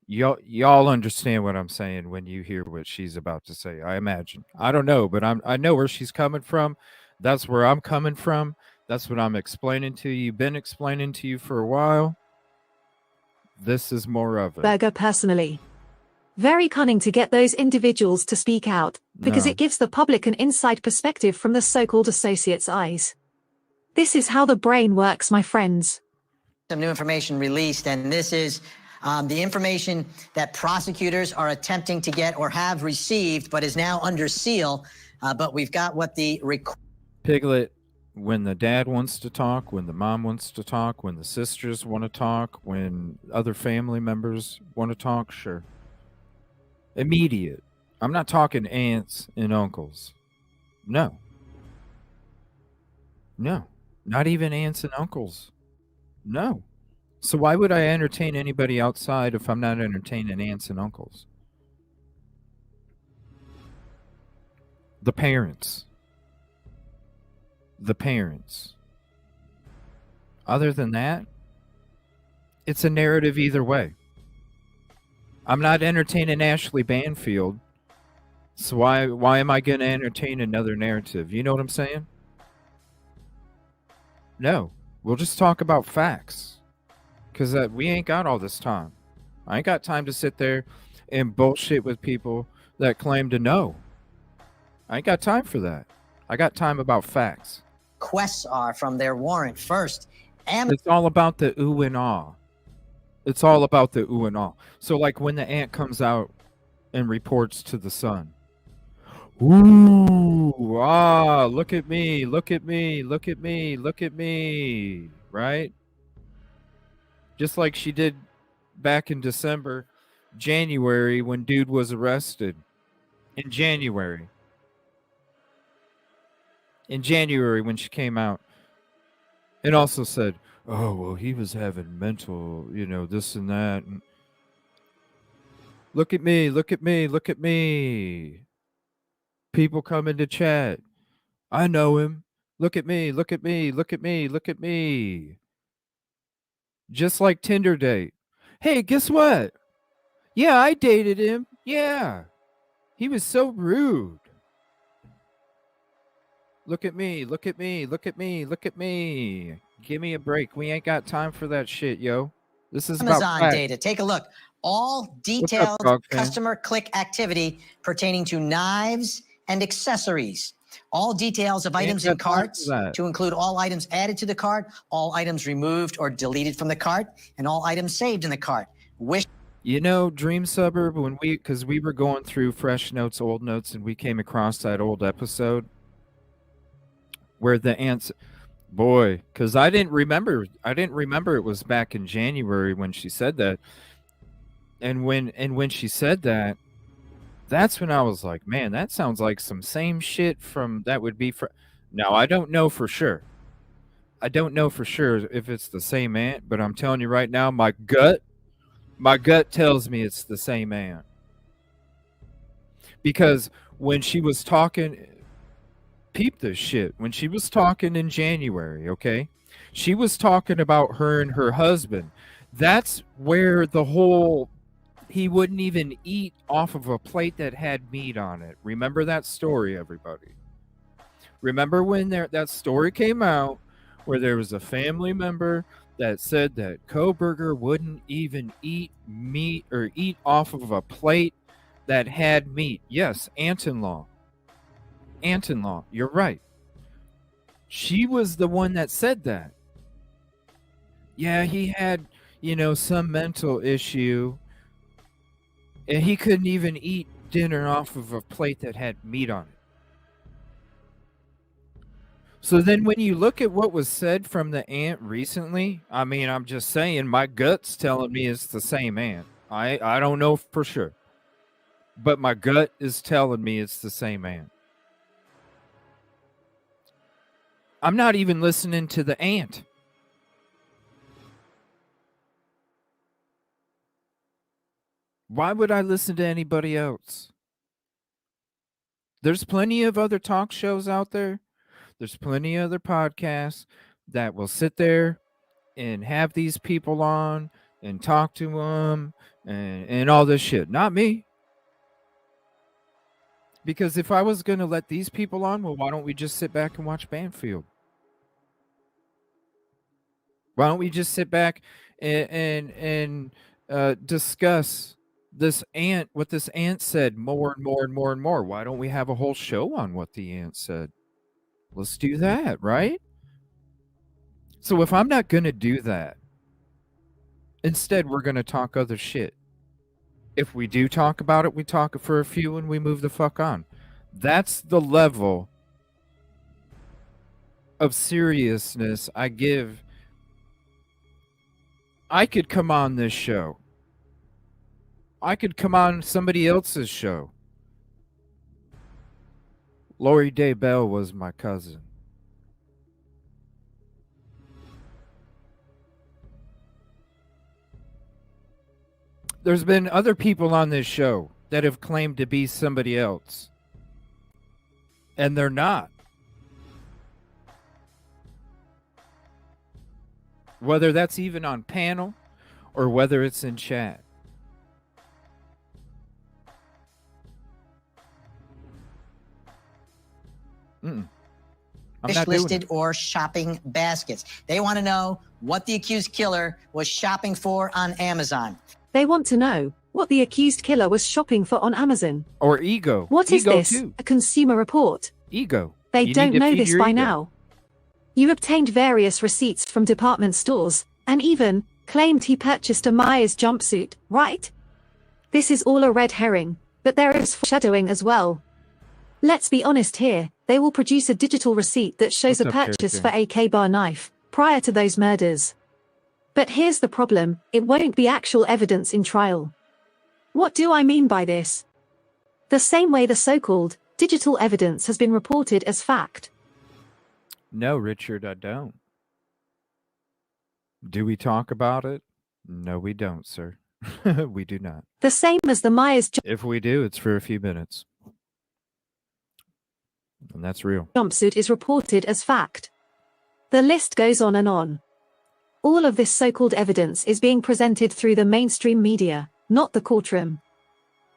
y'all understand what I'm saying when you hear what she's about to say. I imagine. I don't know, but I know where she's coming from. That's where I'm coming from. That's what I'm explaining to you. Been explaining to you for a while. This is more of it. Koberger personally. Very cunning to get those individuals to speak out, because No. it gives the public an inside perspective from the so-called associate's eyes. This is how the brain works, my friends. Some new information released, and this is the information that prosecutors are attempting to get or have received, but is now under seal. But we've got what the Piglet, when the dad wants to talk, when the mom wants to talk, when the sisters want to talk, when other family members want to talk, sure. Immediate. I'm not talking aunts and uncles. No. No. Not even aunts and uncles. No. So why would I entertain anybody outside if I'm not entertaining aunts and uncles? The parents. The parents. Other than that, it's a narrative either way. I'm not entertaining Ashley Banfield, so why am I going to entertain another narrative? You know what I'm saying? No, we'll just talk about facts, because we ain't got all this time. I ain't got time to sit there and bullshit with people that claim to know. I ain't got time for that. I got time about facts. requests are from their warrant. First, It's all about the ooh and ah. It's all about the ooh and all. So like when the ant comes out and reports to the sun. Ooh, ah, look at me, look at me, look at me, look at me, right? Just like she did back in December, January, when dude was arrested. In January. In January when she came out. And also said, oh, well, he was having mental, this and that. And look at me, look at me, look at me. People come into chat. I know him. Look at me, look at me, look at me, look at me. Just like Tinder date. Hey, guess what? Yeah, I dated him. Yeah. He was so rude. Look at me, look at me, look at me, look at me. Give me a break. We ain't got time for that shit, yo. This is about Amazon facts. data. Take a look. All What's up, detailed dog fan? customer click activity pertaining to knives and accessories. All details of We ain't items in got time for carts that. to include all items added to the cart, all items removed or deleted from the cart, and all items saved in the cart. Dream Suburb, because we were going through fresh notes, old notes, and we came across that old episode where the ants, boy, because I didn't remember it was back in January when she said that. And when she said that, that's when I was like, man, that sounds like some same shit from that would be for. Now I don't know for sure. I don't know for sure if it's the same ant, but I'm telling you right now, my gut tells me it's the same ant. Because when she was talking, peep this shit. When she was talking in January, okay, she was talking about her and her husband. That's where the whole he wouldn't even eat off of a plate that had meat on it. Remember that story, everybody? Remember when that story came out where there was a family member that said that Kohberger wouldn't even eat meat or eat off of a plate that had meat? Yes, aunt-in-law. Aunt-in-law, you're right. She was the one that said that. Yeah, he had, some mental issue. And he couldn't even eat dinner off of a plate that had meat on it. So then when you look at what was said from the ant recently, I mean, I'm just saying my gut's telling me it's the same ant. I don't know for sure. But my gut is telling me it's the same ant. I'm not even listening to the ant. Why would I listen to anybody else? There's plenty of other talk shows out there. There's plenty of other podcasts that will sit there and have these people on and talk to them and all this shit. Not me. Because if I was going to let these people on, well, why don't we just sit back and watch Banfield? Why don't we just sit back and discuss what this ant said more and more and more and more? Why don't we have a whole show on what the ant said? Let's do that, right? So if I'm not going to do that, instead we're going to talk other shit. If we do talk about it, we talk for a few and we move the fuck on. That's the level of seriousness I give. I could come on this show. I could come on somebody else's show. Lori Daybell was my cousin. There's been other people on this show that have claimed to be somebody else. And they're not. Whether that's even on panel or whether it's in chat. I'm not doing Listed it. or shopping baskets. They want to know what the accused killer was shopping for on Amazon. They want to know what the accused killer was shopping for on Amazon. Or ego. What is Ego this? too. A consumer report? Ego. They You need don't to know feed this your by ego. now. You obtained various receipts from department stores and even claimed he purchased a Myers jumpsuit, right? This is all a red herring, but there is foreshadowing as well. Let's be honest here, they will produce a digital receipt that shows What's a up, purchase character? for a K-bar knife prior to those murders. But here's the problem, it won't be actual evidence in trial. What do I mean by this? The same way the so-called digital evidence has been reported as fact. No, Richard, I don't. Do we talk about it? No, we don't, sir. We do not. The same as the Myers If we do, it's for a few minutes. And that's real. jumpsuit is reported as fact. The list goes on and on. All of this so-called evidence is being presented through the mainstream media, not the courtroom.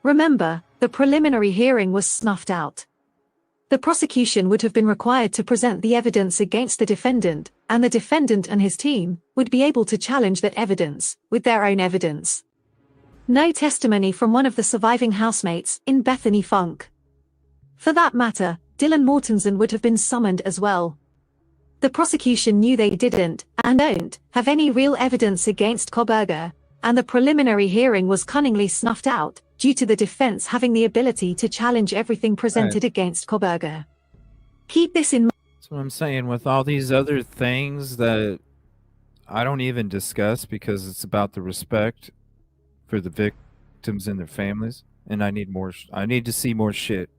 Remember, the preliminary hearing was snuffed out. The prosecution would have been required to present the evidence against the defendant, and the defendant and his team would be able to challenge that evidence with their own evidence. No testimony from one of the surviving housemates in Bethany Funk. For that matter, Dylan Mortensen would have been summoned as well. The prosecution knew they didn't, and don't, have any real evidence against Koberger, and the preliminary hearing was cunningly snuffed out, due to the defense having the ability to challenge everything presented against Koberger. Keep this in mind. That's what I'm saying. With all these other things that I don't even discuss because it's about the respect for the victims and their families, and I need more. I need to see more shit.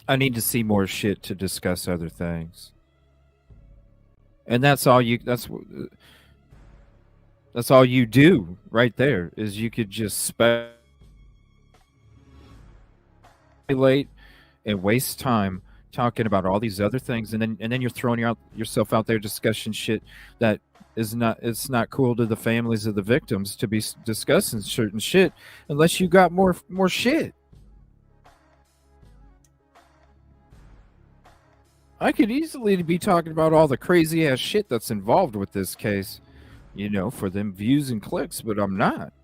I need to see more shit to discuss other things. And that's all you. That's all you do right there. Is you could just speculate and waste time talking about all these other things, and then you're throwing yourself out there discussing shit that is not. It's not cool to the families of the victims to be discussing certain shit unless you got more shit. I could easily be talking about all the crazy ass shit that's involved with this case, you know, for them views and clicks, but I'm not.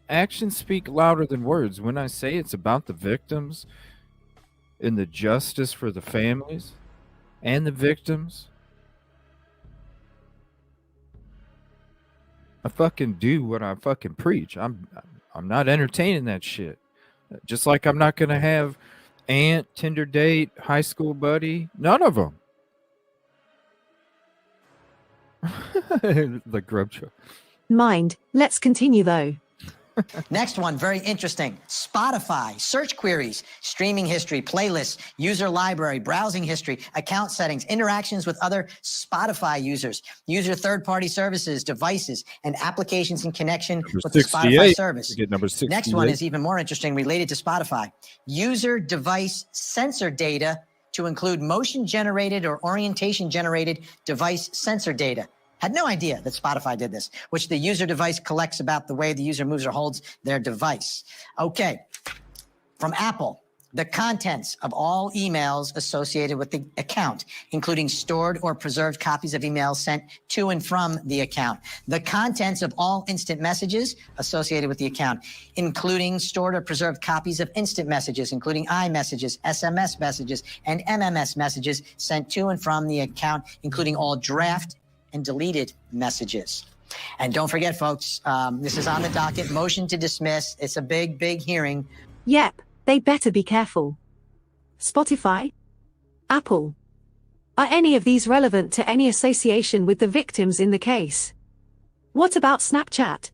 Actions speak louder than words. When I say it's about the victims and the justice for the families and the victims, I fucking do what I fucking preach. I'm not entertaining that shit. Just like I'm not gonna have aunt, Tinder date, high school buddy, none of them. The grub truck. Mind, let's continue though. Next one, very interesting. Spotify, search queries, streaming history, playlists, user library, browsing history, account settings, interactions with other Spotify users, user third-party services, devices, and applications in connection with the Spotify service. Get number 68. Next one is even more interesting, related to Spotify. User device sensor data to include motion-generated or orientation-generated device sensor data. Had no idea that Spotify did this, which the user device collects about the way the user moves or holds their device. Okay, from Apple, the contents of all emails associated with the account, including stored or preserved copies of emails sent to and from the account. The contents of all instant messages associated with the account, including stored or preserved copies of instant messages, including iMessages, SMS messages, and MMS messages sent to and from the account, including all draft and deleted messages. And don't forget, folks, this is on the docket, motion to dismiss. It's a big, big hearing. Yep, they better be careful. Spotify? Apple? Are any of these relevant to any association with the victims in the case? What about Snapchat?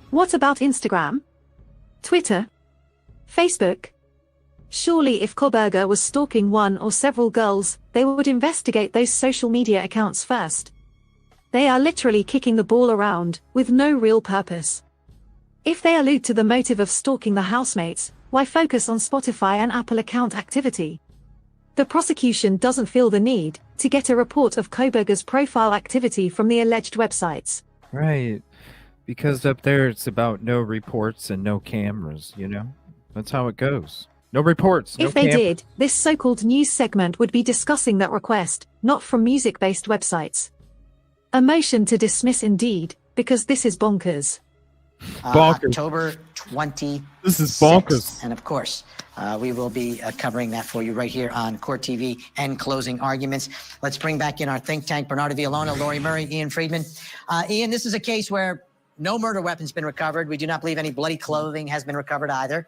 What about Instagram? Twitter? Facebook? Surely if Koberger was stalking one or several girls, they would investigate those social media accounts first. They are literally kicking the ball around, with no real purpose. If they allude to the motive of stalking the housemates, why focus on Spotify and Apple account activity? The prosecution doesn't feel the need to get a report of Koberger's profile activity from the alleged websites. Right. Because up there it's about no reports and no cameras, you know? That's how it goes. No reports, no If they cameras. did, this so-called news segment would be discussing that request, not from music-based websites. A motion to dismiss indeed, because this is bonkers. Bonkers. October 20. This is bonkers. And of course, We will be covering that for you right here on Court TV and Closing Arguments. Let's bring back in our think tank, Bernardo Villalona, Lori Murray, Ian Friedman. Ian, this is a case where no murder weapon's been recovered. We do not believe any bloody clothing has been recovered either.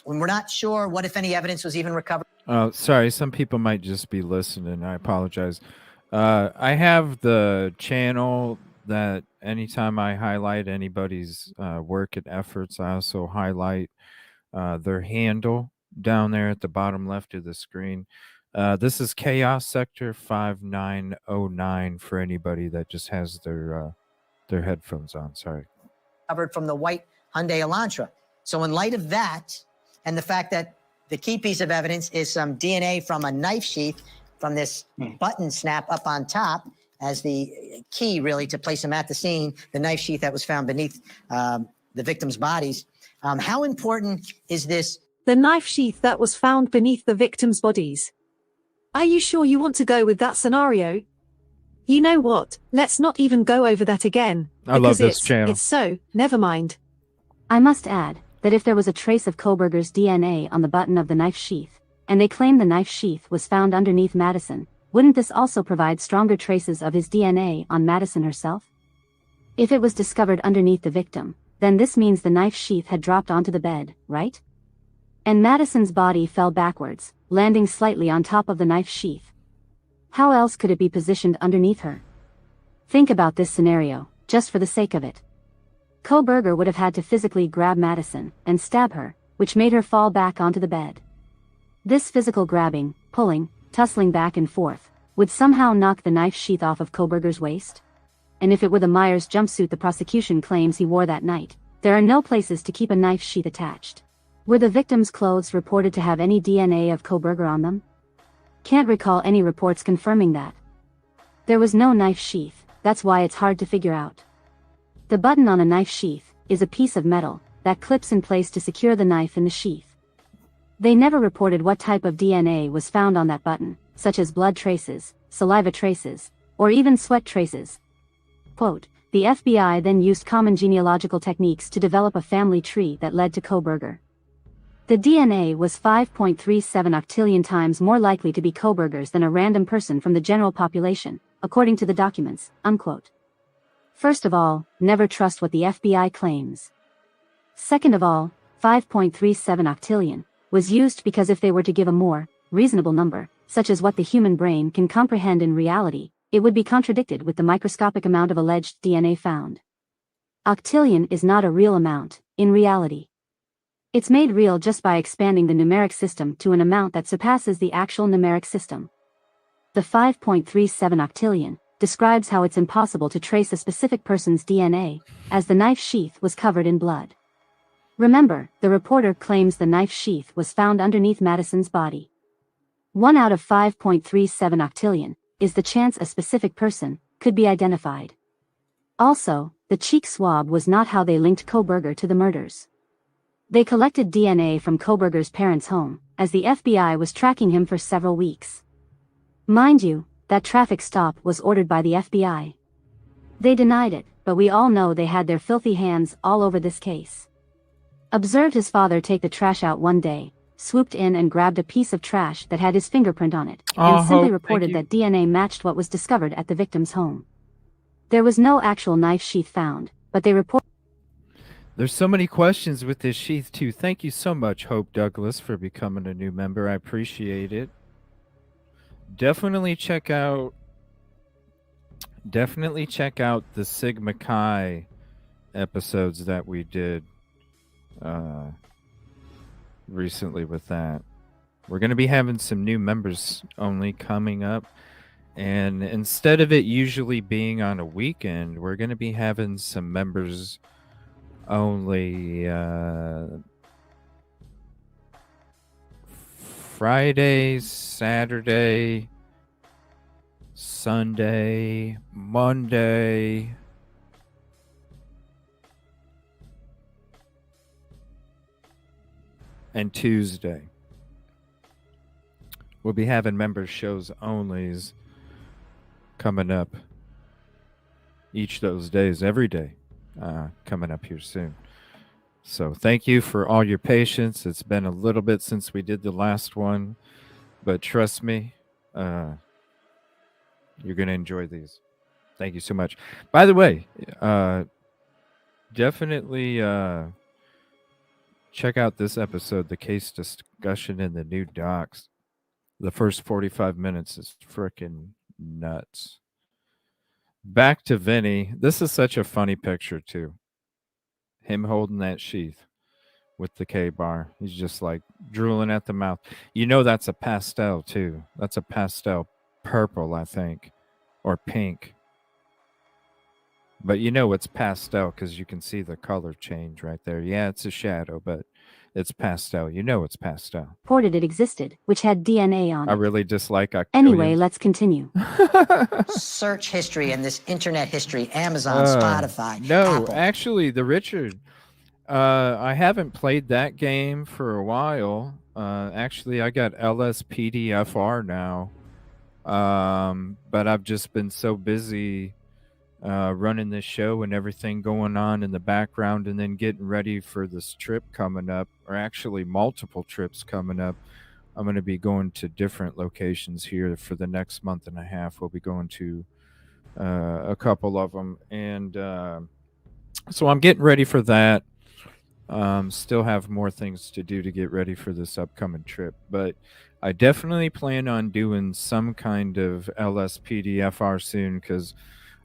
We're not sure what, if any, evidence was even recovered. Sorry, some people might just be listening. I apologize. I have the channel that anytime I highlight anybody's work and efforts, I also highlight their handle down there at the bottom left of the screen. This is Chaos Sector 5909 for anybody that just has their headphones on. Sorry. Covered from the white Hyundai Elantra. So in light of that, and the fact that the key piece of evidence is some DNA from a knife sheath from this button snap up on top as the key really to place him at the scene, the knife sheath that was found beneath the victim's bodies. How important is this? The knife sheath that was found beneath the victims' bodies. Are you sure you want to go with that scenario? You know what? Let's not even go over that again. I love this channel. It's so, never mind. I must add that if there was a trace of Kohberger's DNA on the button of the knife sheath, and they claim the knife sheath was found underneath Madison, wouldn't this also provide stronger traces of his DNA on Madison herself? If it was discovered underneath the victim, then this means the knife sheath had dropped onto the bed, right? And Madison's body fell backwards, landing slightly on top of the knife sheath. How else could it be positioned underneath her? Think about this scenario, just for the sake of it. Kohberger would have had to physically grab Madison and stab her, which made her fall back onto the bed. This physical grabbing, pulling, tussling back and forth, would somehow knock the knife sheath off of Kohberger's waist? And if it were the Myers jumpsuit the prosecution claims he wore that night, there are no places to keep a knife sheath attached. Were the victim's clothes reported to have any DNA of Kohberger on them? Can't recall any reports confirming that. There was no knife sheath, that's why it's hard to figure out. The button on a knife sheath is a piece of metal that clips in place to secure the knife in the sheath. They never reported what type of DNA was found on that button, such as blood traces, saliva traces, or even sweat traces. Quote, the FBI then used common genealogical techniques to develop a family tree that led to Kohberger. The DNA was 5.37 octillion times more likely to be Kohberger's than a random person from the general population, according to the documents, unquote. First of all, never trust what the FBI claims. Second of all, 5.37 octillion was used because if they were to give a more reasonable number, such as what the human brain can comprehend in reality, it would be contradicted with the microscopic amount of alleged DNA found. Octillion is not a real amount, in reality. It's made real just by expanding the numeric system to an amount that surpasses the actual numeric system. The 5.37 octillion describes how it's impossible to trace a specific person's DNA, as the knife sheath was covered in blood. Remember, the reporter claims the knife sheath was found underneath Madison's body. 1 out of 5.37 octillion is the chance a specific person could be identified. Also, the cheek swab was not how they linked Kohberger to the murders. They collected DNA from Kohberger's parents' home, as the FBI was tracking him for several weeks. Mind you, that traffic stop was ordered by the FBI. They denied it, but we all know they had their filthy hands all over this case. Observed his father take the trash out one day, swooped in and grabbed a piece of trash that had his fingerprint on it, and simply reported that DNA matched what was discovered at the victim's home. There was no actual knife sheath found, but they reported. There's so many questions with this sheath too. Thank you so much, Hope Douglas, for becoming a new member. I appreciate it. Definitely check out the Sigma Chi episodes that we did recently with that. We're going to be having some new members only coming up, and instead of it usually being on a weekend, we're going to be having some members only Friday, Saturday, Sunday, Monday, and Tuesday. We'll be having member shows onlys coming up each of those days, every day, coming up here soon. So thank you for all your patience. It's been a little bit since we did the last one, but trust me, you're going to enjoy these. Thank you so much. By the way, definitely check out this episode, the case discussion in the new docs. The first 45 minutes is freaking nuts. Back to Vinny. This is such a funny picture, too. Him holding that sheath with the K-bar. He's just like drooling at the mouth. You know that's a pastel, too. That's a pastel purple, I think, or pink. But you know it's pastel because you can see the color change right there. Yeah, it's a shadow, but it's pastel. You know it's pastel. Reported it existed, which had DNA on I it. really dislike Anyway, let's continue. Search history and this internet history, Amazon, Spotify, No, Apple. actually, the Richard. I haven't played that game for a while. Actually, I got LSPDFR now. But I've just been so busy running this show and everything going on in the background, and then getting ready for this trip coming up, or actually multiple trips coming up. I'm going to be going to different locations here for the next month and a half. We'll be going to a couple of them, and so I'm getting ready for that. Still have more things to do to get ready for this upcoming trip, but I definitely plan on doing some kind of LSPDFR soon, because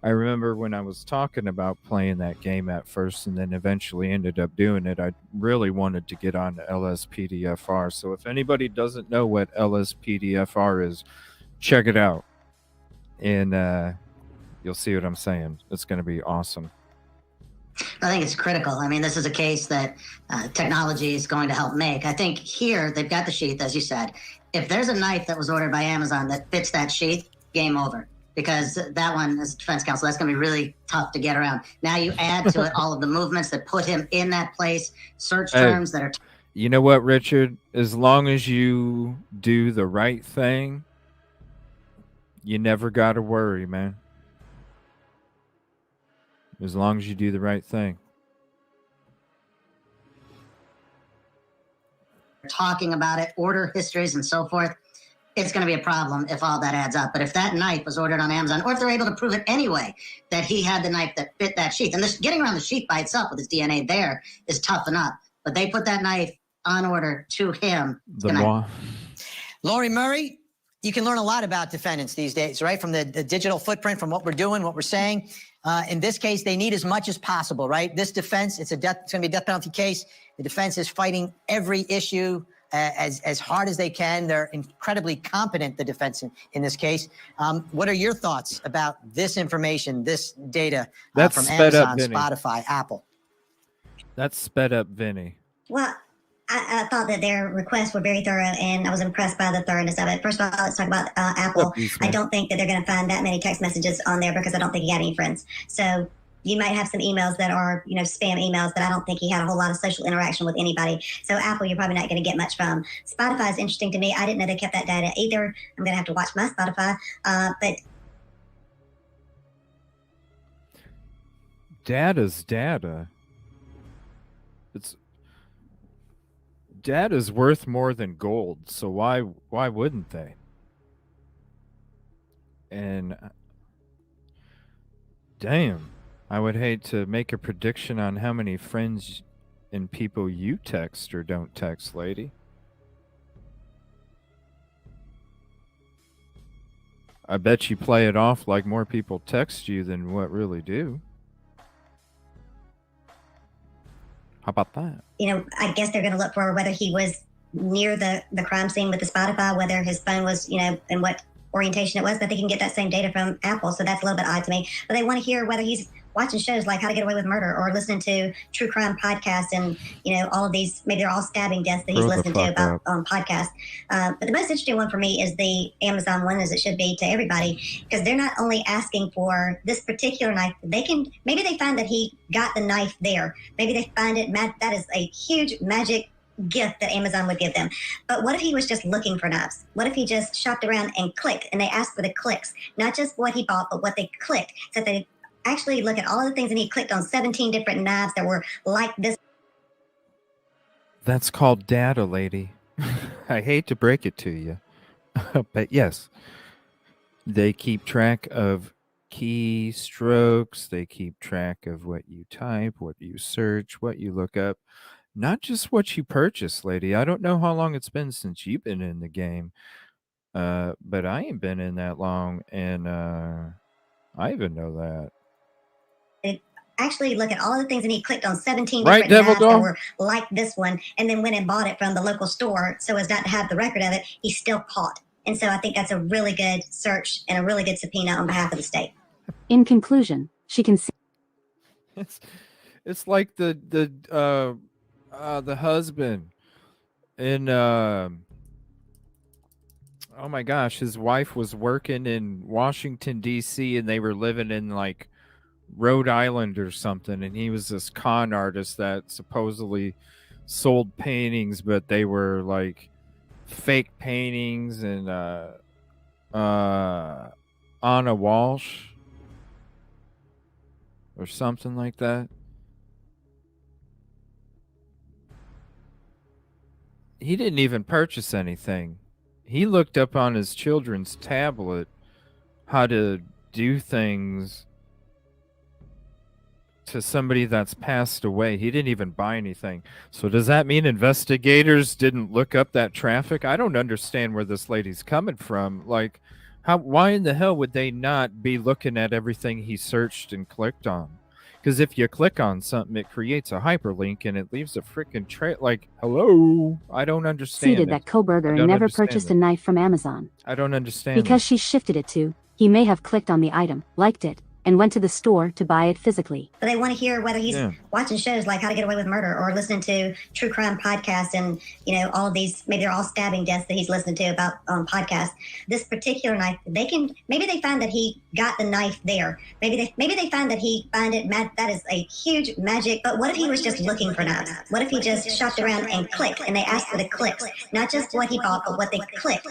I remember when I was talking about playing that game at first and then eventually ended up doing it, I really wanted to get on LSPDFR. So if anybody doesn't know what LSPDFR is, check it out. And you'll see what I'm saying. It's going to be awesome. I think it's critical. I mean, this is a case that technology is going to help make. I think here they've got the sheath, as you said. If there's a knife that was ordered by Amazon that fits that sheath, game over. Because that one, as defense counsel, that's going to be really tough to get around. Now you add to it all of the movements that put him in that place, search terms that are... You know what, Richard? As long as you do the right thing, you never got to worry, man. As long as you do the right thing. Talking about it, order histories and so forth, it's going to be a problem if all that adds up. But if that knife was ordered on Amazon, or if they're able to prove it anyway, that he had the knife that fit that sheath, and this, getting around the sheath by itself with his DNA there is tough enough. But they put that knife on order to him. Lori Murray, you can learn a lot about defendants these days, right? From the digital footprint, from what we're doing, what we're saying. In this case, they need as much as possible, right? This defense, it's going to be a death penalty case. The defense is fighting every issue as hard as they can. They're incredibly competent, the defense in this case. What are your thoughts about this information, this data from Amazon, Spotify, Apple? That's sped up Vinny. Well, I thought that their requests were very thorough, and I was impressed by the thoroughness of it. First of all, let's talk about Apple. I don't think that they're going to find that many text messages on there because I don't think he had any friends. So you might have some emails that are, spam emails, but I don't think he had a whole lot of social interaction with anybody. So Apple, you're probably not going to get much from. Spotify is interesting to me. I didn't know they kept that data either. I'm going to have to watch my Spotify. But Data's data. Data's worth more than gold, so why wouldn't they? And damn, I would hate to make a prediction on how many friends and people you text or don't text, lady. I bet you play it off like more people text you than what really do. How about that? I guess they're going to look for whether he was near the crime scene with the Spotify, whether his phone was, and what orientation it was, but they can get that same data from Apple. So that's a little bit odd to me. But they want to hear whether he's watching shows like How to Get Away with Murder or listening to true crime podcasts and, all of these, maybe they're all stabbing deaths that he's listening to about on podcasts. But the most interesting one for me is the Amazon one, as it should be to everybody, because they're not only asking for this particular knife, maybe they find that he got the knife there. Maybe they find it, that is a huge magic gift that Amazon would give them. But what if he was just looking for knives? What if he just shopped around and clicked, and they asked for the clicks, not just what he bought, but what they clicked, so they actually look at all of the things, and he clicked on 17 different knives that were like this. That's called data, lady. I hate to break it to you, but yes, they keep track of keystrokes. They keep track of what you type, what you search, what you look up. Not just what you purchase, lady. I don't know how long it's been since you've been in the game, but I ain't been in that long, and I even know that. It actually look at all the things, and he clicked on 17 Right, different Devil knives that Dog? were like this one, and then went and bought it from the local store so as not to have the record of it. He's still caught. And so I think that's a really good search and a really good subpoena on behalf of the state. In conclusion, she can see It's like the husband in oh my gosh, his wife was working in Washington D.C. and they were living in like Rhode Island or something, and he was this con artist that supposedly sold paintings, but they were like fake paintings. And Anna Walsh or something like that. He didn't even purchase anything. He looked up on his children's tablet how to do things to somebody that's passed away. He didn't even buy anything. So does that mean investigators didn't look up that traffic? I don't understand where this lady's coming from. Like, why in the hell would they not be looking at everything he searched and clicked on? Because if you click on something, it creates a hyperlink and it leaves a freaking trail. Like, hello? I don't understand conceded it. that Koberger I don't never understand purchased it. a knife from Amazon. I don't understand Because it. she shifted it to, he may have clicked on the item, liked it, and went to the store to buy it physically. But they want to hear whether he's Yeah. watching shows like How to Get Away with Murder or listening to true crime podcasts, and all of these, maybe they're all stabbing deaths that he's listening to about on podcasts. This particular knife, maybe they find that he got the knife there. Maybe they find that he find it. That is a huge magic. But what if he was just looking for knives? What if he just shopped around and clicked, and they asked for the clicks, not just what he bought, but what they clicked?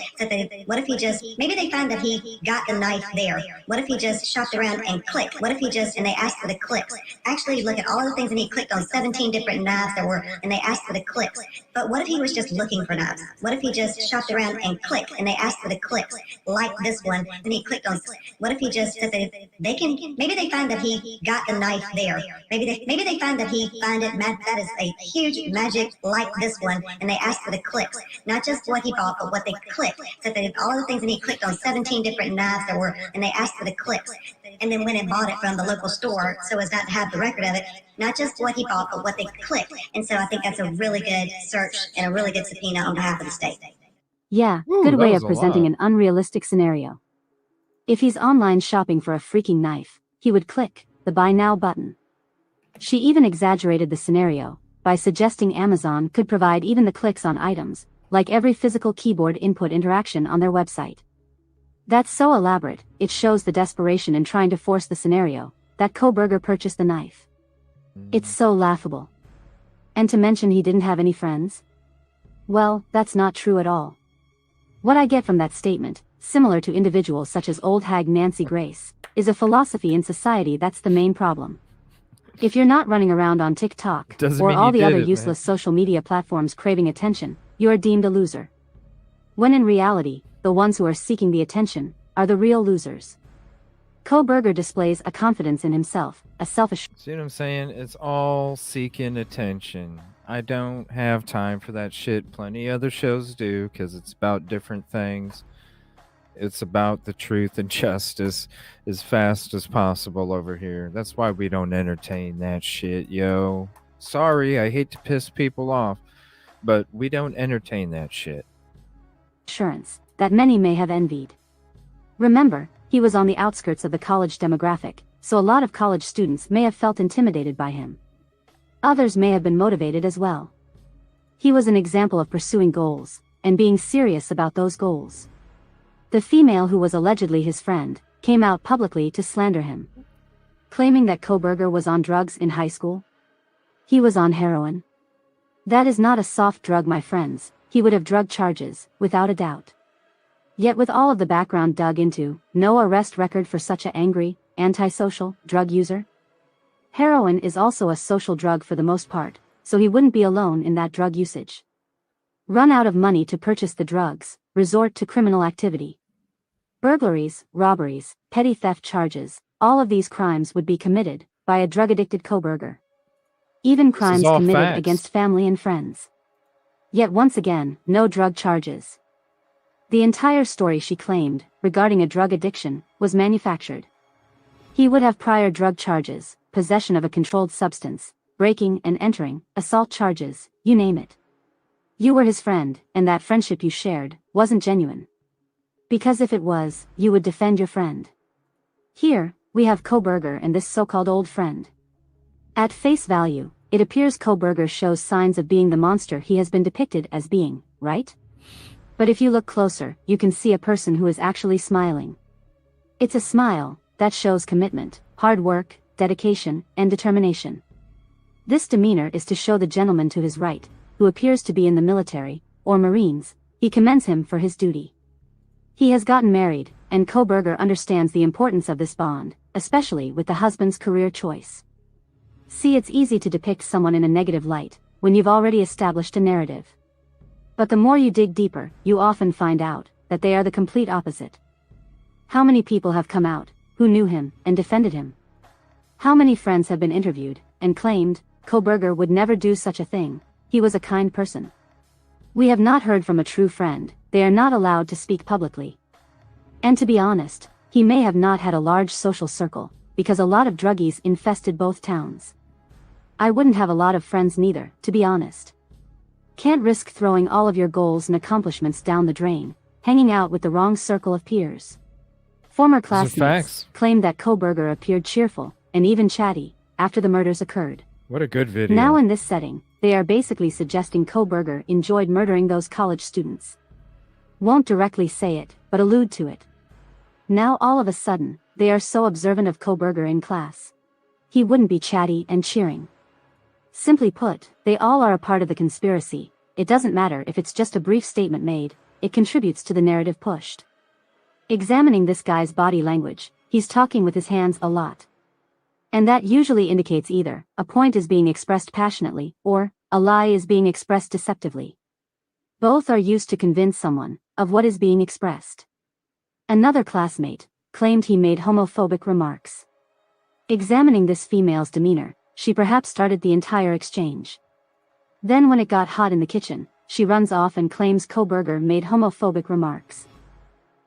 What if he just maybe they find that he got the knife there? What if he just shopped around and clicked? What if he just and they asked for the clicks? Actually, look at all the things, and he clicked on 17 different knives that were, and they asked for the clicks. But what if he was just looking for knives? What if he just shopped around and clicked, and they asked for the clicks, like this one, and he clicked on? What if he just said maybe they find that he got the knife there. Maybe they find that he find it. That is a huge magic, like this one, and they asked for the clicks, not just what he bought, but what they clicked. So they did all the things, and he clicked on 17 different knives that were, and they asked for the clicks, and then went and bought it from the local store so as not to have the record of it, not just what he bought, but what they clicked. And so I think that's a really good search and a really good subpoena on behalf of the state. Yeah, Ooh, good that way was of a presenting lot. an unrealistic scenario. If he's online shopping for a freaking knife, he would click the Buy Now button. She even exaggerated the scenario by suggesting Amazon could provide even the clicks on items, like every physical keyboard input interaction on their website. That's so elaborate, it shows the desperation in trying to force the scenario that Koberger purchased the knife. It's so laughable. And to mention he didn't have any friends? Well, that's not true at all. What I get from that statement, similar to individuals such as old hag Nancy Grace, is a philosophy in society that's the main problem. If you're not running around on TikTok Doesn't or mean all you the did other it, useless man. social media platforms craving attention, you are deemed a loser. When in reality, the ones who are seeking the attention are the real losers. Koberger displays a confidence in himself, a selfish. See what I'm saying? It's all seeking attention. I don't have time for that shit. Plenty other shows do, because it's about different things. It's about the truth and justice as fast as possible over here. That's why we don't entertain that shit, yo. Sorry, I hate to piss people off, but we don't entertain that shit. Assurance that many may have envied. Remember, he was on the outskirts of the college demographic, so a lot of college students may have felt intimidated by him. Others may have been motivated as well. He was an example of pursuing goals, and being serious about those goals. The female who was allegedly his friend came out publicly to slander him, claiming that Koberger was on drugs in high school. He was on heroin. That is not a soft drug, my friends. He would have drug charges, without a doubt. Yet with all of the background dug into, no arrest record for such an angry, antisocial drug user. Heroin is also a social drug for the most part, so he wouldn't be alone in that drug usage. Run out of money to purchase the drugs, resort to criminal activity. Burglaries, robberies, petty theft charges, all of these crimes would be committed by a drug-addicted Koberger. Even crimes all committed facts. against family and friends. Yet once again, no drug charges. The entire story she claimed, regarding a drug addiction, was manufactured. He would have prior drug charges, possession of a controlled substance, breaking and entering, assault charges, you name it. You were his friend, and that friendship you shared wasn't genuine. Because if it was, you would defend your friend. Here, we have Koberger and this so-called old friend. At face value, it appears Koberger shows signs of being the monster he has been depicted as being, right? But if you look closer, you can see a person who is actually smiling. It's a smile that shows commitment, hard work, dedication, and determination. This demeanor is to show the gentleman to his right, who appears to be in the military, or Marines, he commends him for his duty. He has gotten married, and Koberger understands the importance of this bond, especially with the husband's career choice. See, it's easy to depict someone in a negative light, when you've already established a narrative. But the more you dig deeper, you often find out that they are the complete opposite. How many people have come out, who knew him, and defended him? How many friends have been interviewed, and claimed, Koberger would never do such a thing, he was a kind person? We have not heard from a true friend, they are not allowed to speak publicly. And to be honest, he may have not had a large social circle, because a lot of druggies infested both towns. I wouldn't have a lot of friends neither, to be honest. Can't risk throwing all of your goals and accomplishments down the drain, hanging out with the wrong circle of peers. Former classmates claimed that Koberger appeared cheerful, and even chatty, after the murders occurred. What a good video. Now in this setting, they are basically suggesting Koberger enjoyed murdering those college students. Won't directly say it, but allude to it. Now all of a sudden, they are so observant of Koberger in class. He wouldn't be chatty and cheering. Simply put, they all are a part of the conspiracy. It doesn't matter if it's just a brief statement made, it contributes to the narrative pushed. Examining this guy's body language, he's talking with his hands a lot. And that usually indicates either a point is being expressed passionately, or a lie is being expressed deceptively. Both are used to convince someone of what is being expressed. Another classmate claimed he made homophobic remarks. Examining this female's demeanor, she perhaps started the entire exchange. Then when it got hot in the kitchen, she runs off and claims Koberger made homophobic remarks.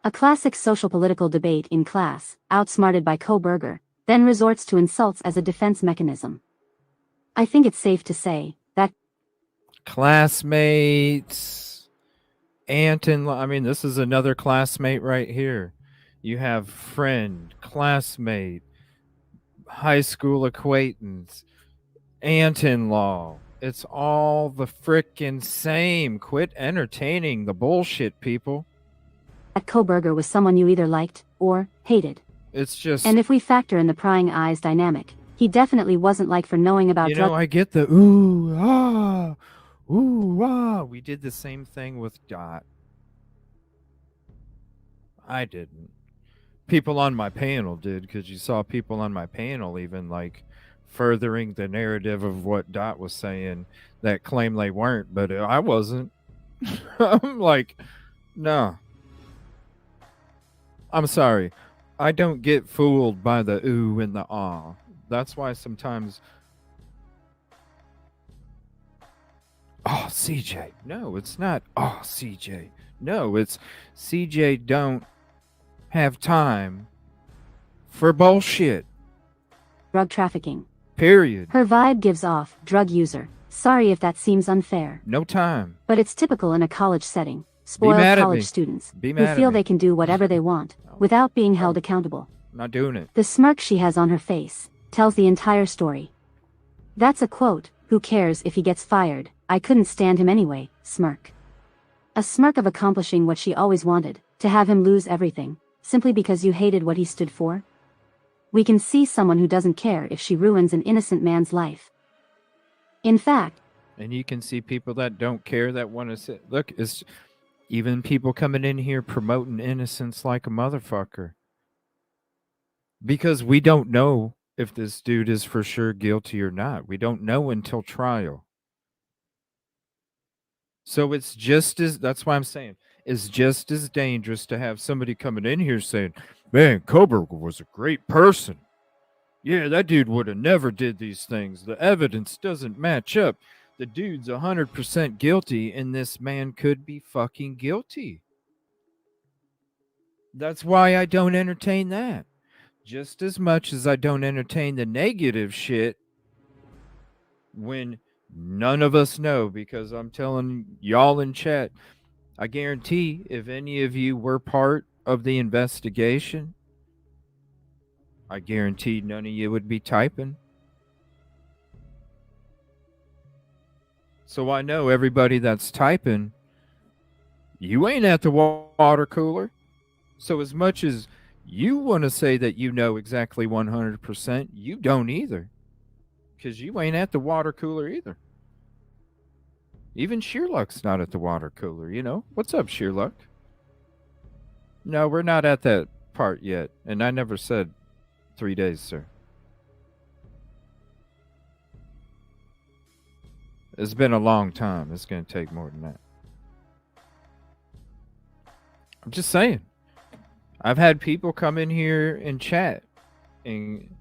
A classic social-political debate in class, outsmarted by Koberger, then resorts to insults as a defense mechanism. I think it's safe to say that classmates, I mean, this is another classmate right here. You have friend, classmate, high school acquaintance, aunt-in-law. It's all the frickin' same. Quit entertaining the bullshit, people. Koberger was someone you either liked or hated. It's just... And if we factor in the prying eyes dynamic, he definitely wasn't like for knowing about drugs. I get the ooh, ah, ooh, ah. We did the same thing with Dot. I didn't. People on my panel did, because you saw people on my panel even like furthering the narrative of what Dot was saying that claim they weren't, but I wasn't. I'm like, no. I'm sorry. I don't get fooled by the ooh and the ah. That's why sometimes... Oh, CJ. No, it's not. Oh, CJ. No, it's CJ don't have time for bullshit. Drug trafficking. Period. Her vibe gives off drug user. Sorry if that seems unfair. No time. But it's typical in a college setting. Spoiled college students who feel they can do whatever they want without being held accountable. Not doing it. The smirk she has on her face tells the entire story. That's a quote, "Who cares if he gets fired? I couldn't stand him anyway," smirk. A smirk of accomplishing what she always wanted, to have him lose everything, simply because you hated what he stood for. We can see someone who doesn't care if she ruins an innocent man's life. In fact, and you can see people that don't care, that want to sit. Look, it's even people coming in here promoting innocence like a motherfucker. Because we don't know if this dude is for sure guilty or not. We don't know until trial. So it's just as, that's why I'm saying, it's just as dangerous to have somebody coming in here saying, man, Koberger was a great person. Yeah, that dude would have never did these things. The evidence doesn't match up. The dude's 100% guilty, and this man could be fucking guilty. That's why I don't entertain that. Just as much as I don't entertain the negative shit when none of us know, because I'm telling y'all in chat, I guarantee if any of you were part of the investigation, I guarantee none of you would be typing. So I know everybody that's typing, you ain't at the water cooler. So as much as you want to say that you know exactly 100%, you don't either. Because you ain't at the water cooler either. Even Sheerluck's not at the water cooler, you know? What's up, Sheerluck? No, we're not at that part yet. And I never said 3 days, sir. It's been a long time. It's going to take more than that. I'm just saying. I've had people come in here and chat. And,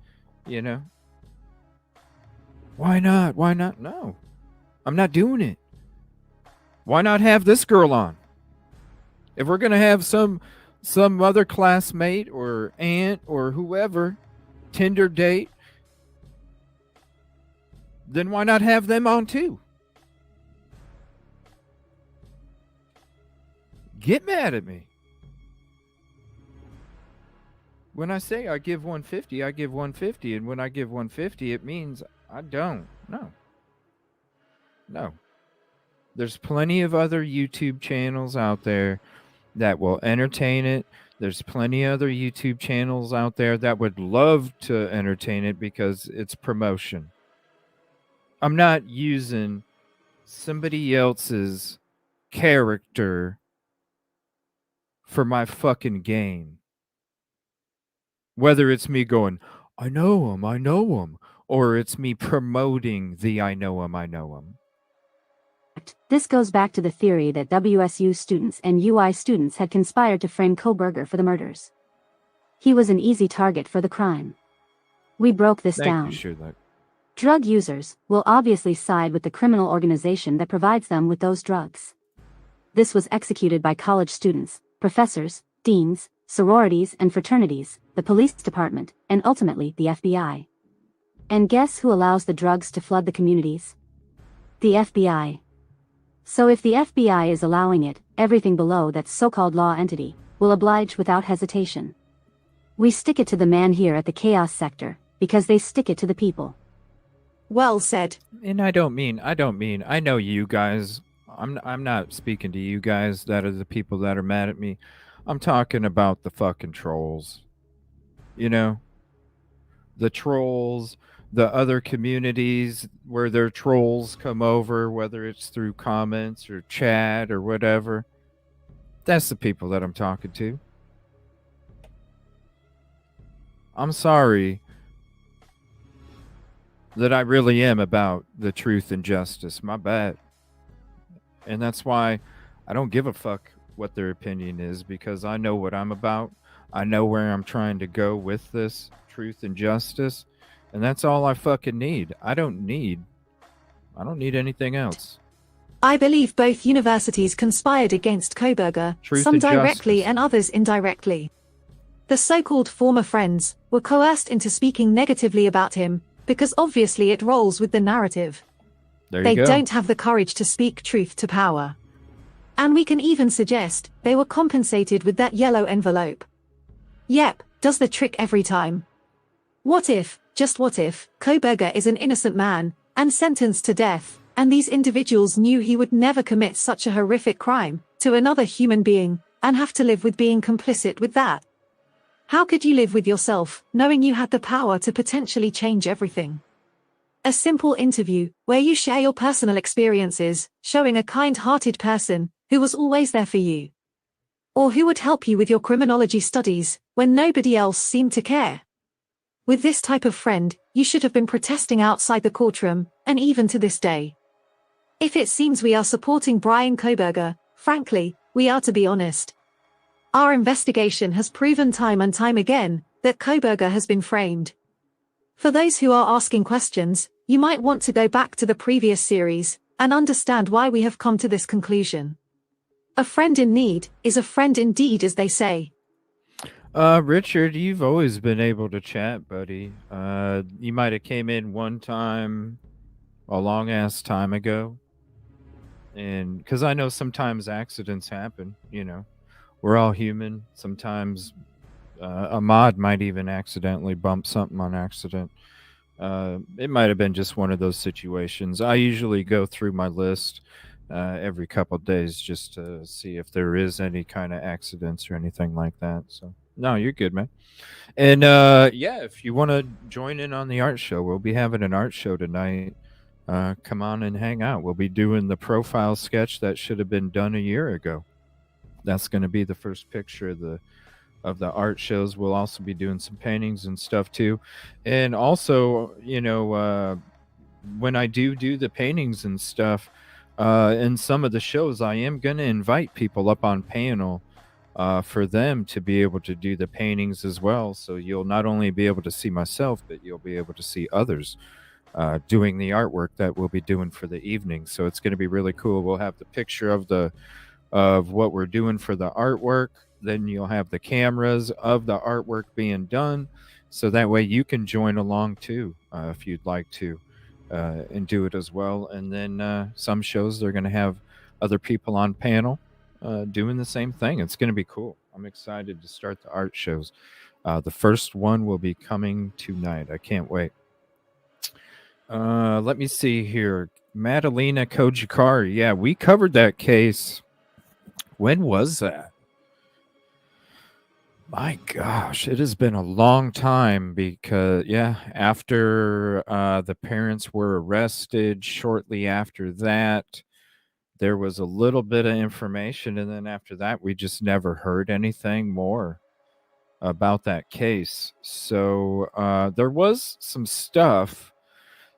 you know. Why not? Why not? No. I'm not doing it. Why not have this girl on? If we're going to have some other classmate or aunt or whoever, Tinder date, then why not have them on too? Get mad at me. When I say I give 150, I give 150. And when I give 150, it means I don't. No. No. There's plenty of other YouTube channels out there that will entertain it. There's plenty of other YouTube channels out there that would love to entertain it because it's promotion. I'm not using somebody else's character for my fucking gain. Whether it's me going, I know him, or it's me promoting the I know him. This goes back to the theory that WSU students and UI students had conspired to frame Koberger for the murders. He was an easy target for the crime. We broke this down. Thank you, Sherlock. Drug users will obviously side with the criminal organization that provides them with those drugs. This was executed by college students, professors, deans, sororities and fraternities, the police department, and ultimately the FBI. And guess who allows the drugs to flood the communities? The FBI. So if the FBI is allowing it, everything below that so-called law entity will oblige without hesitation. We stick it to the man here at the chaos sector, because they stick it to the people. Well said. And I don't mean, I know you guys. I'm not speaking to you guys that are the people that are mad at me. I'm talking about the fucking trolls. You know? The trolls, the other communities where their trolls come over, whether it's through comments or chat or whatever. That's the people that I'm talking to. I'm sorry that I really am about the truth and justice. My bad. And that's why I don't give a fuck what their opinion is, because I know what I'm about. I know where I'm trying to go with this truth and justice. And that's all I fucking need. I don't need anything else. I believe both universities conspired against Koberger, Truth some and directly justice. and others indirectly. The so-called former friends were coerced into speaking negatively about him, because obviously it rolls with the narrative. There They you go. don't have the courage to speak truth to power. And we can even suggest they were compensated with that yellow envelope. Yep, does the trick every time. What if, just what if, Koberger is an innocent man, and sentenced to death, and these individuals knew he would never commit such a horrific crime to another human being, and have to live with being complicit with that? How could you live with yourself, knowing you had the power to potentially change everything? A simple interview, where you share your personal experiences, showing a kind-hearted person, who was always there for you. Or who would help you with your criminology studies, when nobody else seemed to care. With this type of friend, you should have been protesting outside the courtroom, and even to this day. If it seems we are supporting Brian Koberger, frankly, we are, to be honest. Our investigation has proven time and time again that Koberger has been framed. For those who are asking questions, you might want to go back to the previous series and understand why we have come to this conclusion. A friend in need is a friend indeed, as they say. Richard, you've always been able to chat, buddy. You might have came in one time a long ass time ago. And because I know sometimes accidents happen, you know, we're all human. Sometimes a mod might even accidentally bump something on accident. It might have been just one of those situations. I usually go through my list every couple of days just to see if there is any kind of accidents or anything like that. So, no, you're good, man. And yeah, if you want to join in on the art show, we'll be having an art show tonight. Come on and hang out. We'll be doing the profile sketch that should have been done a year ago. That's going to be the first picture of the art shows. We'll also be doing some paintings and stuff too. And also, you know, when I do the paintings and stuff, in some of the shows, I am going to invite people up on panel for them to be able to do the paintings as well. So you'll not only be able to see myself, but you'll be able to see others doing the artwork that we'll be doing for the evening. So it's going to be really cool. We'll have the picture of what we're doing for the artwork. Then you'll have the cameras of the artwork being done. So that way you can join along too, if you'd like to, and do it as well. And then some shows, they're going to have other people on panel doing the same thing. It's going to be cool. I'm excited to start the art shows. The first one will be coming tonight. I can't wait. Let me see here. Madalena Kojikari. Yeah, we covered that case. When was that? My gosh, it has been a long time because, yeah, after the parents were arrested, shortly after that, there was a little bit of information. And then after that, we just never heard anything more about that case. So there was some stuff.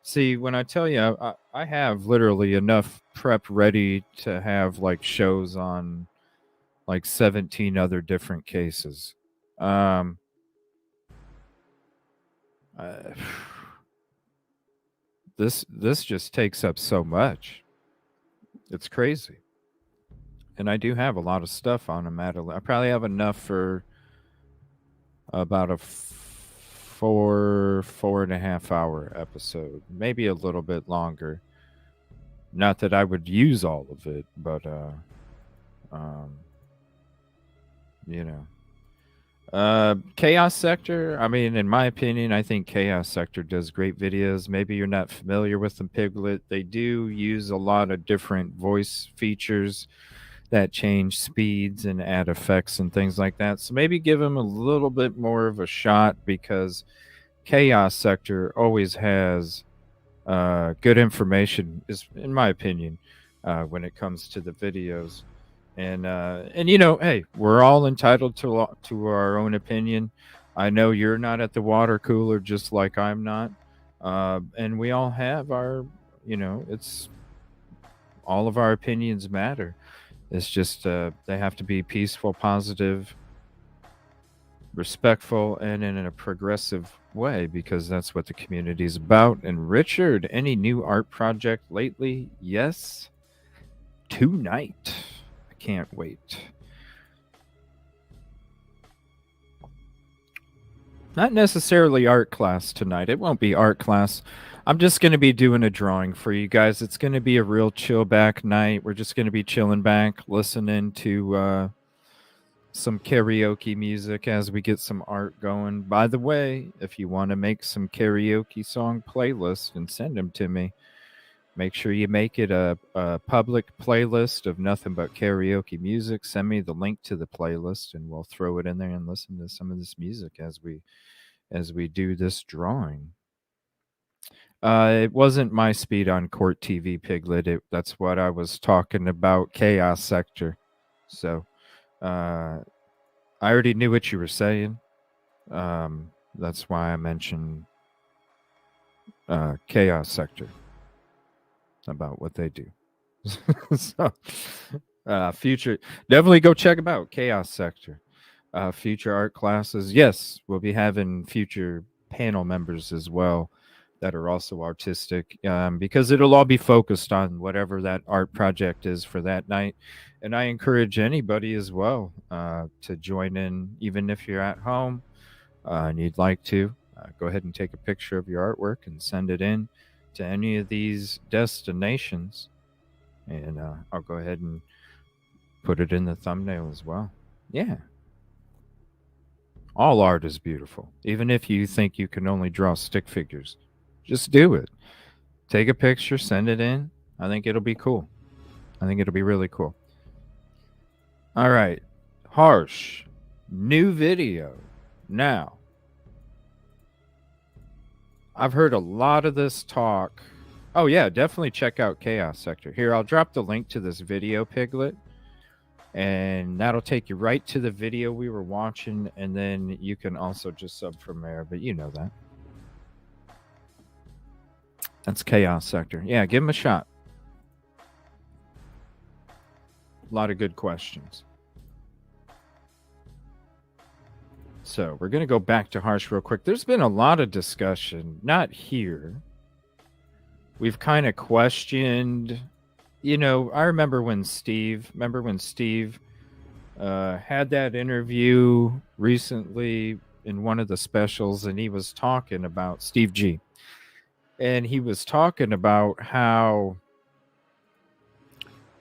See, when I tell you, I have literally enough prep ready to have like shows on like 17 other different cases. This just takes up so much. It's crazy. And I do have a lot of stuff on them. I probably have enough for about a 4.5 hour episode, maybe a little bit longer. Not that I would use all of it, but you know. Chaos Sector, I mean, in my opinion, I think Chaos Sector does great videos. Maybe you're not familiar with them, Piglet. They do use a lot of different voice features that change speeds and add effects and things like that. So maybe give them a little bit more of a shot, because Chaos Sector always has good information, is in my opinion, when it comes to the videos. And you know, hey, we're all entitled to our own opinion. I know you're not at the water cooler, just like I'm not, and we all have our, you know, it's all of our opinions matter. It's just they have to be peaceful, positive, respectful, and in a progressive way, because that's what the community is about. And Richard, any new art project lately? Yes, tonight. Can't wait. Not necessarily art class tonight. It won't be art class. I'm just going to be doing a drawing for you guys. It's going to be a real chill back night. We're just going to be chilling back, listening to some karaoke music as we get some art going. By the way, if you want to make some karaoke song playlists and send them to me, make sure you make it a public playlist of nothing but karaoke music. Send me the link to the playlist, and we'll throw it in there and listen to some of this music as we do this drawing. It wasn't my speed on Court TV, Piglet. That's what I was talking about, Chaos Sector. So I already knew what you were saying. That's why I mentioned Chaos Sector, about what they do. So, future, definitely go check them out. Chaos Sector. Future art classes. Yes, we'll be having future panel members as well that are also artistic, because it'll all be focused on whatever that art project is for that night. And I encourage anybody as well to join in, even if you're at home and you'd like to. Go ahead and take a picture of your artwork and send it in to any of these destinations. And I'll go ahead and put it in the thumbnail as well. Yeah. All art is beautiful. Even if you think you can only draw stick figures, just do it. Take a picture, send it in. I think it'll be cool. I think it'll be really cool. All right. Harsh. New video. Now, I've heard a lot of this talk. Oh, yeah, definitely check out Chaos Sector. Here, I'll drop the link to this video, Piglet. And that'll take you right to the video we were watching. And then you can also just sub from there. But you know that. That's Chaos Sector. Yeah, give him a shot. A lot of good questions. So we're going to go back to Harsh real quick. There's been a lot of discussion, not here. We've kind of questioned, you know, I remember when Steve had that interview recently in one of the specials, and he was talking about Steve G. And he was talking about how,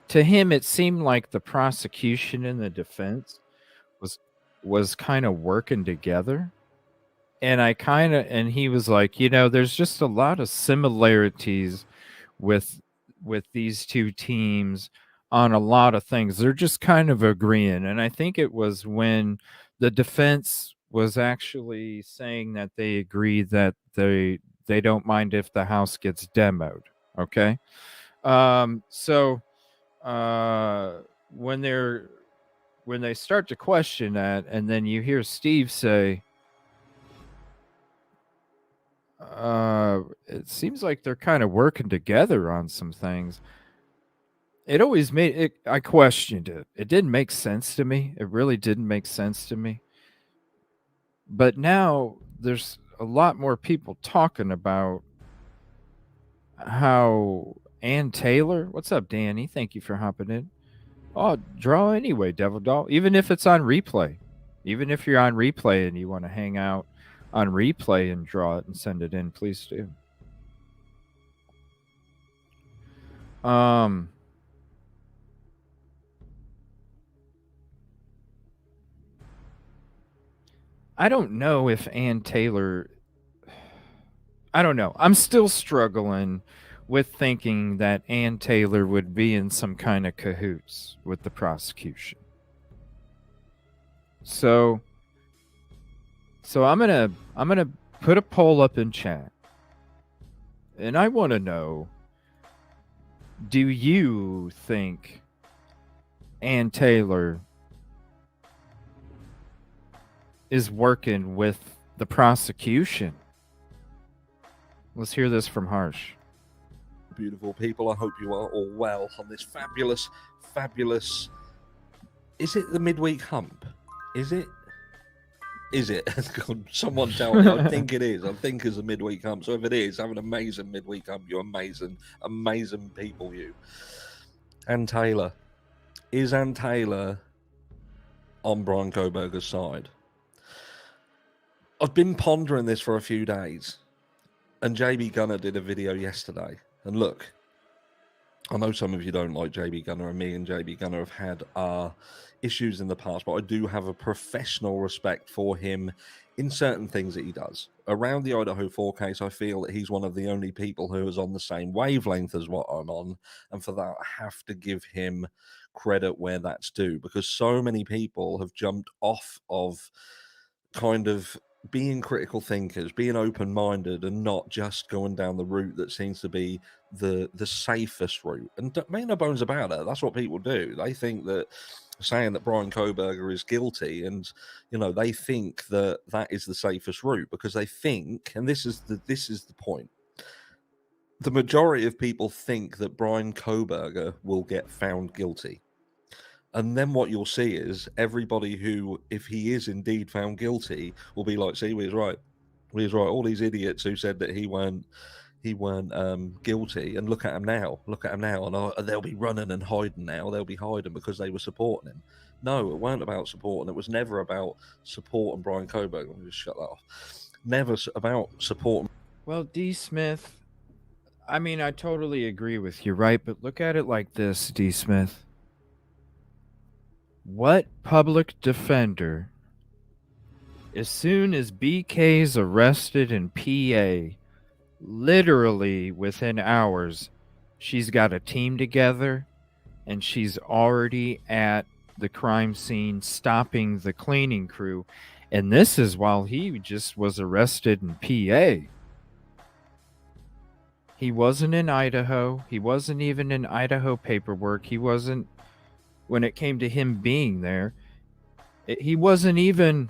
to him, it seemed like the prosecution and the defense was kind of working together. And he was like, you know, there's just a lot of similarities with these two teams on a lot of things. They're just kind of agreeing. And I think it was when the defense was actually saying that they agree that they don't mind if the house gets demoed. Okay. So when they start to question that, and then you hear Steve say, it seems like they're kind of working together on some things. It always made it, I questioned it. It didn't make sense to me. It really didn't make sense to me. But now there's a lot more people talking about how Ann Taylor, what's up, Danny? Thank you for hopping in. Oh, draw anyway, Devil Doll. Even if it's on replay. Even if you're on replay and you want to hang out on replay and draw it and send it in, please do. I don't know if Ann Taylor, I don't know. I'm still struggling with thinking that Ann Taylor would be in some kind of cahoots with the prosecution. So I'm gonna put a poll up in chat, and I want to know: do you think Ann Taylor is working with the prosecution? Let's hear this from Harsh. Beautiful people, I hope you are all well on this fabulous. Is it the midweek hump? Is it? Someone tell me. I think it is. I think it's a midweek hump. So if it is, have an amazing midweek hump. You're amazing people, you. Ann Taylor. Is Ann Taylor on Brian Koberger's side? I've been pondering this for a few days. And JB Gunner did a video yesterday. And look, I know some of you don't like JB Gunner, and me and JB Gunner have had our issues in the past, but I do have a professional respect for him in certain things that he does. Around the Idaho4 case, I feel that he's one of the only people who is on the same wavelength as what I'm on, and for that, I have to give him credit where that's due, because so many people have jumped off of kind of being critical thinkers, being open-minded, and not just going down the route that seems to be the safest route. And make no bones about it, that's what people do. They think that saying that Brian Koberger is guilty, and you know, they think that that is the safest route, because they think, and this is the point, the majority of people think that Brian Koberger will get found guilty. And then what you'll see is everybody who, if he is indeed found guilty, will be like, see, we was right. We was right. All these idiots who said that he weren't guilty, and look at him now. Look at him now. And they'll be running and hiding now. They'll be hiding because they were supporting him. No, it weren't about supporting. It was never about supporting Brian Koberger. Let me just shut that off. Never about supporting. Well, D. Smith, I mean, I totally agree with you, right? But look at it like this, D. Smith. What public defender, as soon as BK's arrested in PA, literally within hours, she's got a team together and she's already at the crime scene stopping the cleaning crew. And this is while he just was arrested in PA. He wasn't in Idaho. He wasn't even in Idaho paperwork. He wasn't, when it came to him being there, he wasn't even,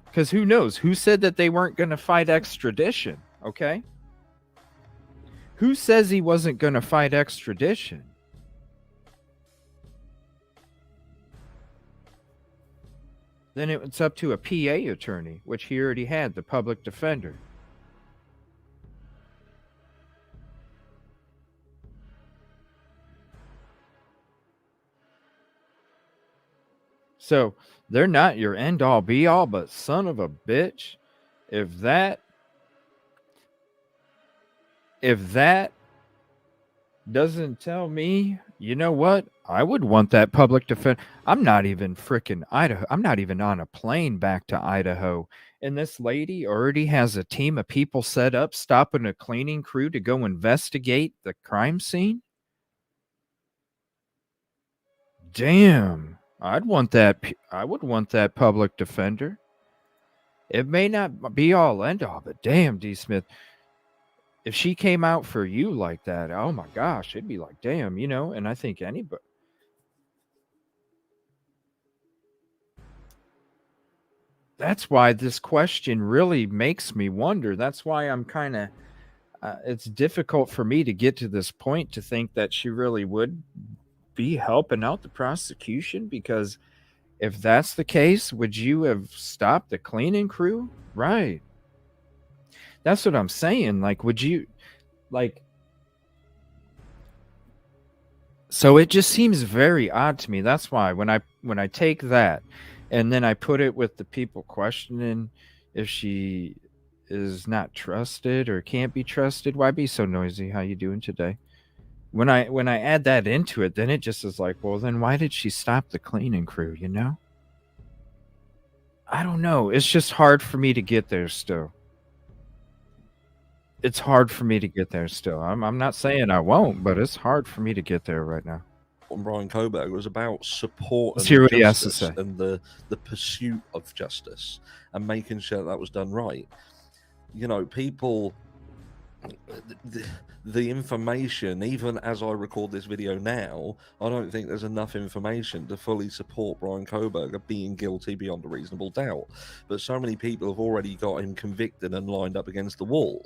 because who knows? Who said that they weren't going to fight extradition? Okay? Who says he wasn't going to fight extradition? Then it's up to a PA attorney, which he already had, the public defender. So they're not your end all be all, but son of a bitch, if that doesn't tell me, you know what? I would want that public defense. I'm not even freaking Idaho. I'm not even on a plane back to Idaho. And this lady already has a team of people set up, stopping a cleaning crew to go investigate the crime scene. Damn. I would want that public defender. It may not be all end all, but damn, D. Smith, if she came out for you like that, oh my gosh, it'd be like, damn, you know, and I think anybody. That's why this question really makes me wonder. That's why I'm kind of, it's difficult for me to get to this point to think that she really would be helping out the prosecution, because if that's the case, would you have stopped the cleaning crew? Right. That's what I'm saying. Like, would you, like, so it just seems very odd to me. That's why when I take that and then I put it with the people questioning if she is not trusted or can't be trusted. Why be so noisy? How you doing today? When I add that into it, then it just is like, well, then why did she stop the cleaning crew, you know? I don't know. It's just hard for me to get there still. It's hard for me to get there still. I'm not saying I won't, but it's hard for me to get there right now. Brian Koberger was about support Let's and hear what he has to justice say. and the pursuit of justice and making sure that was done right. You know, people, the information, even as I record this video now, I don't think there's enough information to fully support Brian Koberger being guilty beyond a reasonable doubt. But so many people have already got him convicted and lined up against the wall.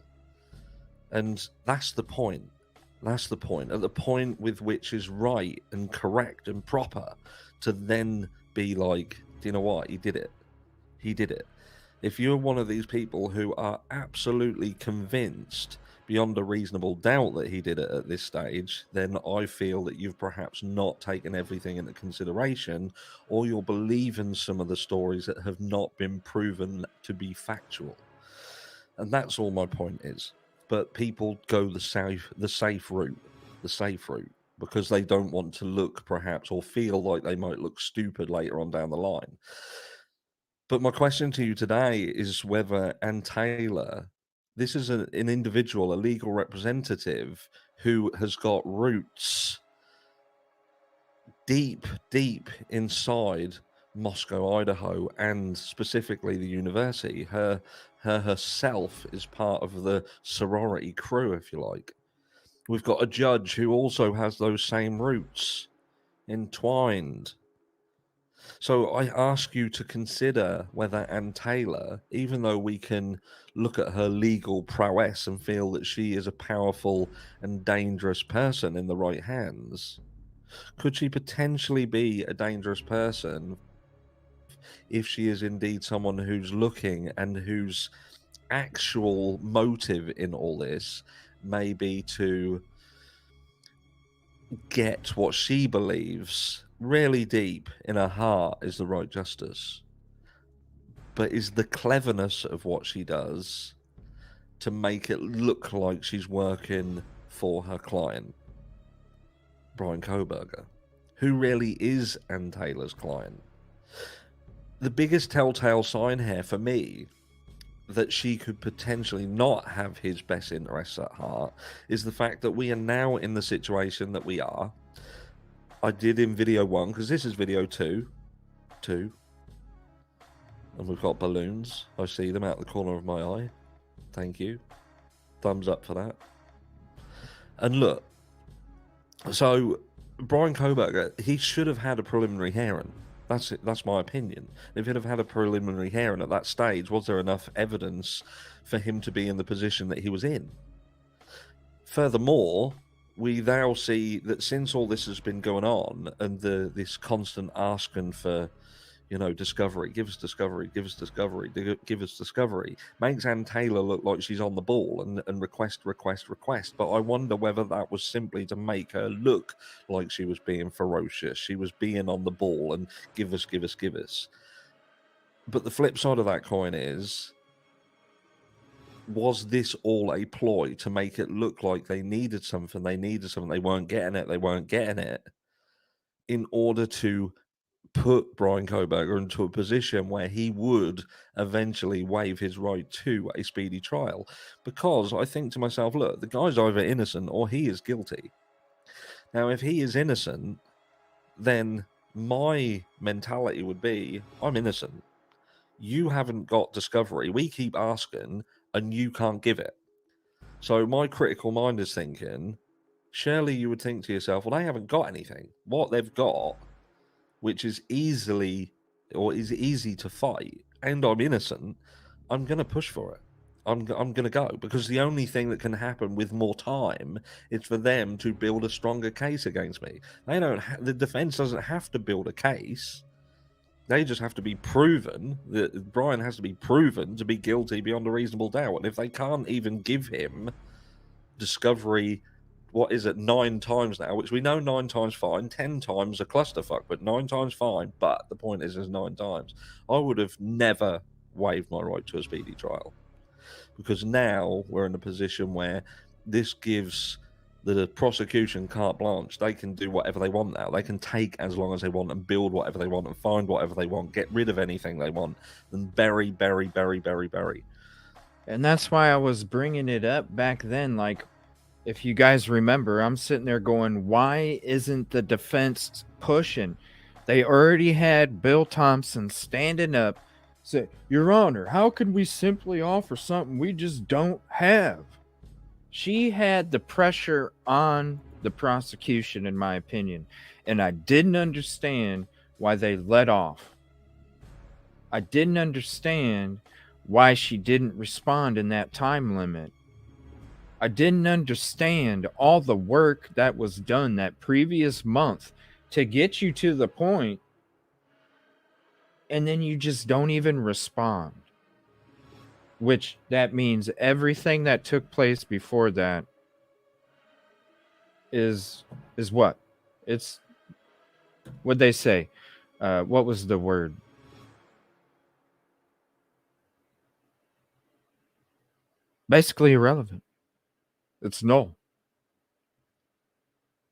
And that's the point. That's the point. At the point with which is right and correct and proper, to then be like, do you know what? He did it. He did it. If you're one of these people who are absolutely convinced beyond a reasonable doubt that he did it at this stage, then I feel that you've perhaps not taken everything into consideration, or you're believing some of the stories that have not been proven to be factual. And that's all my point is. But people go the safe route, because they don't want to look perhaps or feel like they might look stupid later on down the line. But my question to you today is whether Ann Taylor, this is an individual, a legal representative who has got roots deep inside Moscow, Idaho, and specifically the university. Her herself is part of the sorority crew, if you like. We've got a judge who also has those same roots entwined. So I ask you to consider whether Ann Taylor, even though we can look at her legal prowess and feel that she is a powerful and dangerous person in the right hands, could she potentially be a dangerous person if she is indeed someone who's looking and whose actual motive in all this may be to get what she believes really deep in her heart is the right justice, but is the cleverness of what she does to make it look like she's working for her client, Brian Kohberger, who really is Ann Taylor's client. The biggest telltale sign here for me that she could potentially not have his best interests at heart is the fact that we are now in the situation that we are. I did in video 1, because this is video 2, and we've got balloons. I see them out the corner of my eye. Thank you. Thumbs up for that. And look, so Brian Kohberger, he should have had a preliminary hearing. That's my opinion. If he'd have had a preliminary hearing at that stage, was there enough evidence for him to be in the position that he was in? Furthermore, we now see that since all this has been going on and this constant asking for, discovery, give us discovery, give us discovery, give us discovery, makes Ann Taylor look like she's on the ball and request. But I wonder whether that was simply to make her look like she was being ferocious. She was being on the ball and give us. But the flip side of that coin is, was this all a ploy to make it look like they needed something, they weren't getting it, in order to put Brian Kohberger into a position where he would eventually waive his right to a speedy trial? Because I think to myself, look, the guy's either innocent or he is guilty. Now, if he is innocent, then my mentality would be, I'm innocent. You haven't got discovery. We keep asking and you can't give it. So my critical mind is thinking, surely you would think to yourself, well, they haven't got anything. What they've got, which is easy to fight, and I'm innocent, I'm going to push for it. I'm going to go, because the only thing that can happen with more time is for them to build a stronger case against me. The defense doesn't have to build a case. They just have to be proven, that Brian has to be proven to be guilty beyond a reasonable doubt. And if they can't even give him discovery, 9 times now, which we know 9 times fine, 10 times a clusterfuck, but 9 times fine. But the point is 9 times. I would have never waived my right to a speedy trial, because now we're in a position where this gives the prosecution carte blanche. They can do whatever they want now. They can take as long as they want and build whatever they want and find whatever they want, get rid of anything they want, and bury. And that's why I was bringing it up back then. Like, if you guys remember, I'm sitting there going, why isn't the defense pushing? They already had Bill Thompson standing up, say, Your Honor, how can we simply offer something we just don't have? She had the pressure on the prosecution, in my opinion, and I didn't understand why they let off. I didn't understand why she didn't respond in that time limit. I didn't understand all the work that was done that previous month to get you to the point, and then you just don't even respond. Which that means everything that took place before that is what? It's, what'd they say? What was the word? Basically irrelevant. It's null.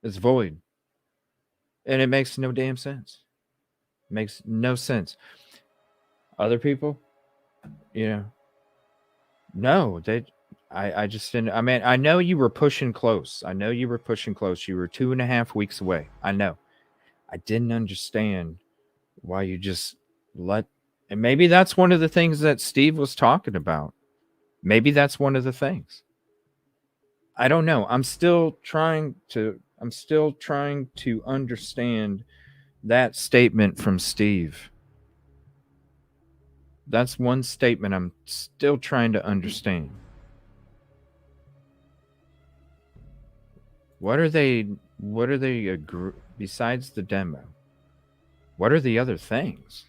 It's void. And it makes no damn sense. It makes no sense. Other people, no, I just didn't. I mean, I know you were pushing close. You were 2.5 weeks away. I know. I didn't understand why you just let, and maybe that's one of the things that Steve was talking about. Maybe that's one of the things. I don't know. I'm still trying to understand that statement from Steve. That's one statement I'm still trying to understand. What are they besides the demo? What are the other things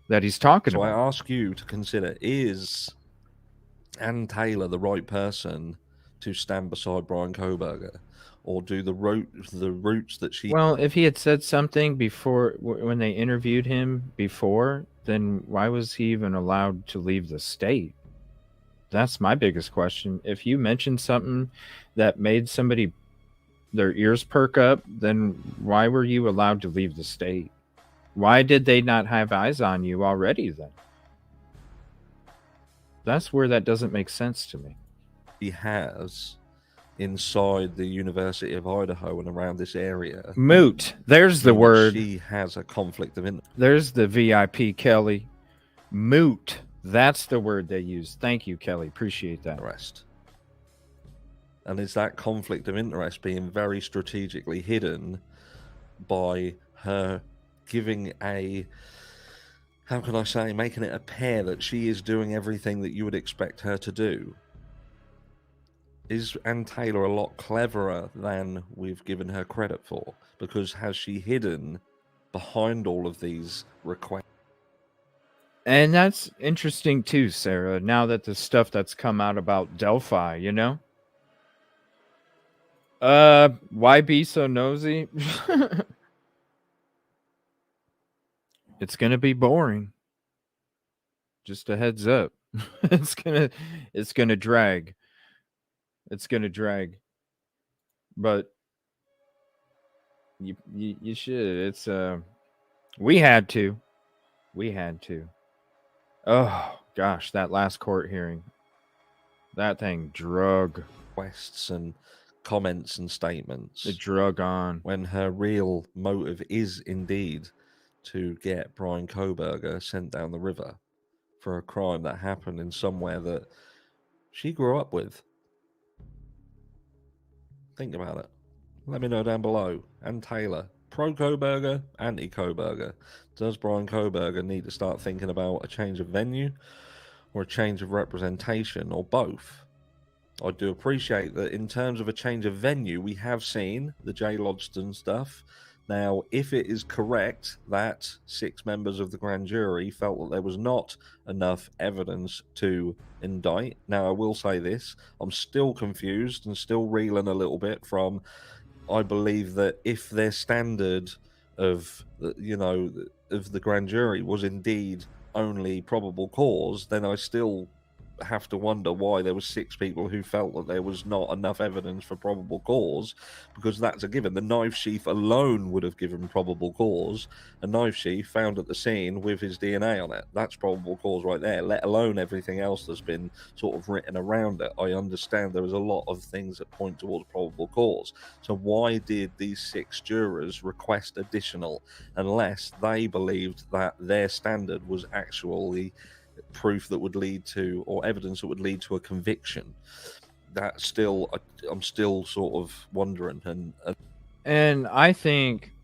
that he's talking So about? I ask you to consider, is Ann Taylor the right person to stand beside Brian Koberger? Or do the roots that she... Well, if he had said something before when they interviewed him before, then why was he even allowed to leave the state? That's my biggest question. If you mentioned something that made somebody their ears perk up, then why were you allowed to leave the state? Why did they not have eyes on you already then? That's where that doesn't make sense to me. He has inside the University of Idaho and around this area. Moot. There's the word. She has a conflict of interest. There's the VIP, Kelly. Moot. That's the word they use. Thank you, Kelly. Appreciate that. And is that conflict of interest being very strategically hidden by her giving a, how can I say, making it appear that she is doing everything that you would expect her to do? Is Ann Taylor a lot cleverer than we've given her credit for? Because has she hidden behind all of these requests? And that's interesting too, Sarah, now that the stuff that's come out about Delphi, you know? Why be so nosy? It's gonna be boring. Just a heads up. It's gonna drag. It's gonna drag. But you should. It's we had to. Oh gosh, that last court hearing. That thing drug. Requests and comments and statements. It drug on. When her real motive is indeed to get Brian Koberger sent down the river for a crime that happened in somewhere that she grew up with. Think about it. Let me know down below. And Taylor, pro Koberger, anti Koberger. Does Brian Koberger need to start thinking about a change of venue or a change of representation or both? I do appreciate that in terms of a change of venue, we have seen the Jay Lodgson stuff. Now, if it is correct that 6 members of the grand jury felt that there was not enough evidence to indict, now I will say this, I'm still confused and still reeling a little bit from, I believe that if their standard of, of the grand jury was indeed only probable cause, then I still have to wonder why there were 6 people who felt that there was not enough evidence for probable cause, because that's a given. The knife sheath alone would have given probable cause. A knife sheath found at the scene with his DNA on it. That's probable cause right there, let alone everything else that's been sort of written around it. I understand there was a lot of things that point towards probable cause. So why did these 6 jurors request additional unless they believed that their standard was actually proof that would lead to, or evidence that would lead to a conviction? That's still, I'm still sort of wondering. And I think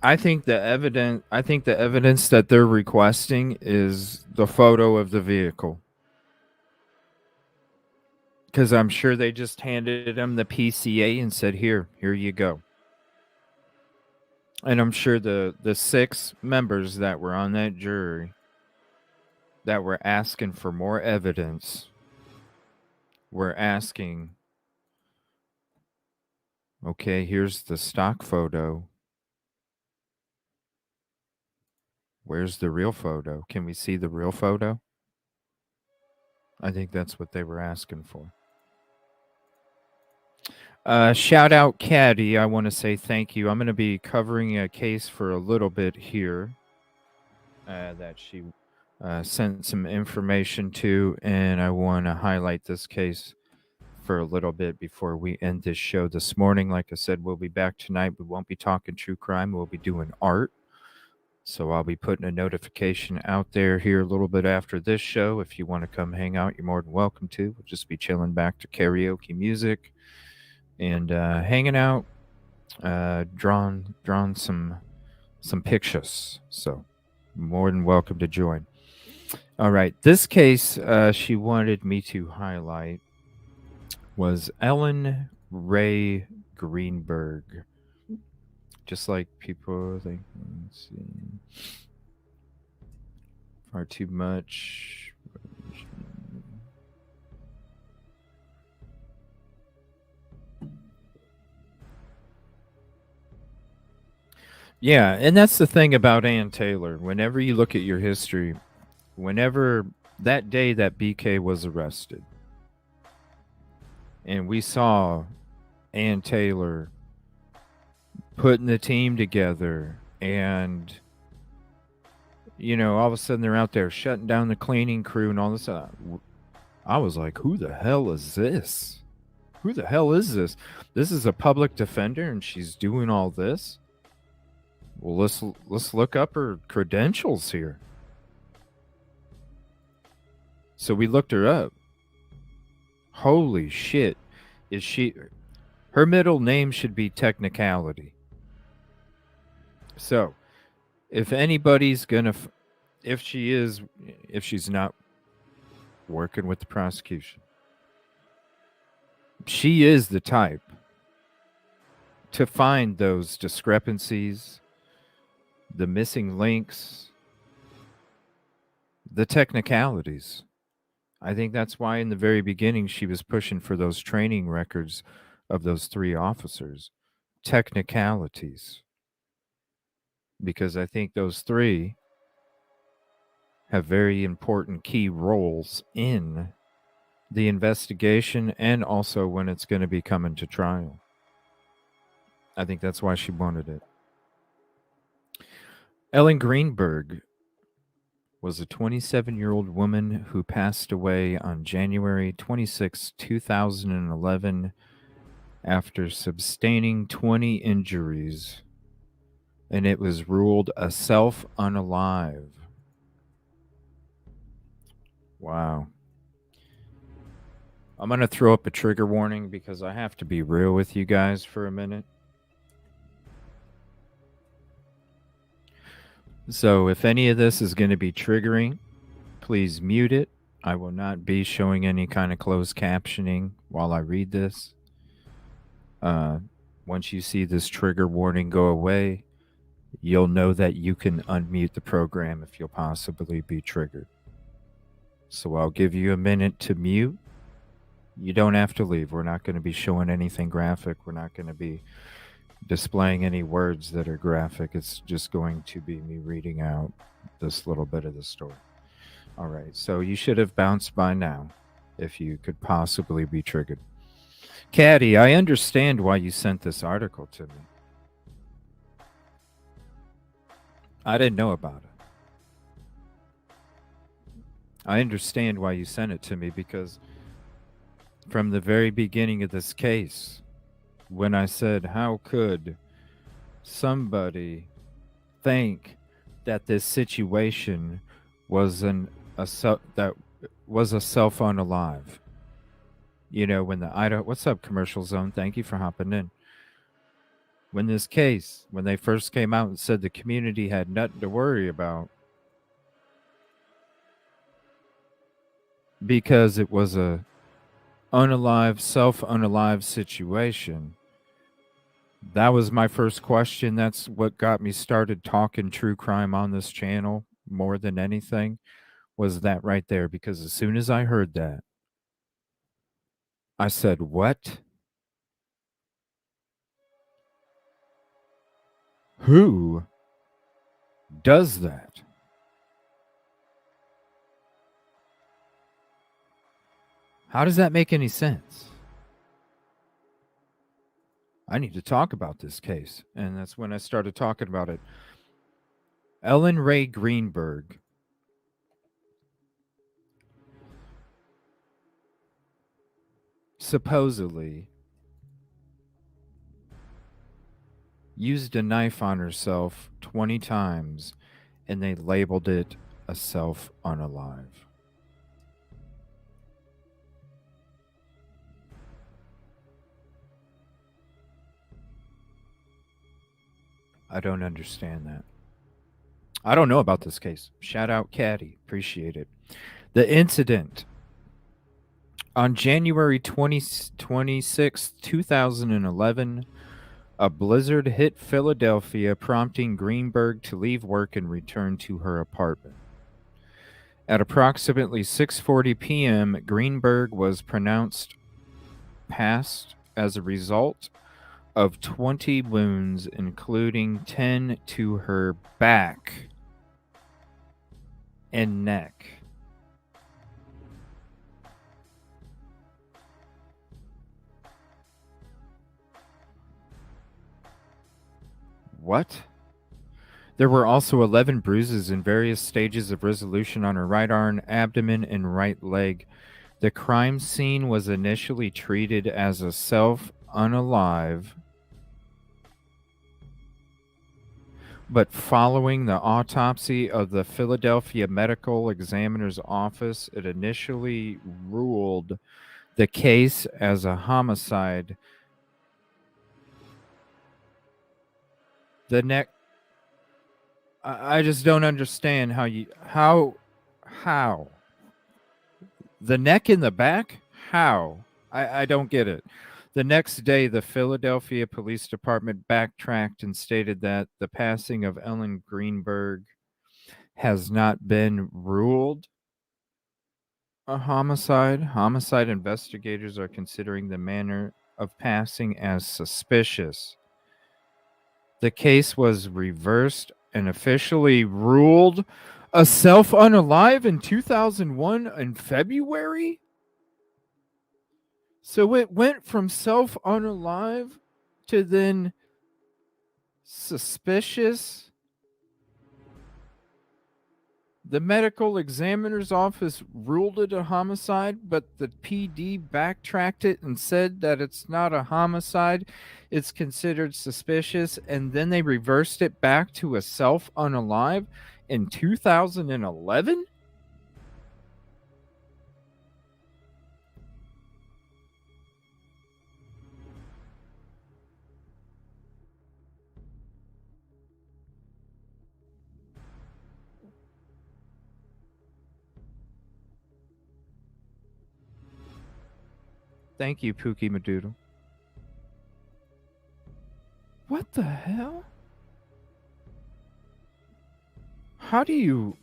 the evidence that they're requesting is the photo of the vehicle, because I'm sure they just handed him the PCA and said, here you go. And I'm sure the 6 members that were on that jury that were asking for more evidence were asking, okay, here's the stock photo. Where's the real photo? Can we see the real photo? I think that's what they were asking for. Shout out Caddy. I want to say thank you. I'm going to be covering a case for a little bit here that she sent some information to, and I want to highlight this case for a little bit before we end this show this morning. Like I said, we'll be back tonight. We won't be talking true crime. We'll be doing art. So I'll be putting a notification out there here a little bit after this show. If you want to come hang out, you're more than welcome to. We'll just be chilling back to karaoke music and hanging out drawn some pictures. So more than welcome to join. All right, this case she wanted me to highlight was Ellen Ray Greenberg. Just like people think, let's see, far too much. Yeah, and that's the thing about Ann Taylor. Whenever you look at your history, whenever that day that BK was arrested, and we saw Ann Taylor putting the team together, and all of a sudden they're out there shutting down the cleaning crew and all this. I was like, who the hell is this? Who the hell is this? This is a public defender, and she's doing all this. Well, let's look up her credentials here. So we looked her up. Holy shit. Her middle name should be Technicality. So, if anybody's gonna, if she's not working with the prosecution, she is the type to find those discrepancies, the missing links, the technicalities. I think that's why in the very beginning she was pushing for those training records of those 3 officers. Technicalities. Because I think those 3 have very important key roles in the investigation and also when it's going to be coming to trial. I think that's why she wanted it. Ellen Greenberg was a 27-year-old woman who passed away on January 26, 2011 after sustaining 20 injuries, and it was ruled a self-unalive. Wow. I'm going to throw up a trigger warning because I have to be real with you guys for a minute. So if any of this is going to be triggering, please mute it. I will not be showing any kind of closed captioning while I read this. Once you see this trigger warning go away, you'll know that you can unmute the program if you'll possibly be triggered. So I'll give you a minute to mute. You don't have to leave. We're not going to be showing anything graphic. We're not going to be displaying any words that are graphic. It's just going to be me reading out this little bit of the story. All right, so you should have bounced by now if you could possibly be triggered. Caddy, I understand why you sent this article to me. I didn't know about it. I understand why you sent it to me because from the very beginning of this case, when I said, how could somebody think that this situation was a self-unalive? When the Idaho, what's up, Commercial Zone? Thank you for hopping in. When they first came out and said the community had nothing to worry about because it was a self-unalive situation, that was my first question. That's what got me started talking true crime on this channel more than anything, was that right there. Because as soon as I heard that, I said, what? Who does that? How does that make any sense? I need to talk about this case. And that's when I started talking about it. Ellen Ray Greenberg supposedly used a knife on herself 20 times, and they labeled it a self-unalive. I don't understand that. I don't know about this case. Shout out Caddy. Appreciate it. The incident on January 26, 2011, a blizzard hit Philadelphia, prompting Greenberg to leave work and return to her apartment. At approximately 6:40 p.m., Greenberg was pronounced passed as a result of 20 wounds, including 10 to her back and neck. What? There were also 11 bruises in various stages of resolution on her right arm, abdomen, and right leg. The crime scene was initially treated as a self-unalive, but following the autopsy of the Philadelphia Medical Examiner's Office, it initially ruled the case as a homicide. I just don't understand how the neck in the back? How? I don't get it. The next day, the Philadelphia Police Department backtracked and stated that the passing of Ellen Greenberg has not been ruled a homicide. Homicide investigators are considering the manner of passing as suspicious. The case was reversed and officially ruled a self-unalive in 2001 in February? So it went from self-unalive to then suspicious. The medical examiner's office ruled it a homicide, but the PD backtracked it and said that it's not a homicide. It's considered suspicious, and then they reversed it back to a self-unalive in 2011? Thank you, Pookie Madoodle. What the hell? How do you...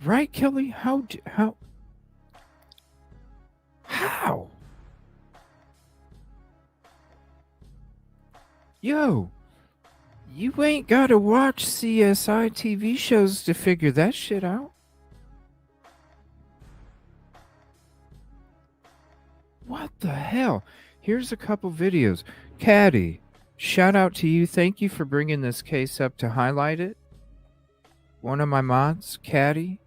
Right, Kelly? How? Yo, you ain't gotta watch CSI TV shows to figure that shit out. What the hell? Here's a couple videos. Caddy, shout out to you. Thank you for bringing this case up to highlight it. One of my mods, Caddy.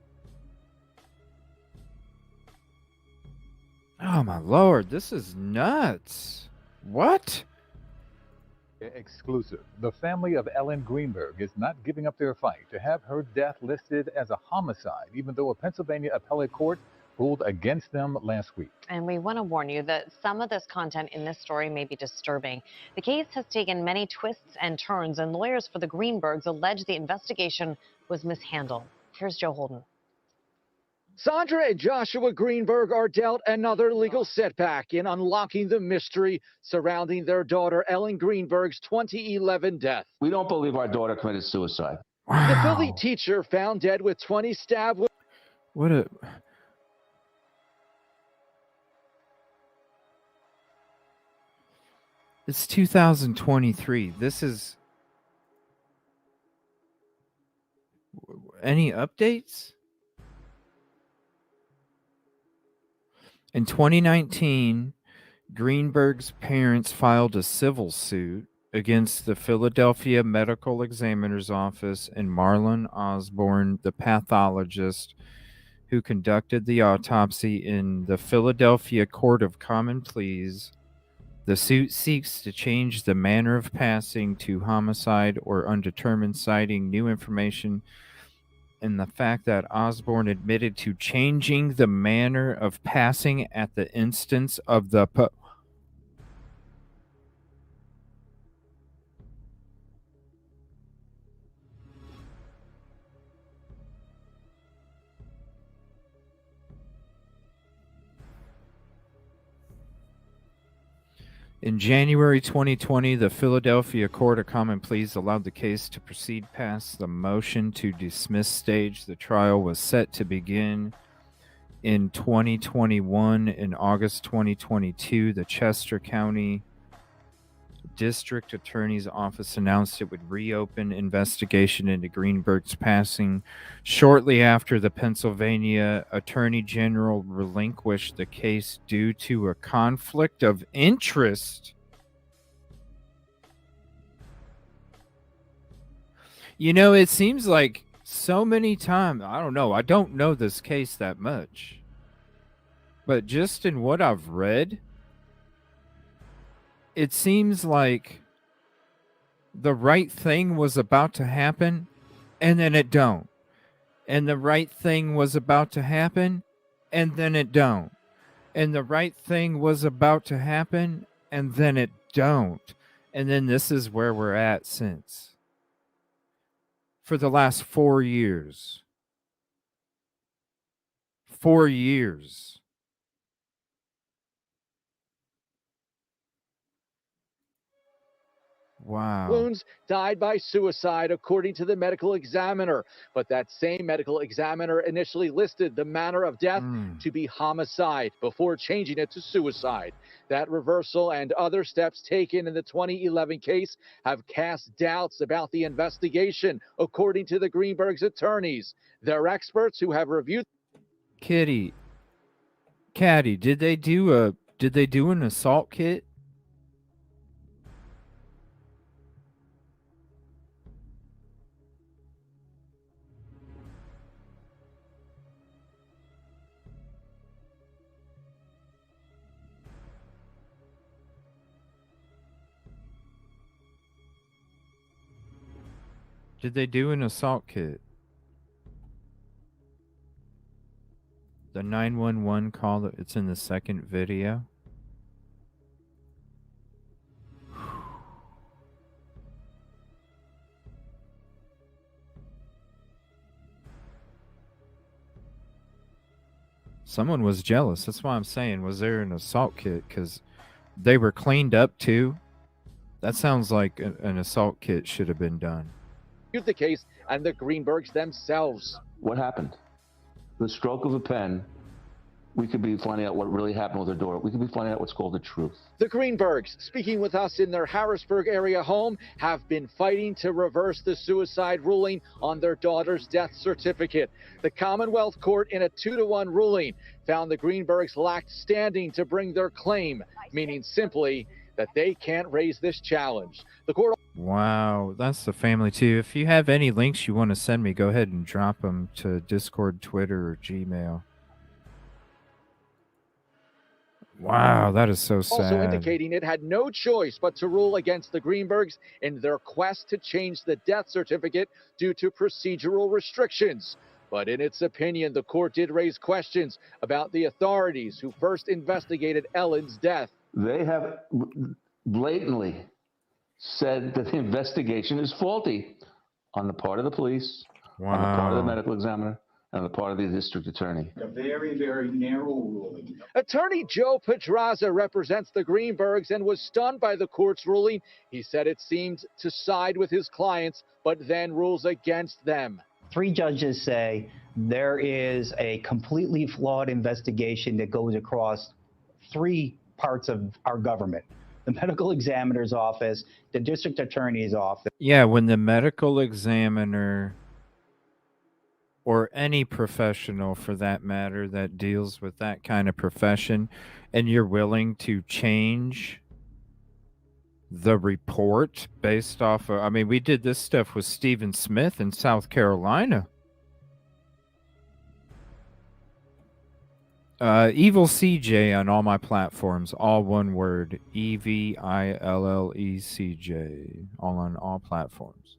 Oh my lord, this is nuts. What? Exclusive. The family of Ellen Greenberg is not giving up their fight to have her death listed as a homicide, even though a Pennsylvania appellate court ruled against them last week. And we want to warn you that some of this content in this story may be disturbing. The case has taken many twists and turns, and lawyers for the Greenbergs allege the investigation was mishandled. Here's Joe Holden. Sandra and Joshua Greenberg are dealt another legal setback in unlocking the mystery surrounding their daughter Ellen Greenberg's 2011 death. We don't believe our daughter committed suicide. The Philly teacher found dead with 20 stab wounds. What a... It's 2023. This is... Any updates? In 2019, Greenberg's parents filed a civil suit against the Philadelphia Medical Examiner's Office and Marlon Osborne, the pathologist who conducted the autopsy in the Philadelphia Court of Common Pleas. The suit seeks to change the manner of passing to homicide or undetermined, citing new information and the fact that Osborne admitted to changing the manner of passing at the instance of the In January 2020, the Philadelphia Court of Common Pleas allowed the case to proceed past the motion to dismiss stage. The trial was set to begin in 2021. In August 2022, the Chester County District Attorney's Office announced it would reopen investigation into Greenberg's passing. Shortly after, the Pennsylvania Attorney General relinquished the case due to a conflict of interest. You know, it seems like so many times, I don't know this case that much, but just in what I've read, it seems like the right thing was about to happen and then it don't. And the right thing was about to happen and then it don't. And the right thing was about to happen and then it don't. And then this is where we're at since. For the last 4 years. 4 years. Wow. Wounds, died by suicide, according to the medical examiner. But that same medical examiner initially listed the manner of death to be homicide before changing it to suicide. That reversal and other steps taken in the 2011 case have cast doubts about the investigation, according to the Greenberg's attorneys. They're experts who have reviewed. Caddy, did they do an assault kit? Did they do an assault kit? The 911 call, it's in the second video. Someone was jealous. That's why I'm saying, was there an assault kit? Because they were cleaned up too. That sounds like an assault kit should have been done. The case and the Greenbergs themselves. What happened? The stroke of a pen, we could be finding out what really happened with her daughter. We could be finding out what's called the truth. The Greenbergs, speaking with us in their Harrisburg area home, have been fighting to reverse the suicide ruling on their daughter's death certificate. The Commonwealth Court, in a 2-1 ruling, found the Greenbergs lacked standing to bring their claim, meaning simply that they can't raise this challenge. The court. Wow, that's the family too. If you have any links you want to send me, go ahead and drop them to Discord, Twitter, or Gmail. Wow, that is so sad. Also indicating it had no choice but to rule against the Greenbergs in their quest to change the death certificate due to procedural restrictions. But in its opinion, the court did raise questions about the authorities who first investigated Ellen's death. They have blatantly said that the investigation is faulty on the part of the police, on the part of the medical examiner, and on the part of the district attorney. A very, very narrow ruling. Attorney Joe Pedraza represents the Greenbergs and was stunned by the court's ruling. He said it seemed to side with his clients, but then rules against them. 3 judges say there is a completely flawed investigation that goes across 3 parts of our government: the medical examiner's office, the district attorney's office. Yeah, when the medical examiner, or any professional for that matter that deals with that kind of profession, and you're willing to change the report based off of, I mean, we did this stuff with Stephen Smith in South Carolina. Evil CJ on all my platforms, all one word, EVILLECJ, all on all platforms.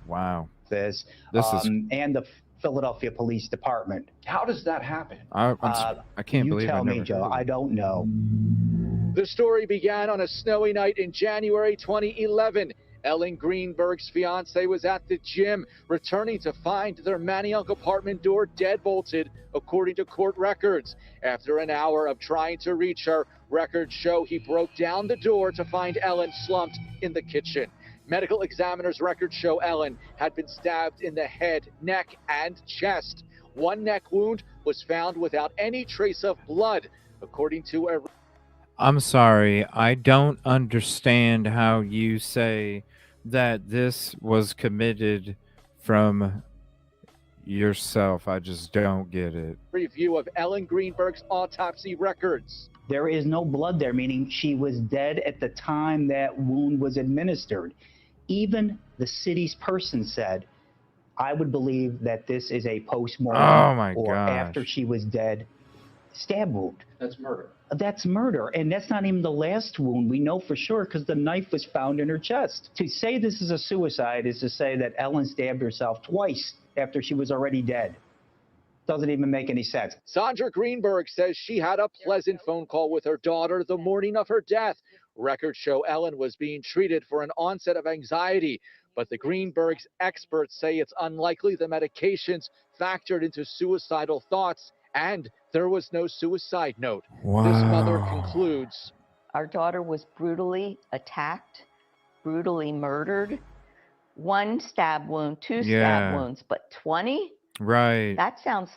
Wow. This is and the Philadelphia Police Department. How does that happen? I can't believe you tell me, Joe. I don't know. The story began on a snowy night in January 2011. Ellen Greenberg's fiance was at the gym, returning to find their Manayunk apartment door deadbolted, according to court records. After an hour of trying to reach her, records show he broke down the door to find Ellen slumped in the kitchen. Medical examiner's records show Ellen had been stabbed in the head, neck, and chest. One neck wound was found without any trace of blood, according to a... I'm sorry, I don't understand how you say that this was committed from yourself. I just don't get it. review of Ellen Greenberg's autopsy records. There is no blood there, meaning she was dead at the time that wound was administered. Even the city's person said, I would believe that this is a post-mortem or after she was dead stab wound. That's murder. That's murder, and that's not even the last wound. We know for sure because the knife was found in her chest. To say this is a suicide is to say that Ellen stabbed herself twice after she was already dead. Doesn't even make any sense. Sandra Greenberg says she had a pleasant phone call with her daughter the morning of her death. Records show Ellen was being treated for an onset of anxiety, but the Greenbergs' experts say it's unlikely the medications factored into suicidal thoughts, and there was no suicide note. Wow. This mother concludes, our daughter was brutally attacked, brutally murdered. 1 stab wound, 2 stab wounds, but 20? Right. That sounds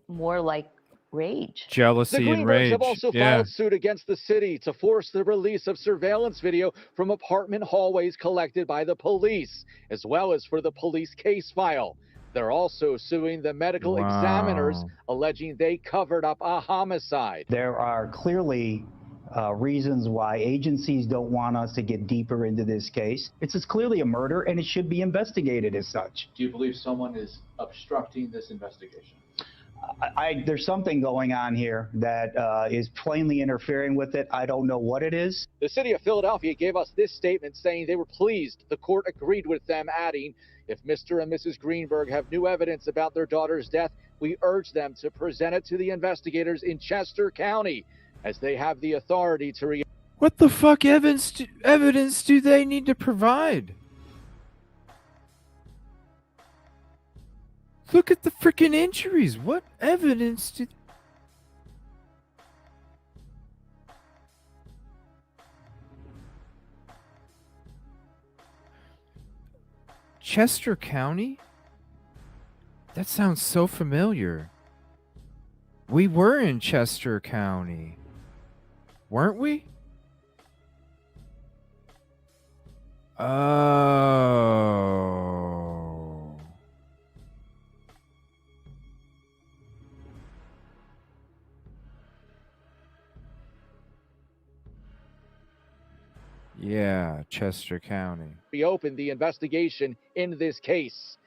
more like rage. Jealousy the and Greenbergs rage. have also filed suit against the city to force the release of surveillance video from apartment hallways collected by the police, as well as for the police case file. They're also suing the medical examiners, alleging they covered up a homicide. There are clearly reasons why agencies don't want us to get deeper into this case. It's clearly a murder, and it should be investigated as such. Do you believe someone is obstructing this investigation? There's something going on here that is plainly interfering with it. I don't know what it is. The city of Philadelphia gave us this statement saying they were pleased. The court agreed with them, adding, if Mr. and Mrs. Greenberg have new evidence about their daughter's death, we urge them to present it to the investigators in Chester County, as they have the authority to What the fuck evidence do they need to provide? Look at the freaking injuries. What evidence do... Chester County? That sounds so familiar. We were in Chester County, weren't we? Oh. Yeah, Chester County. reopen the investigation in this case.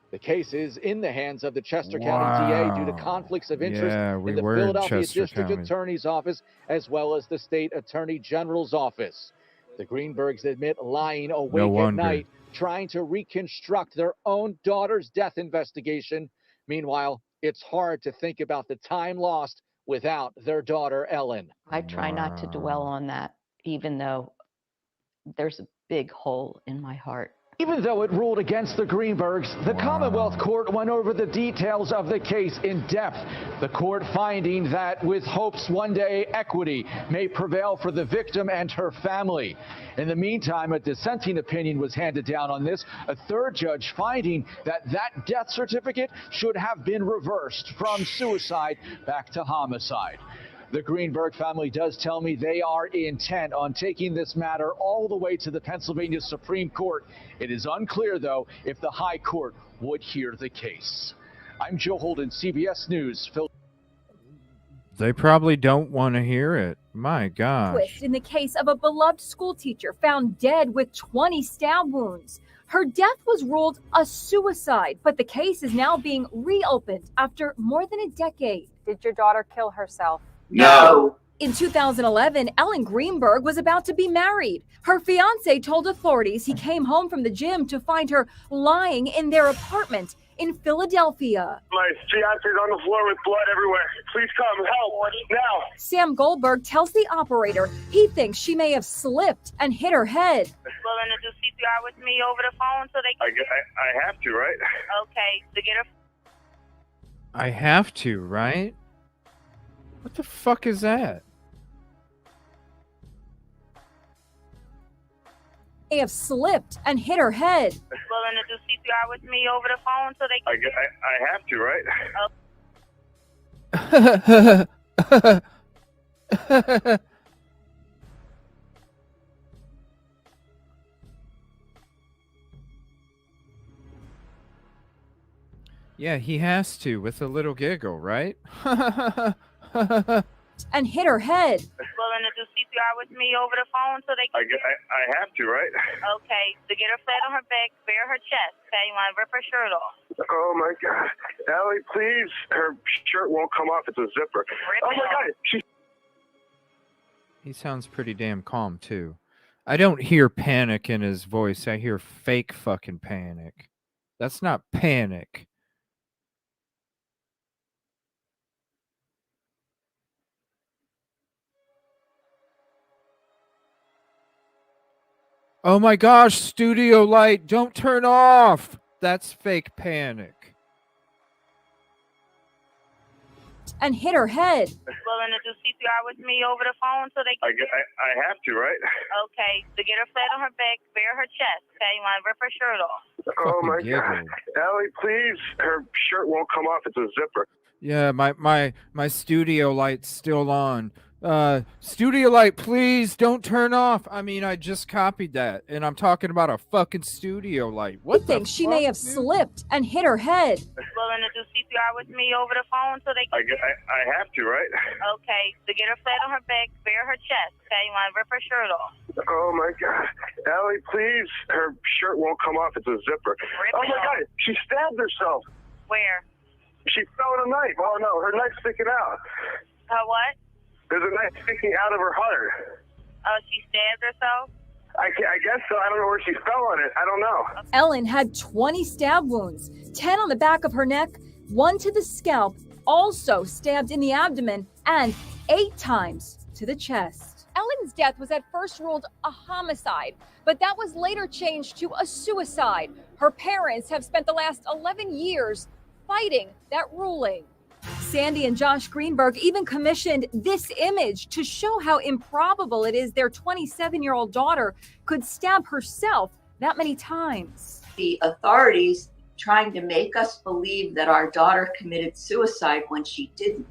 The case is in the hands of the Chester County DA due to conflicts of interest in the Philadelphia District Attorney's Office as well as the State Attorney General's Office. The Greenbergs admit lying awake at night, trying to reconstruct their own daughter's death investigation. Meanwhile, it's hard to think about the time lost without their daughter, Ellen. I try not to dwell on that, even though there's a big hole in my heart. Even though it ruled against the Greenbergs, the Commonwealth Court went over the details of the case in depth. The court finding that with hopes one day equity may prevail for the victim and her family. In the meantime, a dissenting opinion was handed down on this, a third judge finding that that death certificate should have been reversed from suicide back to homicide. The Greenberg family does tell me they are intent on taking this matter all the way to the Pennsylvania Supreme Court. It is unclear, though, if the High Court would hear the case. I'm Joe Holden, CBS News. They probably don't want to hear it. My gosh. Twist in the case of a beloved school teacher found dead with 20 stab wounds. Her death was ruled a suicide, but the case is now being reopened after more than a decade. Did your daughter kill herself? No. In 2011, Ellen Greenberg was about to be married. Her fiance told authorities he came home from the gym to find her lying in their apartment in Philadelphia. My fiance's on the floor with blood everywhere. Please come, help, now. Sam Goldberg tells the operator he thinks she may have slipped and hit her head. Willing to do CPR with me over the phone so they can... I have to, right? Okay, to get her... I have to, right? What the fuck is that? May have slipped and hit her head. Willing to do CPR with me over the phone so they can... I have to, right? Yeah, he has to, with a little giggle, right? And hit her head. Willing to do CPR with me over the phone so they can... I have to, right? Okay, to get her flat on her back, bare her chest. Okay, you want to rip her shirt off? Oh my God, Allie, please. Her shirt won't come off. It's a zipper. Oh my God, He sounds pretty damn calm, too. I don't hear panic in his voice. I hear fake fucking panic. That's not panic. Oh my gosh, studio light, don't turn off. That's fake panic. And hit her head. Willing to do CPR with me over the phone so they can... I have to, right? Okay, to get her flat on her back, bare her chest. Okay, you want to rip her shirt off? Oh my giggle. God, Allie, please. Her shirt won't come off. It's a zipper. Yeah, my studio light's still on. Studio light, please don't turn off. I mean, I just copied that, and I'm talking about a fucking studio light. What He thinks she may have slipped and hit her head. Willing to do CPR with me over the phone so they can... I have to, right? Okay, to get her flat on her back, bare her chest. Okay, you want to rip her shirt off? Oh my God, Allie, please. Her shirt won't come off. It's a zipper. Oh my God, she stabbed herself. Where? She fell on a knife. Oh no, her knife's sticking out. Her what? There's a knife sticking out of her heart. Oh, she stabbed herself? I guess so. I don't know where she fell on it. I don't know. Ellen had 20 stab wounds, 10 on the back of her neck, 1 to the scalp, also stabbed in the abdomen, and 8 times to the chest. Ellen's death was at first ruled a homicide, but that was later changed to a suicide. Her parents have spent the last 11 years fighting that ruling. Sandy and Josh Greenberg even commissioned this image to show how improbable it is their 27-year-old daughter could stab herself that many times. The authorities trying to make us believe that our daughter committed suicide when she didn't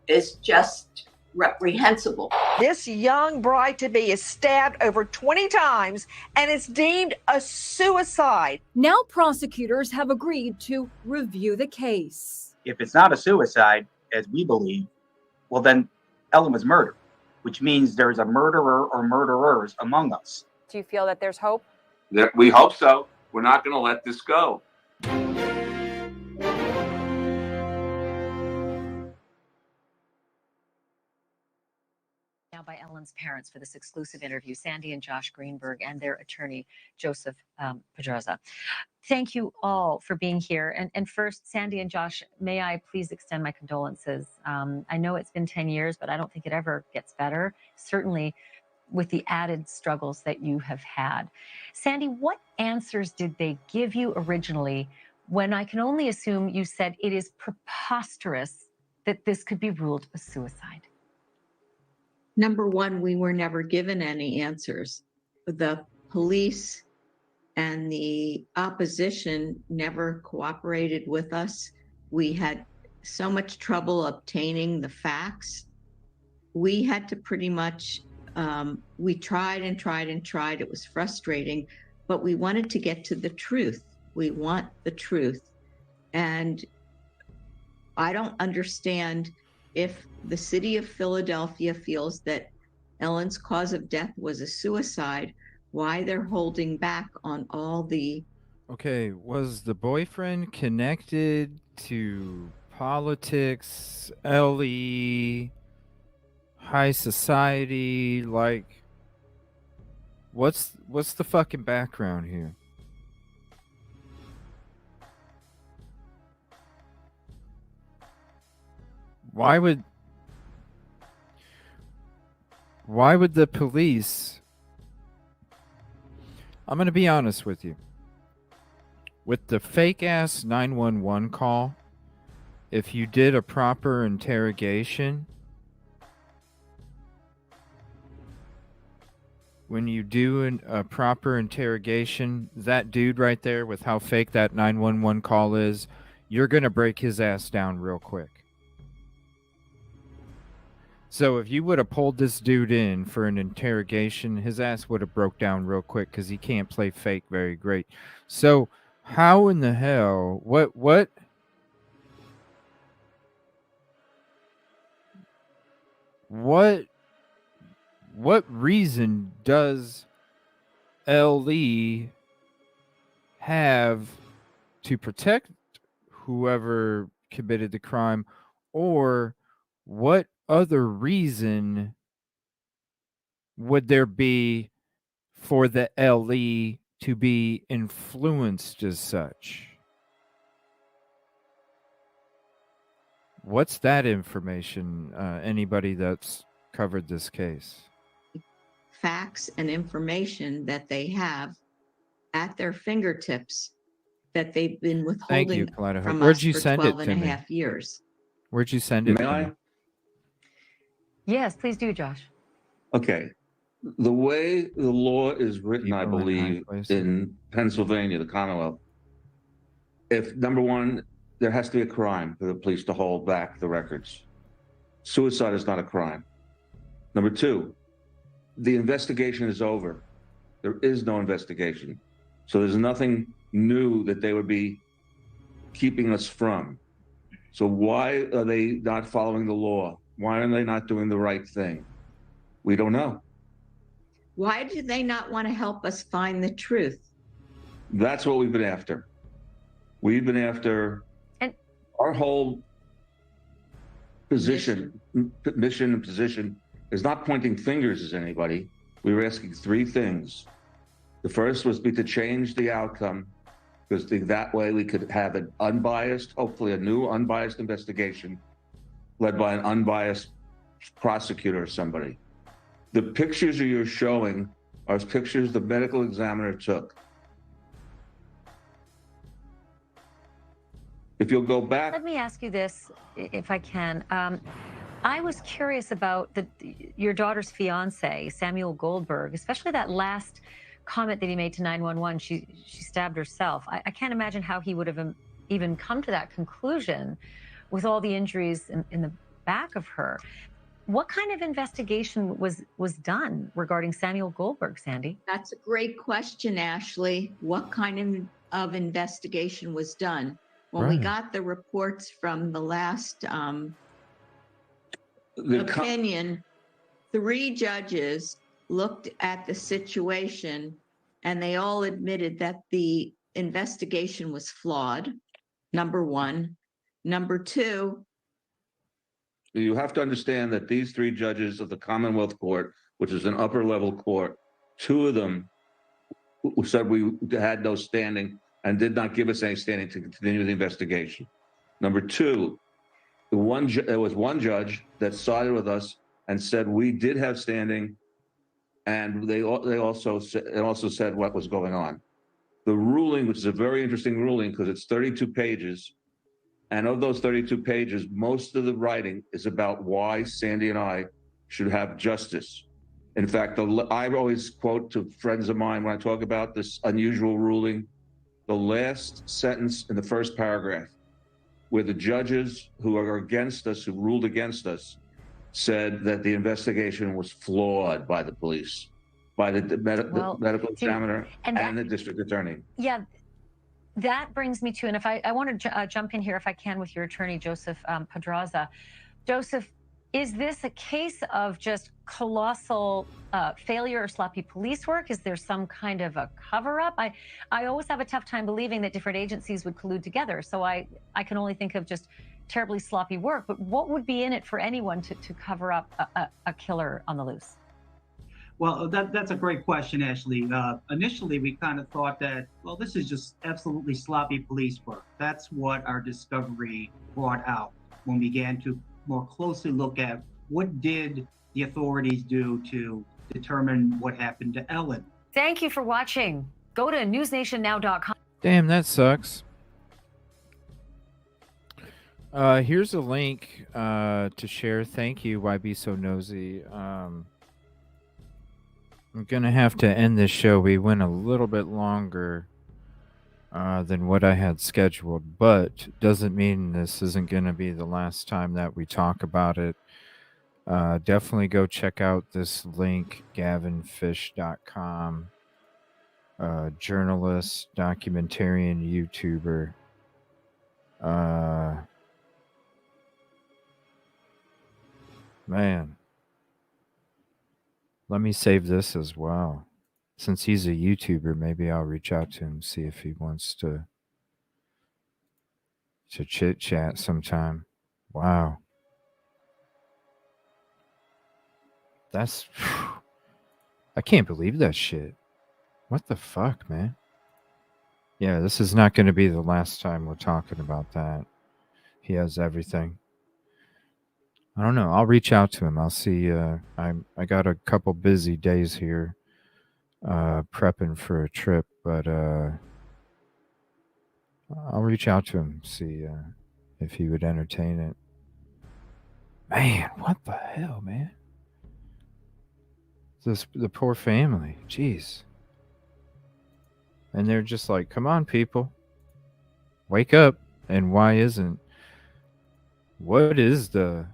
is just reprehensible. This young bride-to-be is stabbed over 20 times and is deemed a suicide. Now prosecutors have agreed to review the case. If it's not a suicide, as we believe, well, then Ellen was murdered, which means there's a murderer or murderers among us. Do you feel that there's hope? We hope so. We're not going to let this go. Now by Ellen's parents for this exclusive interview, Sandy and Josh Greenberg and their attorney, Joseph Pedraza. Thank you all for being here. And first, Sandy and Josh, may I please extend my condolences. I know it's been 10 years, but I don't think it ever gets better, certainly with the added struggles that you have had. Sandy, what answers did they give you originally when I can only assume you said it is preposterous that this could be ruled a suicide? Number one, we were never given any answers. The police and the opposition never cooperated with us. We had so much trouble obtaining the facts. We had to pretty much, we tried and tried and tried. It was frustrating, but we wanted to get to the truth. We want the truth. And I don't understand if the city of Philadelphia feels that Ellen's cause of death was a suicide, why they're holding back on all the... Okay, was the boyfriend connected to politics, LE, high society? Like, what's the fucking background here? Why would the police? I'm going to be honest with you. With the fake ass 911 call, if you did a proper interrogation, when you do a proper interrogation, that dude right there with how fake that 911 call is, you're going to break his ass down real quick. So if you would have pulled this dude in for an interrogation, his ass would have broke down real quick because he can't play fake very great. So how in the hell, what reason does LE have to protect whoever committed the crime, or what other reason would there be for the LE to be influenced as such? What's that information? Anybody that's covered this case? Facts and information that they have at their fingertips that they've been withholding from Where'd us you for send 12 it and to a me? half years. Where'd you send it May to I? me? Yes, please do, Josh. Okay. The way the law is written, I People in high believe, places. in Pennsylvania, the Commonwealth, if number one, there has to be a crime for the police to hold back the records. Suicide is not a crime. Number two, the investigation is over. There is no investigation. So there's nothing new that they would be keeping us from. So why are they not following the law? Why are they not doing the right thing? We don't know. Why do they not want to help us find the truth? That's what we've been after. We've been after our whole mission and position is not pointing fingers at anybody. We were asking three things. The first was to change the outcome, because that way we could have an unbiased, hopefully a new unbiased investigation led by an unbiased prosecutor or somebody. The pictures you're showing are pictures the medical examiner took. If you'll go back. Let me ask you this, if I can. I was curious about your daughter's fiance, Samuel Goldberg, especially that last comment that he made to 911. She stabbed herself. I can't imagine how he would have even come to that conclusion with all the injuries in the back of her. What kind of investigation was done regarding Samuel Goldberg, Sandy? That's a great question, Ashley. What kind of investigation was done? When we got the reports from the last opinion, 3 judges looked at the situation and they all admitted that the investigation was flawed, number one. Number two, You have to understand that these 3 judges of the Commonwealth Court, which is an upper level court, 2 of them said we had no standing and did not give us any standing to continue the investigation. Number 2, there was one judge that sided with us and said we did have standing, and they also said what was going on. The ruling, which is a very interesting ruling because it's 32 pages, and of those 32 pages, most of the writing is about why Sandy and I should have justice. In fact, I always quote to friends of mine when I talk about this unusual ruling, the last sentence in the first paragraph, where the judges who are against us, who ruled against us, said that the investigation was flawed by the police, by the medical examiner and the district attorney. Yeah. That brings me to, and if I want to jump in here, if I can, with your attorney, Joseph Pedraza. Joseph, is this a case of just colossal failure or sloppy police work? Is there some kind of a cover-up? I always have a tough time believing that different agencies would collude together. So I can only think of just terribly sloppy work. But what would be in it for anyone to cover up a killer on the loose? Well, that's a great question, Ashley. Initially, we kind of thought that, well, this is just absolutely sloppy police work. That's what our discovery brought out when we began to more closely look at what did the authorities do to determine what happened to Ellen. Thank you for watching. Go to newsnationnow.com. Damn, that sucks. Here's a link to share. Thank you, Why Be So Nosy. I'm going to have to end this show. We went a little bit longer than what I had scheduled, but doesn't mean this isn't going to be the last time that we talk about it. Definitely go check out this link, gavinfish.com. Journalist, documentarian, YouTuber. Man, let me save this as well. Since he's a YouTuber, maybe I'll reach out to him, see if he wants to chit chat sometime. Wow. That's I can't believe that shit. What the fuck, man? Yeah, this is not going to be the last time we're talking about that. He has everything. I don't know. I'll reach out to him. I'll see. I got a couple busy days here prepping for a trip, but I'll reach out to him, see if he would entertain it. Man, what the hell, man? The poor family. Jeez. And they're just like, come on, people. Wake up. And why isn't? What is the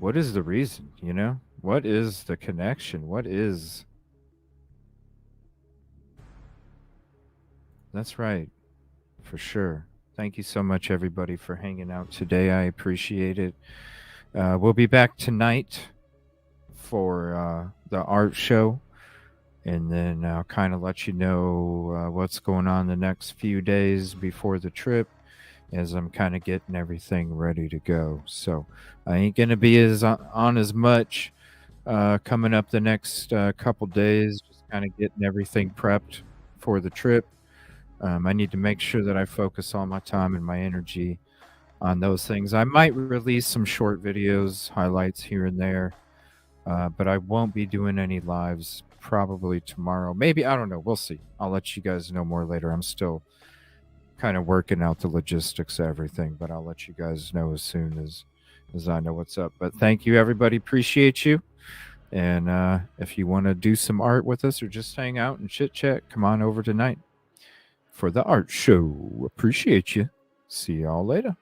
reason, you know? What is the connection? What is... That's right. For sure. Thank you so much, everybody, for hanging out today. I appreciate it. We'll be back tonight for the art show. And then I'll kind of let you know what's going on the next few days before the trip as I'm kind of getting everything ready to go. So I ain't going to be on as much coming up the next couple days, just kind of getting everything prepped for the trip. I need to make sure that I focus all my time and my energy on those things. I might release some short videos, highlights here and there, but I won't be doing any lives probably tomorrow. Maybe, I don't know. We'll see. I'll let you guys know more later. I'm still kind of working out the logistics of everything, but I'll let you guys know as soon as I know what's up. But thank you, everybody. Appreciate you. And if you want to do some art with us or just hang out and chit chat, come on over tonight for the art show. Appreciate you. See y'all later.